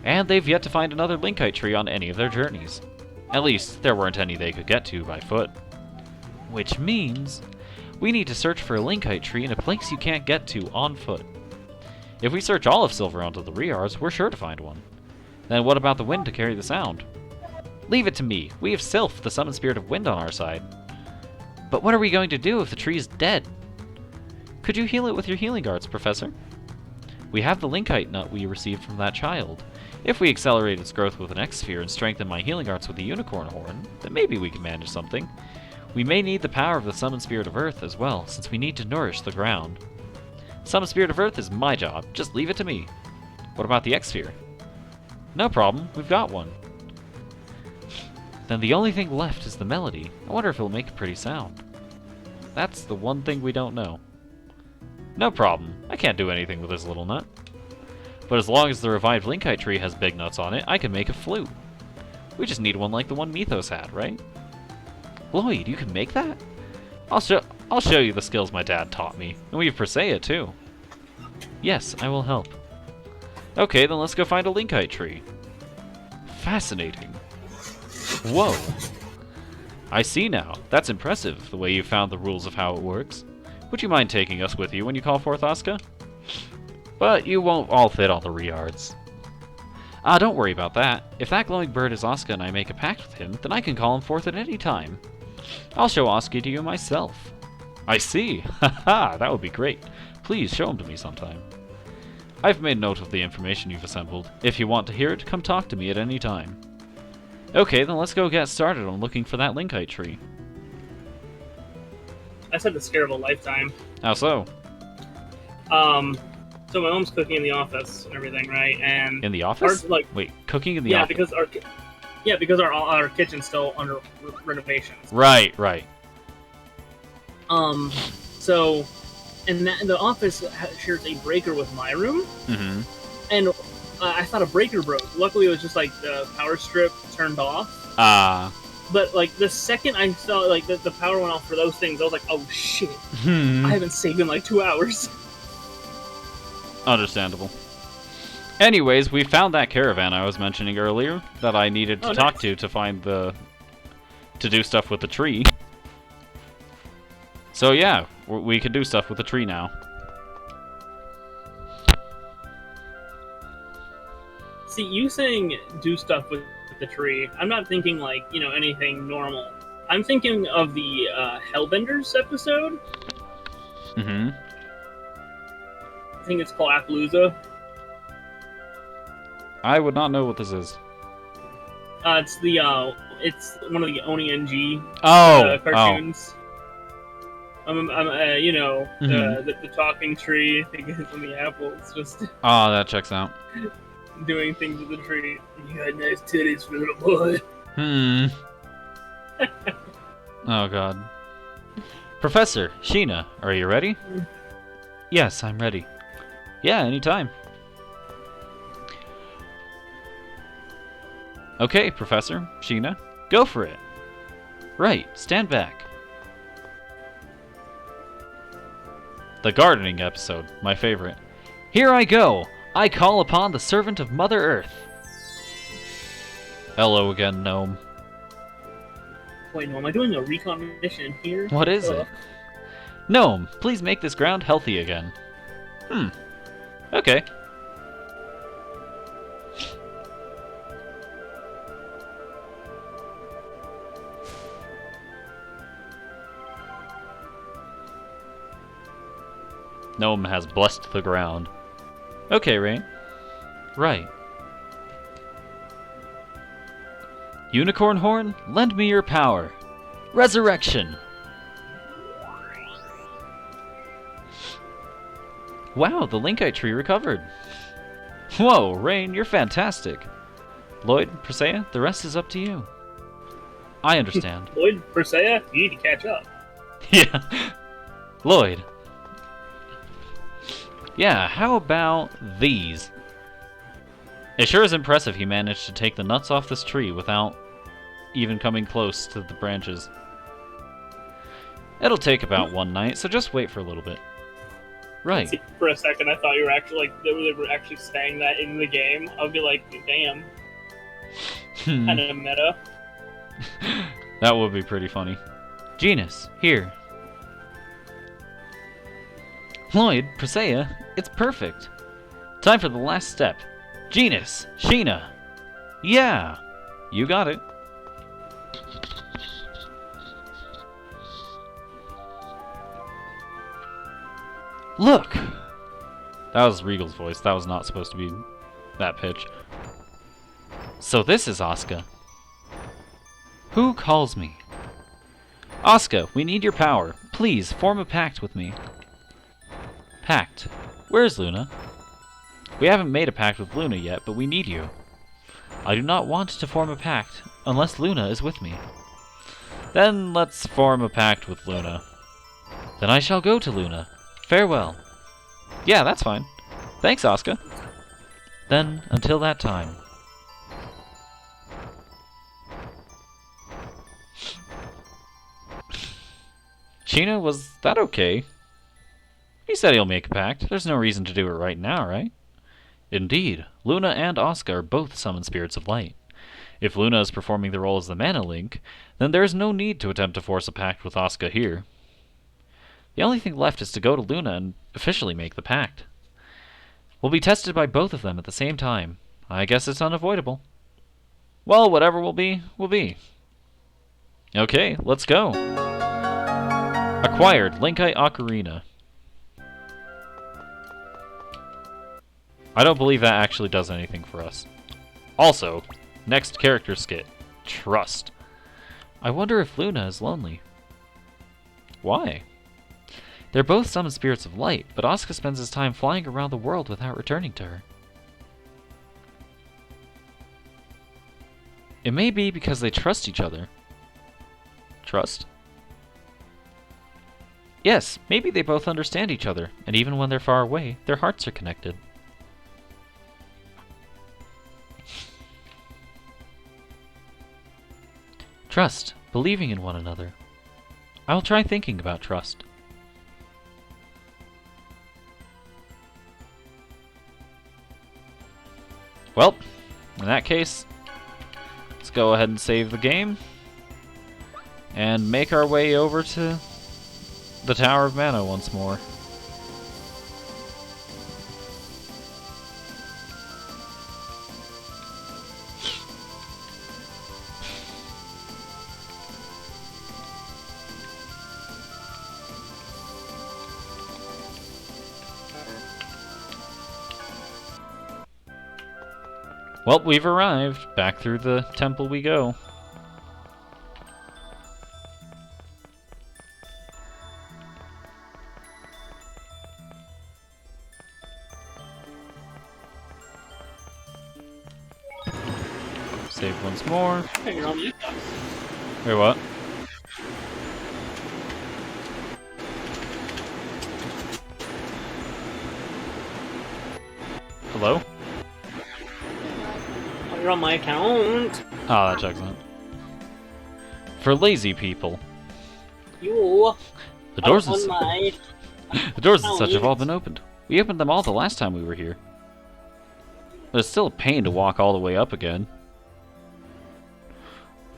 And they've yet to find another Linkite tree on any of their journeys. At least, there weren't any they could get to by foot. Which means, we need to search for a Linkite tree in a place you can't get to on foot. If we search all of Silverond to the Riars, we're sure to find one. Then what about the wind to carry the sound? Leave it to me. We have Sylph, the summoned spirit of wind, on our side. But what are we going to do if the tree is dead? Could you heal it with your healing arts, Professor? We have the Linkite nut we received from that child. If we accelerate its growth with an X-sphere and strengthen my healing arts with the unicorn horn, then maybe we can manage something. We may need the power of the summoned spirit of Earth as well, since we need to nourish the ground. Summoned spirit of Earth is my job. Just leave it to me. What about the X-sphere? No problem. We've got one. Then the only thing left is the melody. I wonder if it'll make a pretty sound. That's the one thing we don't know. No problem. I can't do anything with this little nut. But as long as the revived Linkite tree has big nuts on it, I can make a flute. We just need one like the one Mythos had, right? Lloyd, you can make that? I'll show you the skills my dad taught me. And we have Persea, too. Yes, I will help. Okay, then let's go find a Linkite tree. Fascinating. Whoa. I see now. That's impressive, the way you found the rules of how it works. Would you mind taking us with you when you call forth Asuka? But you won't all fit on the Riards. Don't worry about that. If that glowing bird is Asuka and I make a pact with him, then I can call him forth at any time. I'll show Asuka to you myself. I see. Haha, that would be great. Please show him to me sometime. I've made note of the information you've assembled. If you want to hear it, come talk to me at any time. Okay, then let's go get started on looking for that Linkite tree. That's had the scare of a lifetime. How so? So my mom's cooking in the office and everything, right? And in the office? Wait, cooking in the office? Because our kitchen's still under renovations. Right. So, and the office shares a breaker with my room. Mm-hmm. And I thought a breaker broke. Luckily, it was just like the power strip turned off. But like the second I saw like the power went off for those things, I was like, oh shit! I haven't saved in like 2 hours. Understandable. Anyways, we found that caravan I was mentioning earlier that I needed to talk to find to do stuff with the tree. So yeah, we can do stuff with the tree now. See, you saying do stuff with the tree, I'm not thinking like, anything normal. I'm thinking of the Hellbenders episode. Mm-hmm. I think it's called Appaloosa. I would not know what this is. It's one of the Oni NG cartoons. The talking tree. I think it's on the apple. It's just. Oh, that checks out. Doing things with the tree. You got nice titties for little boy. Oh god. Professor, Sheena, are you ready? Yes, I'm ready. Yeah, anytime. Okay, Professor, Sheena, go for it. Right, stand back. The gardening episode, my favorite. Here I go! I call upon the servant of Mother Earth. Hello again, Gnome. Wait, no, am I doing a recon mission here? What is it? Gnome, please make this ground healthy again. Okay. Gnome has blessed the ground. Okay, Rain. Right. Unicorn Horn, lend me your power. Resurrection! Wow, the Linkite tree recovered. Whoa, Rain, you're fantastic. Lloyd, Persea, the rest is up to you. I understand. Lloyd, Persea, you need to catch up. Yeah. Lloyd. Yeah, how about these? It sure is impressive he managed to take the nuts off this tree without even coming close to the branches. It'll take about one night, so just wait for a little bit. Right. See, for a second, I thought you were actually they were actually saying that in the game. I'd be like, damn. Kind of meta. That would be pretty funny. Genus, here. Lloyd, Persea, it's perfect. Time for the last step. Genus, Sheena, Yeah, you got it. Look! That was Regal's voice. That was not supposed to be that pitch. So this is Asuka. Who calls me? Asuka, we need your power. Please, form a pact with me. Pact? Where's Luna? We haven't made a pact with Luna yet, but we need you. I do not want to form a pact unless Luna is with me. Then let's form a pact with Luna. Then I shall go to Luna. Farewell. Yeah, that's fine. Thanks, Asuka. Then, until that time. Sheena, was that okay? He said he'll make a pact. There's no reason to do it right now, right? Indeed, Luna and Asuka are both summoned spirits of light. If Luna is performing the role as the Mana Link, then there is no need to attempt to force a pact with Asuka here. The only thing left is to go to Luna and officially make the pact. We'll be tested by both of them at the same time. I guess it's unavoidable. Well, whatever will be, will be. Okay, let's go. Acquired, Linkite Ocarina. I don't believe that actually does anything for us. Also, next character skit, Trust. I wonder if Luna is lonely. Why? They're both summoned spirits of light, but Asuka spends his time flying around the world without returning to her. It may be because they trust each other. Trust? Yes, maybe they both understand each other, and even when they're far away, their hearts are connected. Trust, believing in one another. I will try thinking about trust. Well, in that case, let's go ahead and save the game and make our way over to the Tower of Mana once more. Well, we've arrived. Back through the temple we go. Save once more. Hey, wait, what? Hello? You're on my account. Oh, that checks out. For lazy people. You. The doors on and my the doors and such have all been opened. We opened them all the last time we were here. But it's still a pain to walk all the way up again.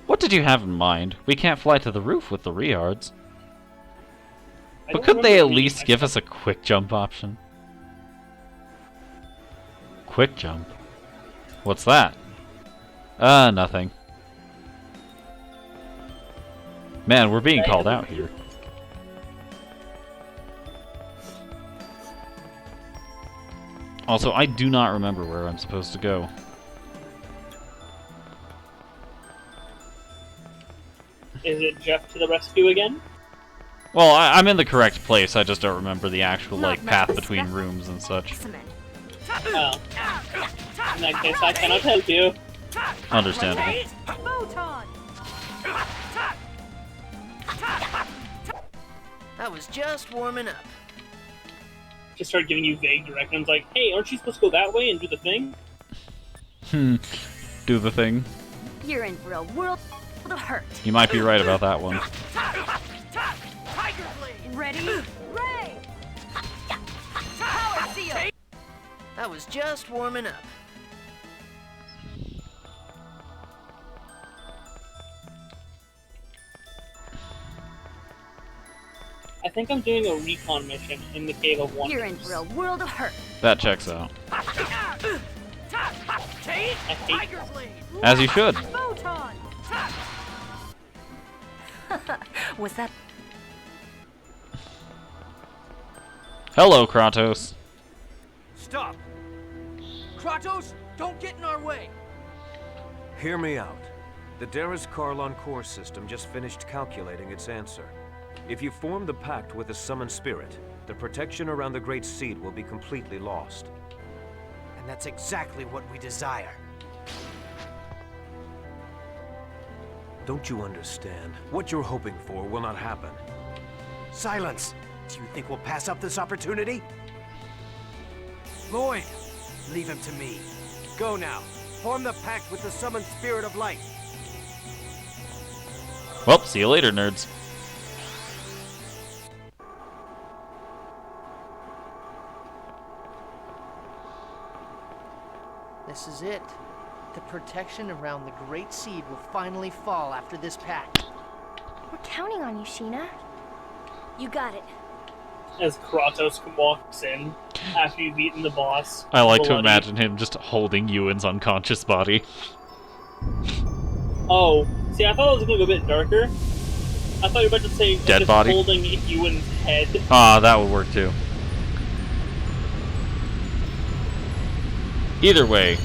What did you have in mind? We can't fly to the roof with the Riards. But could they at least give us a quick jump option? Quick jump? What's that? Nothing. Man, we're being called out here. Also, I do not remember where I'm supposed to go. Is it Jeff to the rescue again? Well, I'm in the correct place, I just don't remember the actual, like, path between rooms and such. Oh. In that case, I cannot help you. Understandable. I was just warming up. Just started giving you vague directions like, hey, aren't you supposed to go that way and do the thing? Do the thing. You're in for a world of hurt. You might be right about that one. Ready? Ray! Power seal! I was just warming up. I think I'm doing a recon mission in the Cave of Wonders. You're in for a world of hurt. That checks out. I hate As you should. Photon. Was that... Hello, Kratos. Stop! Kratos, don't get in our way! Hear me out. The Darius Karlon core system just finished calculating its answer. If you form the pact with the summoned spirit, the protection around the Great Seed will be completely lost. And that's exactly what we desire. Don't you understand? What you're hoping for will not happen. Silence! Do you think we'll pass up this opportunity? Lloyd, leave him to me. Go now. Form the pact with the summoned spirit of light. Well, see you later, nerds. This is it. The protection around the Great Seed will finally fall after this pact. We're counting on you, Sheena. You got it. as Kratos walks in after you've beaten the boss. I like to Duality. imagine him just holding Ewan's unconscious body. Oh, see, I thought it was going to go a bit darker. I thought you were about to say Dead just body? holding Ewan's head. Ah, that would work too. Either way.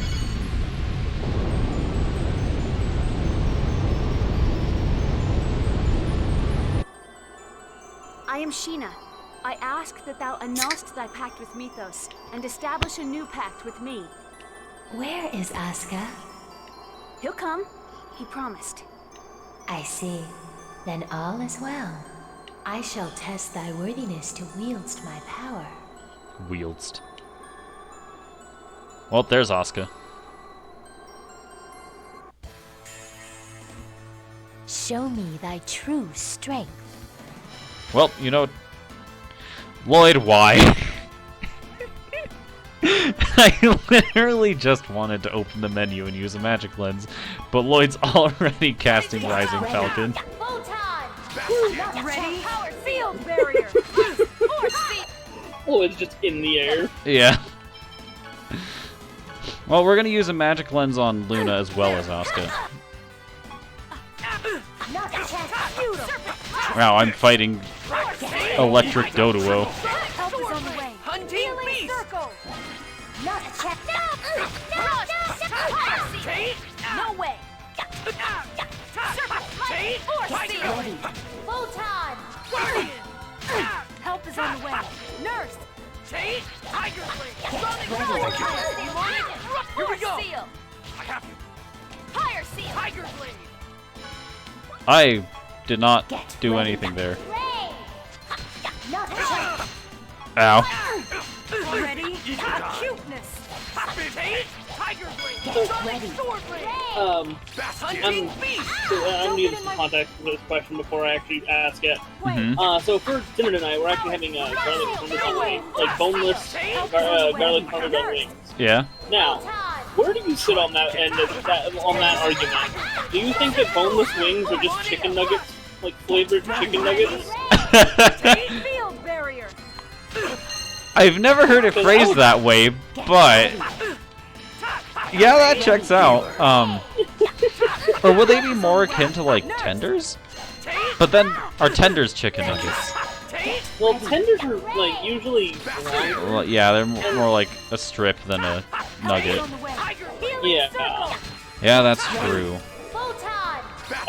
I am Sheena. I ask that thou annulst thy pact with Mythos, and establish a new pact with me. Where is Asuka? He'll come. He promised. I see. Then all is well. I shall test thy worthiness to wield my power. Wieldst. Well, there's Asuka. Show me thy true strength. Well, you know, Lloyd, why? I literally just wanted to open the menu and use a magic lens, but Lloyd's already casting Rising Falcon. Ready? Power field barrier. Oh, it's just in the air. Yeah. Well, we're gonna use a magic lens on Luna as well as Asuka. Wow, I'm fighting Electric Doduo. Help is on the way. Hunting beast. Circle. Not a check. No way. Ready. Photon. Help is on the way. Nurse. Tiger Running. Here we go. Seal. I have you. Fire seal. Tiger blade. I did not do anything there. Not a check. Ow. Ready? Cuteness. Tiger blade. Ready. Sword blade. I'm gonna give some context for this question before I actually ask it. So for dinner tonight, we're actually having garlic parmesan wings, like boneless garlic parmesan wings. Yeah. Now, where do you sit on that end of on that argument? Do you think that boneless wings are just chicken nuggets, like flavored chicken nuggets? Field barrier. I've never heard it phrased that way, but yeah, that checks out. Or would they be more akin to like tenders? But then are tenders chicken nuggets? Well, tenders are like usually round. Well, yeah, they're more like a strip than a nugget. Yeah. Yeah, that's true.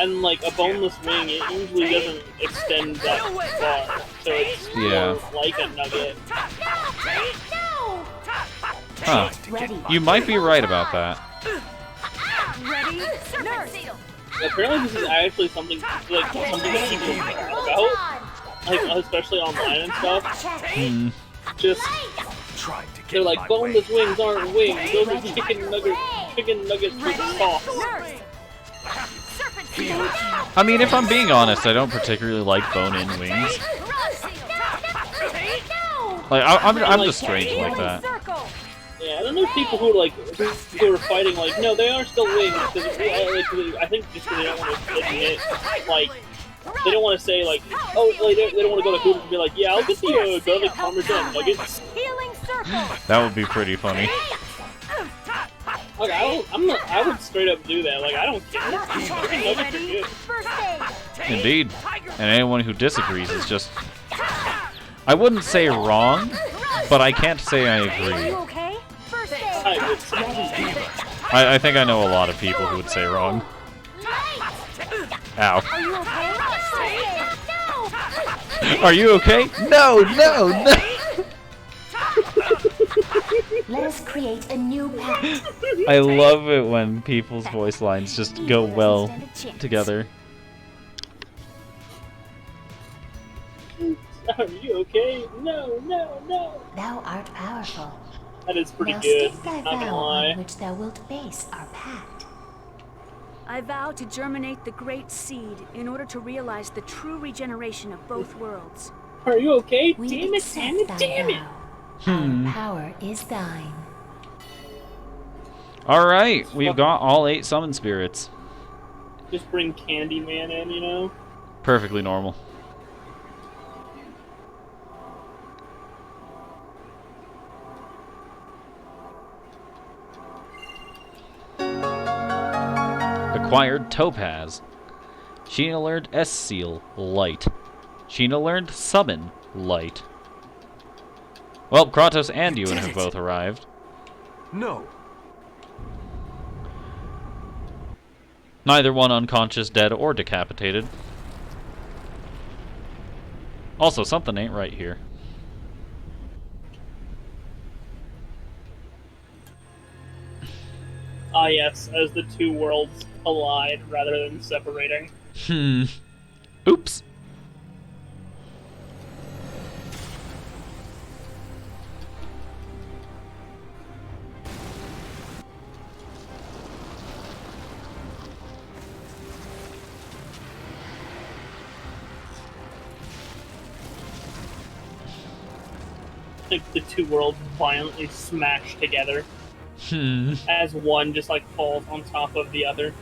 And like a boneless wing, it usually doesn't extend that far, so it's more like a nugget. Huh. You might be right about that. Ready? Nurse. Apparently, this is actually something that people know about, like especially online and stuff. Just they're like boneless wings aren't wings; those are chicken nuggets with sauce. I mean, if I'm being honest, I don't particularly like bone-in wings. Like, I'm just strange like that. Yeah, and then there's people who are fighting like, no, they are still wings because I think just because they don't want to admit, like, they don't want to say like, oh, like, they don't want to go to Hooters and be like, yeah, I'll get the garlic parmesan nuggets. That would be pretty funny. Like, I would straight up do that. Like, I don't care. Freaking nuggets are good. Indeed. And anyone who disagrees is just... I wouldn't say wrong, but I can't say I agree. I would say I think I know a lot of people who would say wrong. Ow. Are you okay? No, no, no! Let us create a new pact. I love it when people's voice lines just go well together. Are you okay? No, no, no. Thou art powerful. That is pretty Now good. stick thy Not gonna vow lie. on which thou wilt base our pact. I vow to germinate the great seed in order to realize the true regeneration of both worlds. Are you okay? We Damn it, accept damn it, thy damn it! vow. Our power is thine. Alright, we've got all 8 summon spirits. Just bring Candyman in, you know? Perfectly normal. Acquired Topaz. Sheena learned S-Seal, Light. Sheena learned Summon, Light. Well, Kratos and Ewan have both arrived. No. Neither one unconscious, dead, or decapitated. Also, something ain't right here. Ah, yes, as the two worlds collide rather than separating. Oops. Like the two worlds violently smash together. As one just like falls on top of the other.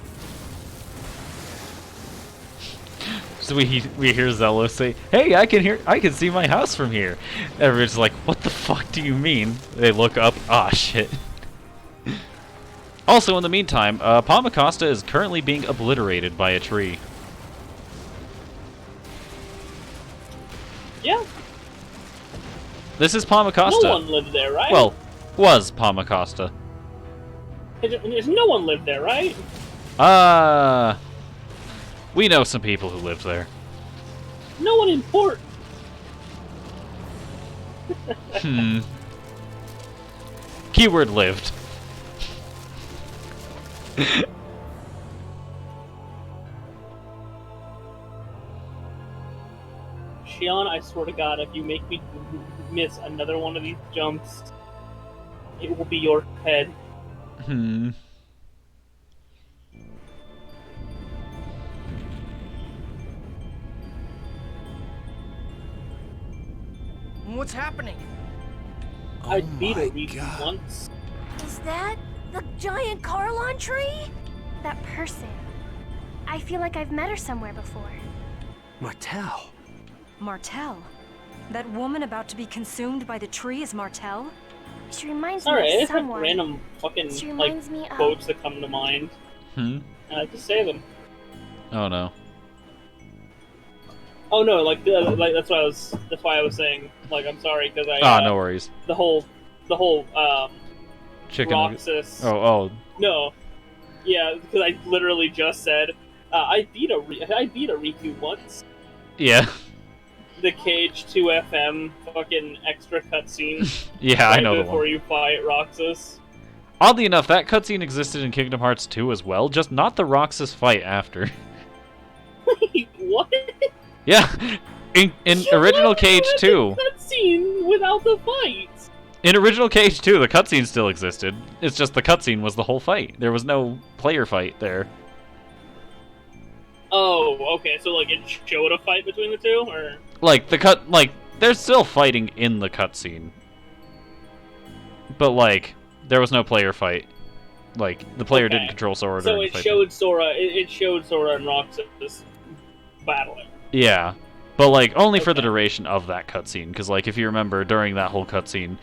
So we hear Zello say, "Hey, I can see my house from here." Everyone's like, "What the fuck do you mean?" They look up. Ah, shit. Also, in the meantime, Pamacosta is currently being obliterated by a tree. Yeah. This is Pamacosta. No one lived there, right? Well, was Pamacosta. There's no one lived there, right? We know some people who lived there. No one important. Keyword lived. Shion, I swear to God, if you make me miss another one of these jumps, it will be your head. What's happening? I beat a week once. Is that the giant Carlon tree? That person. I feel like I've met her somewhere before. Martel. Martel? That woman about to be consumed by the tree is Martel? She reminds Sorry, me I of just have someone. random fucking She like reminds me of... quotes that come to mind. And I just say them. Oh no. Oh no, like that's why I was saying, like, I'm sorry because I no worries. the whole Chicken Roxas. Oh. No. Yeah, because I literally just said I beat a Riku once. Yeah. The Cage 2 FM fucking extra cutscene. Yeah, right I know the before one. you fight Roxas. Oddly enough, that cutscene existed in Kingdom Hearts 2 as well, just not the Roxas fight after. Wait, what? Yeah, in original Cage 2. Cutscene without the fight. In original Cage 2, the cutscene still existed. It's just the cutscene was the whole fight. There was no player fight there. Oh, okay. So like it showed a fight between the two, or Like they're still fighting in the cutscene, but like there was no player fight. Like the player didn't control Sora. So during it the fight. showed Sora. It showed Sora and Roxas battling. Yeah, but like only for the duration of that cutscene, because like if you remember during that whole cutscene,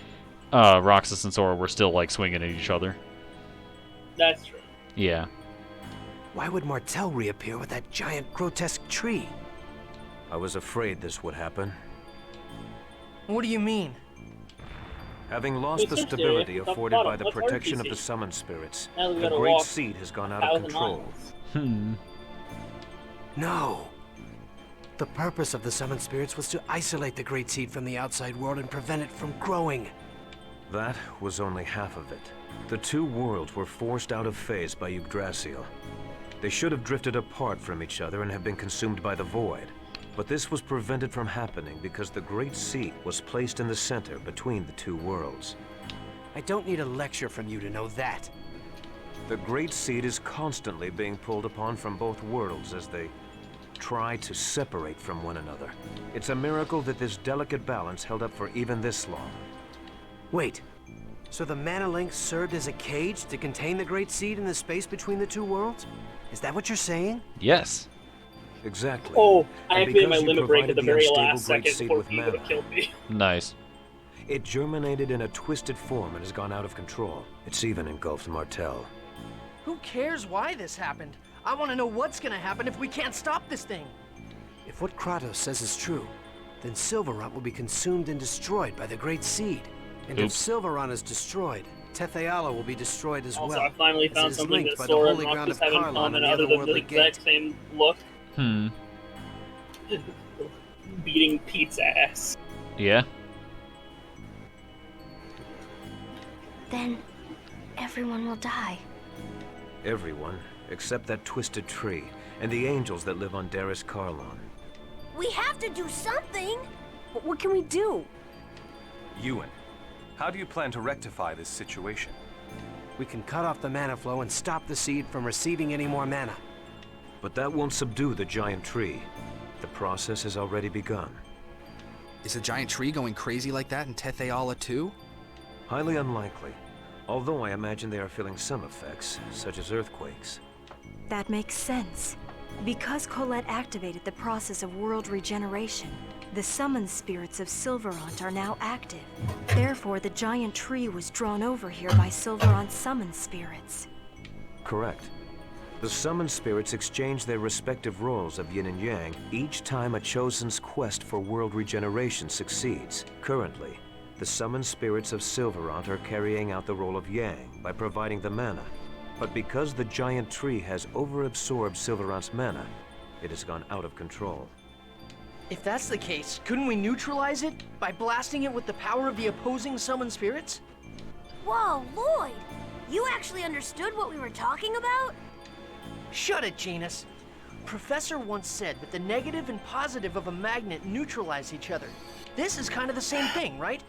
Roxas and Sora were still like swinging at each other. That's true. Yeah. Why would Martel reappear with that giant, grotesque tree? I was afraid this would happen. What do you mean? Having lost the stability afforded by the protection of the summoned spirits, the Great Seed has gone out of control. No. The purpose of the summoned spirits was to isolate the Great Seed from the outside world and prevent it from growing. That was only half of it. The two worlds were forced out of phase by Yggdrasil. They should have drifted apart from each other and have been consumed by the void. But this was prevented from happening because the Great Seed was placed in the center between the two worlds. I don't need a lecture from you to know that. The Great Seed is constantly being pulled upon from both worlds as they try to separate from one another. It's a miracle that this delicate balance held up for even this long. Wait, so the Mana Link served as a cage to contain the Great Seed in the space between the two worlds? Is that what you're saying? Yes. Exactly. Oh, I activated my limit break at the very last second before he would have killed me. Nice. It germinated in a twisted form and has gone out of control. It's even engulfed Martel. Who cares why this happened? I want to know what's gonna happen if we can't stop this thing. If what Kratos says is true, then Silverant will be consumed and destroyed by the Great Seed. And if Silverant is destroyed, Tetheala will be destroyed as Also, well. I finally found something that by Sora the and holy ground Roxas of have in Karlon common and the other than the otherworldly exact gate. same look. Hmm. Beating Pete's ass. Yeah. Then everyone will die. Everyone, except that twisted tree, and the angels that live on Daris Karlon. We have to do something! But what can we do? Ewan, how do you plan to rectify this situation? We can cut off the mana flow and stop the seed from receiving any more mana. But that won't subdue the giant tree. The process has already begun. Is the giant tree going crazy like that in Tetheala too? Highly unlikely. Although I imagine they are feeling some effects, such as earthquakes. That makes sense. Because Colette activated the process of world regeneration, the summoned spirits of Silverant are now active. Therefore, the giant tree was drawn over here by Silverant's summoned spirits. Correct. The summoned spirits exchange their respective roles of yin and yang each time a chosen's quest for world regeneration succeeds. Currently, the summoned spirits of Silverant are carrying out the role of yang by providing the mana. But because the giant tree has overabsorbed Silverant's mana, it has gone out of control. If that's the case, couldn't we neutralize it by blasting it with the power of the opposing summoned spirits? Whoa, Lloyd! You actually understood what we were talking about? Shut it, Genus. Professor once said that the negative and positive of a magnet neutralize each other. This is kind of the same thing, right?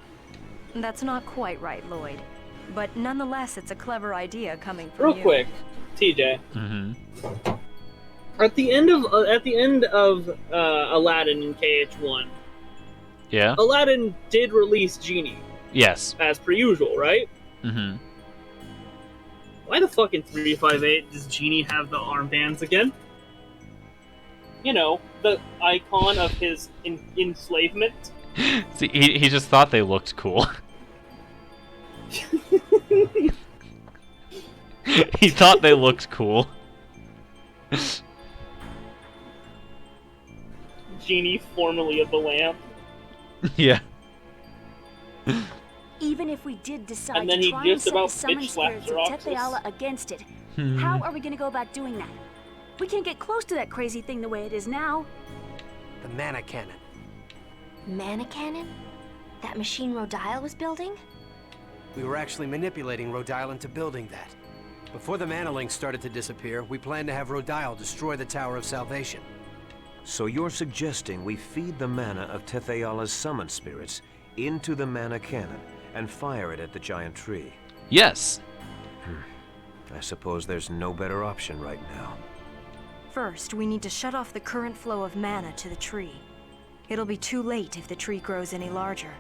That's not quite right, Lloyd. But nonetheless, it's a clever idea coming from Real you. quick, TJ. Mm-hmm. At the end of Aladdin in KH1, Yeah. Aladdin did release Genie. Yes. As per usual, right? Mm-hmm. Why the fuck in 358 does Genie have the armbands again? You know, the icon of his enslavement. See, he just thought they looked cool. He thought they looked cool. Genie, formerly of the lamp. Yeah. Even if we did decide And then to he try and just set the about summoned bitch slapped spirits of Roxas. Tetheala against it, Hmm. how are we going to go about doing that? We can't get close to that crazy thing the way it is now. The mana cannon. Mana cannon? That machine Rodile was building? We were actually manipulating Rodile into building that. Before the mana link started to disappear, we planned to have Rodile destroy the Tower of Salvation. So you're suggesting we feed the mana of Tetheala's summoned spirits into the mana cannon and fire it at the giant tree? Yes. I suppose there's no better option right now. First, we need to shut off the current flow of mana to the tree. It'll be too late if the tree grows any larger.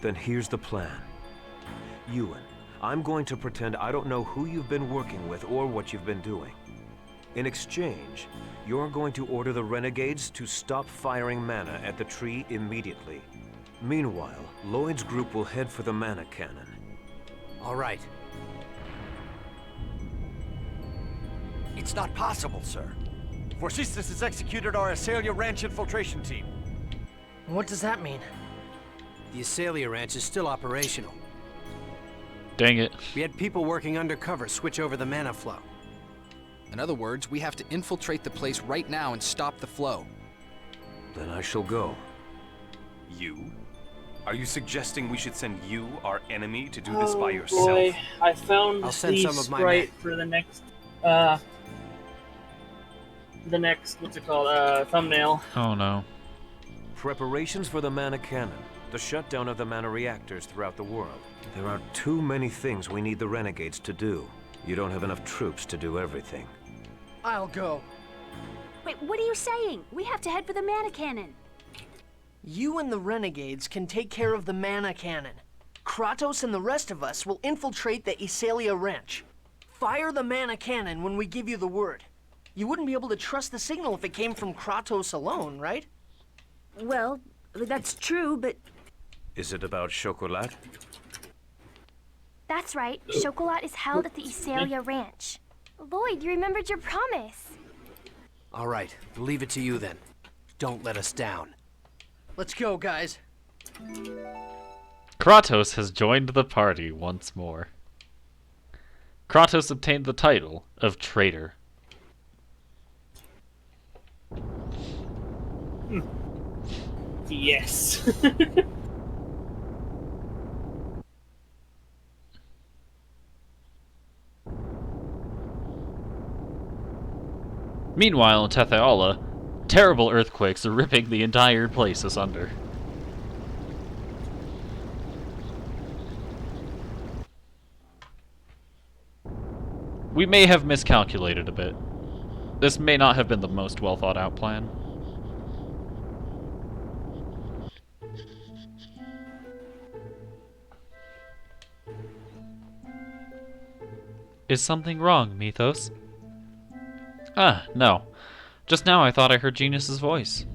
Then here's the plan. Ewan, I'm going to pretend I don't know who you've been working with or what you've been doing. In exchange, you're going to order the renegades to stop firing mana at the tree immediately. Meanwhile, Lloyd's group will head for the mana cannon. All right. It's not possible, sir. Vorsistis has executed our Asalia Ranch infiltration team. What does that mean? The Asalia Ranch is still operational. Dang it. We had people working undercover switch over the mana flow. In other words, we have to infiltrate the place right now and stop the flow. Then I shall go. You? Are you suggesting we should send you, our enemy, to do this by yourself? Boy, I found I'll send the some of my sprite men. for the next, what's it called, thumbnail. Oh no. Preparations for the mana cannon. The shutdown of the mana reactors throughout the world. There are too many things we need the renegades to do. You don't have enough troops to do everything. I'll go. Wait, what are you saying? We have to head for the mana cannon. You and the renegades can take care of the mana cannon. Kratos and the rest of us will infiltrate the Asalia Ranch. Fire the mana cannon when we give you the word. You wouldn't be able to trust the signal if it came from Kratos alone, right? Well, that's true, but... Is it about chocolat? That's right. Chocolat is held at the Asalia Ranch. Lloyd, you remembered your promise. All right, we'll leave it to you then. Don't let us down. Let's go, guys. Kratos has joined the party once more. Kratos obtained the title of traitor. Yes. Meanwhile, in Tetheala, terrible earthquakes are ripping the entire place asunder. We may have miscalculated a bit. This may not have been the most well thought out plan. Is something wrong, Mythos? Ah, no. Just now I thought I heard Genius's voice.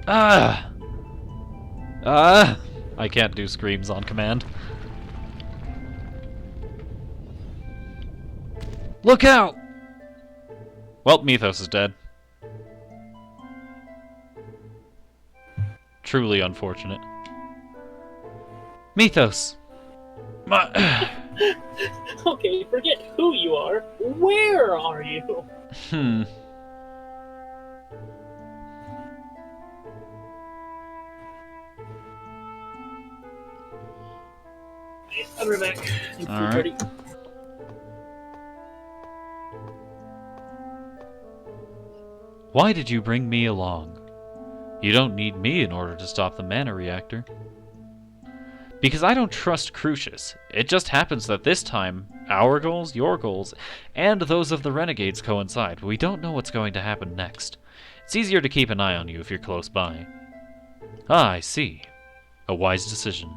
Ah! Ah! I can't do screams on command. Look out! Well, Mythos is dead. Truly unfortunate. Mythos! Okay, forget who you are. Where are you? I'll be back. All right. Why did you bring me along? You don't need me in order to stop the mana reactor. Because I don't trust Crucius. It just happens that this time, our goals, your goals, and those of the renegades coincide. We don't know what's going to happen next. It's easier to keep an eye on you if you're close by. Ah, I see. A wise decision.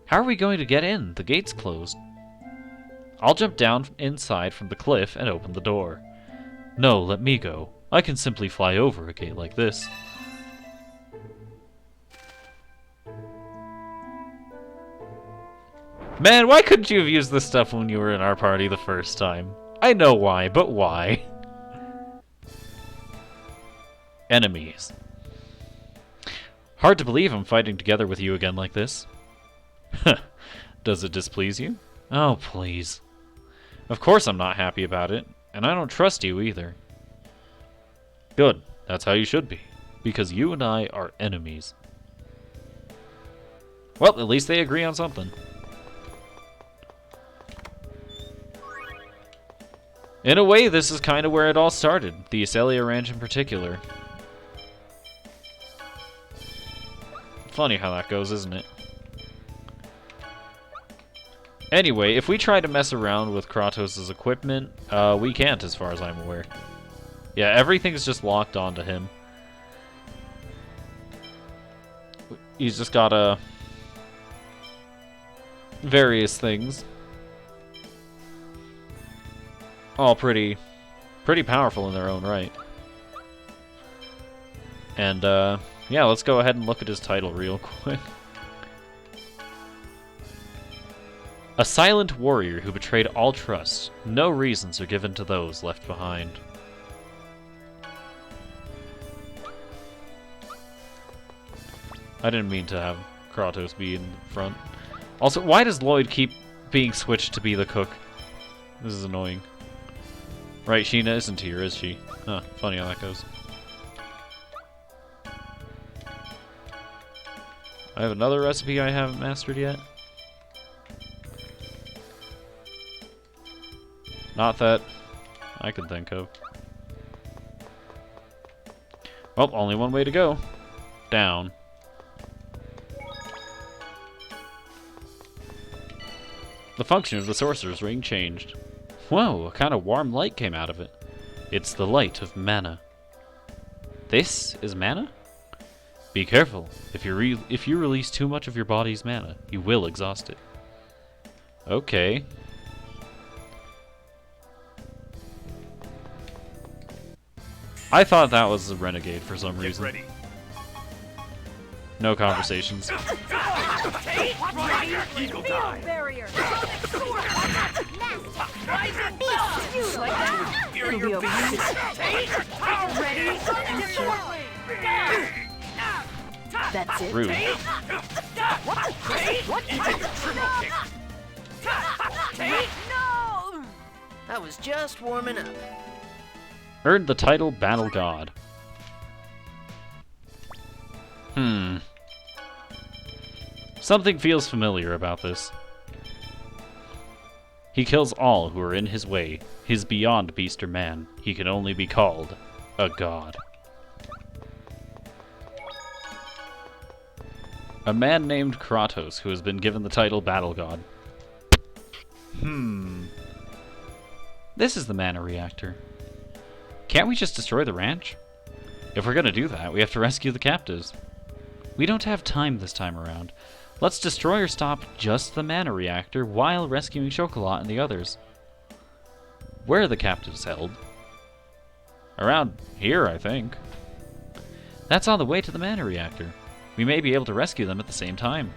How are we going to get in? The gate's closed. I'll jump down inside from the cliff and open the door. No, let me go. I can simply fly over a gate like this. Man, why couldn't you have used this stuff when you were in our party the first time? I know why, but why? Enemies. Hard to believe I'm fighting together with you again like this. Does it displease you? Oh, please. Of course I'm not happy about it, and I don't trust you either. Good, that's how you should be, because you and I are enemies. Well, at least they agree on something. In a way, this is kind of where it all started, the Asalia Ranch in particular. Funny how that goes, isn't it? Anyway, if we try to mess around with Kratos' equipment, we can't as far as I'm aware. Yeah, everything's just locked onto him. He's just got various things. All pretty powerful in their own right. And, yeah, let's go ahead and look at his title real quick. A silent warrior who betrayed all trust. No reasons are given to those left behind. I didn't mean to have Kratos be in front. Also, why does Lloyd keep being switched to be the cook? This is annoying. Right, Sheena isn't here, is she? Huh, funny how that goes. I have another recipe I haven't mastered yet. Not that I can think of. Well, only one way to go. Down. The function of the sorcerer's ring changed. Whoa, a kind of warm light came out of it. It's the light of mana. This is mana? Be careful. If you release too much of your body's mana, you will exhaust it. Okay. I thought that was a renegade for some reason. Ready. No conversations. Eagle die. Barrier. It'll be over. Ready? That's it. Rude. No! I was just warming up. Earned the title Battle God. Something feels familiar about this. He kills all who are in his way. He's beyond beast or man. He can only be called a god. A man named Kratos who has been given the title Battle God. This is the mana reactor. Can't we just destroy the ranch? If we're gonna do that, we have to rescue the captives. We don't have time this time around. Let's destroy or stop just the mana reactor while rescuing Chocolat and the others. Where are the captives held? Around here, I think. That's on the way to the mana reactor. We may be able to rescue them at the same time.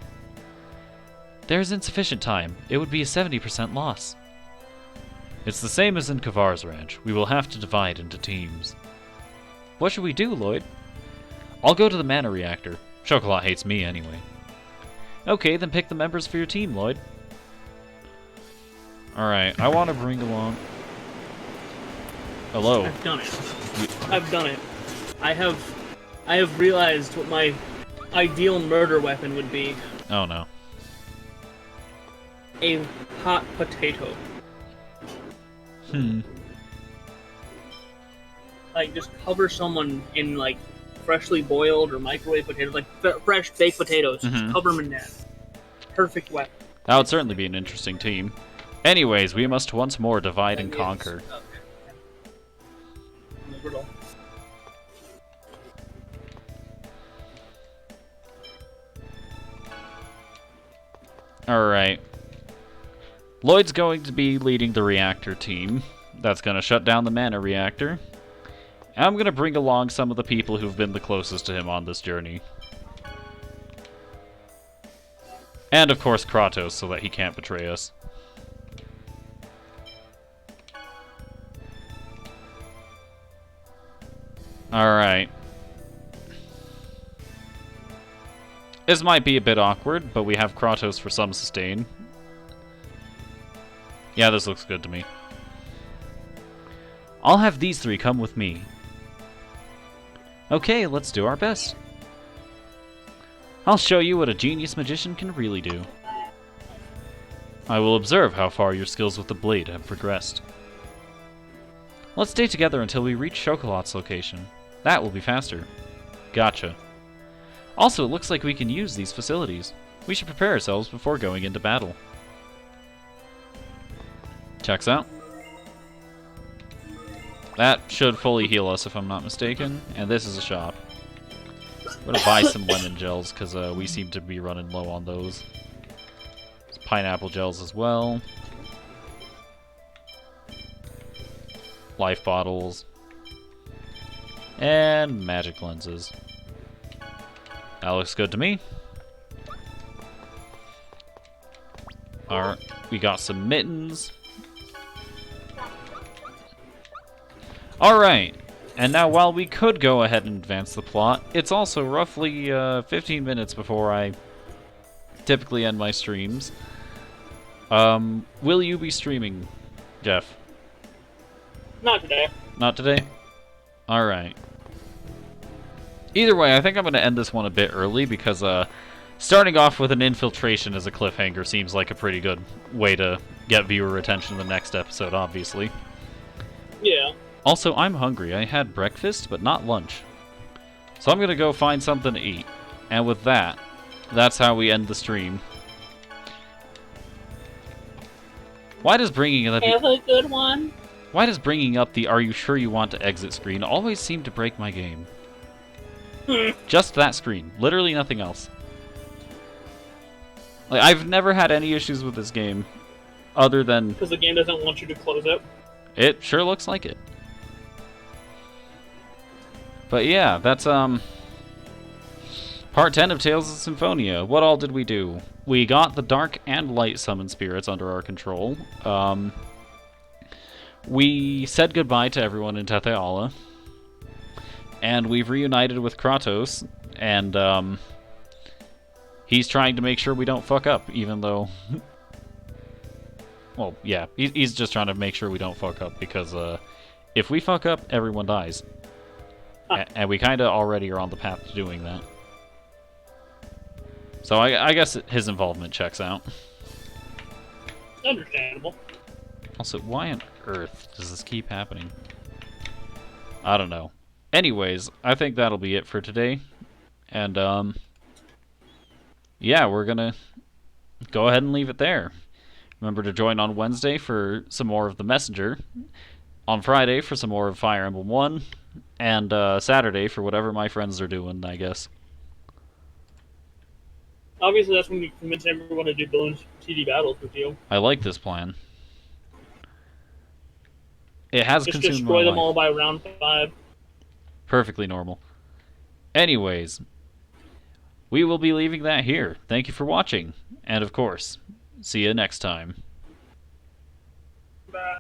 There's insufficient time. It would be a 70% loss. It's the same as in Kavar's ranch. We will have to divide into teams. What should we do, Lloyd? I'll go to the mana reactor. Chocolat hates me anyway. Okay, then pick the members for your team, Lloyd. Alright, I want to bring along... Hello. I've done it. I've done it. I have realized what my ideal murder weapon would be. Oh no. A hot potato. Like, just cover someone in, like, freshly boiled or microwave potatoes, like fresh baked potatoes. Just cover them in that. Perfect weapon. That would certainly be an interesting team. Anyways, we must once more divide and conquer. Alright. Lloyd's going to be leading the reactor team. That's going to shut down the mana reactor. And I'm going to bring along some of the people who've been the closest to him on this journey. And of course Kratos, so that he can't betray us. Alright. This might be a bit awkward, but we have Kratos for some sustain. Yeah, this looks good to me. I'll have these three come with me. Okay, let's do our best. I'll show you what a genius magician can really do. I will observe how far your skills with the blade have progressed. Let's stay together until we reach Chocolat's location. That will be faster. Gotcha. Also, it looks like we can use these facilities. We should prepare ourselves before going into battle. Checks out. That should fully heal us if I'm not mistaken. And this is a shop. We're gonna buy some lemon gels because we seem to be running low on those. There's pineapple gels as well. Life bottles. And magic lenses. That looks good to me. We got some mittens. Alright, and now while we could go ahead and advance the plot, it's also roughly 15 minutes before I typically end my streams. Will you be streaming, Jeff? Not today. Not today? Alright. Either way, I think I'm going to end this one a bit early because starting off with an infiltration as a cliffhanger seems like a pretty good way to get viewer attention in the next episode, obviously. Yeah. Also, I'm hungry. I had breakfast, but not lunch. So I'm going to go find something to eat. And with that, that's how we end the stream. Why does bringing up... Have a good one. Why does bringing up the "Are you sure you want to exit" screen always seem to break my game? Just that screen. Literally nothing else. Like, I've never had any issues with this game, other than... Because the game doesn't want you to close it. It sure looks like it. But yeah, that's, Part 10 of Tales of Symphonia. What all did we do? We got the dark and light summon spirits under our control. We said goodbye to everyone in Tethe'ala. And we've reunited with Kratos, and, he's trying to make sure we don't fuck up, even though... Well, yeah, he's just trying to make sure we don't fuck up, because, if we fuck up, everyone dies. And we kind of already are on the path to doing that. So I guess his involvement checks out. Understandable. Also, why on earth does this keep happening? I don't know. Anyways, I think that'll be it for today. And, yeah, we're gonna go ahead and leave it there. Remember to join on Wednesday for some more of The Messenger. On Friday for some more of Fire Emblem 1. And, Saturday for whatever my friends are doing, I guess. Obviously, that's when you convince everyone to do Balloon TD battles with you. I like this plan. It has Just consumed destroy my them life. all by round 5. Perfectly normal. Anyways, we will be leaving that here. Thank you for watching. And of course, see you next time. Bye.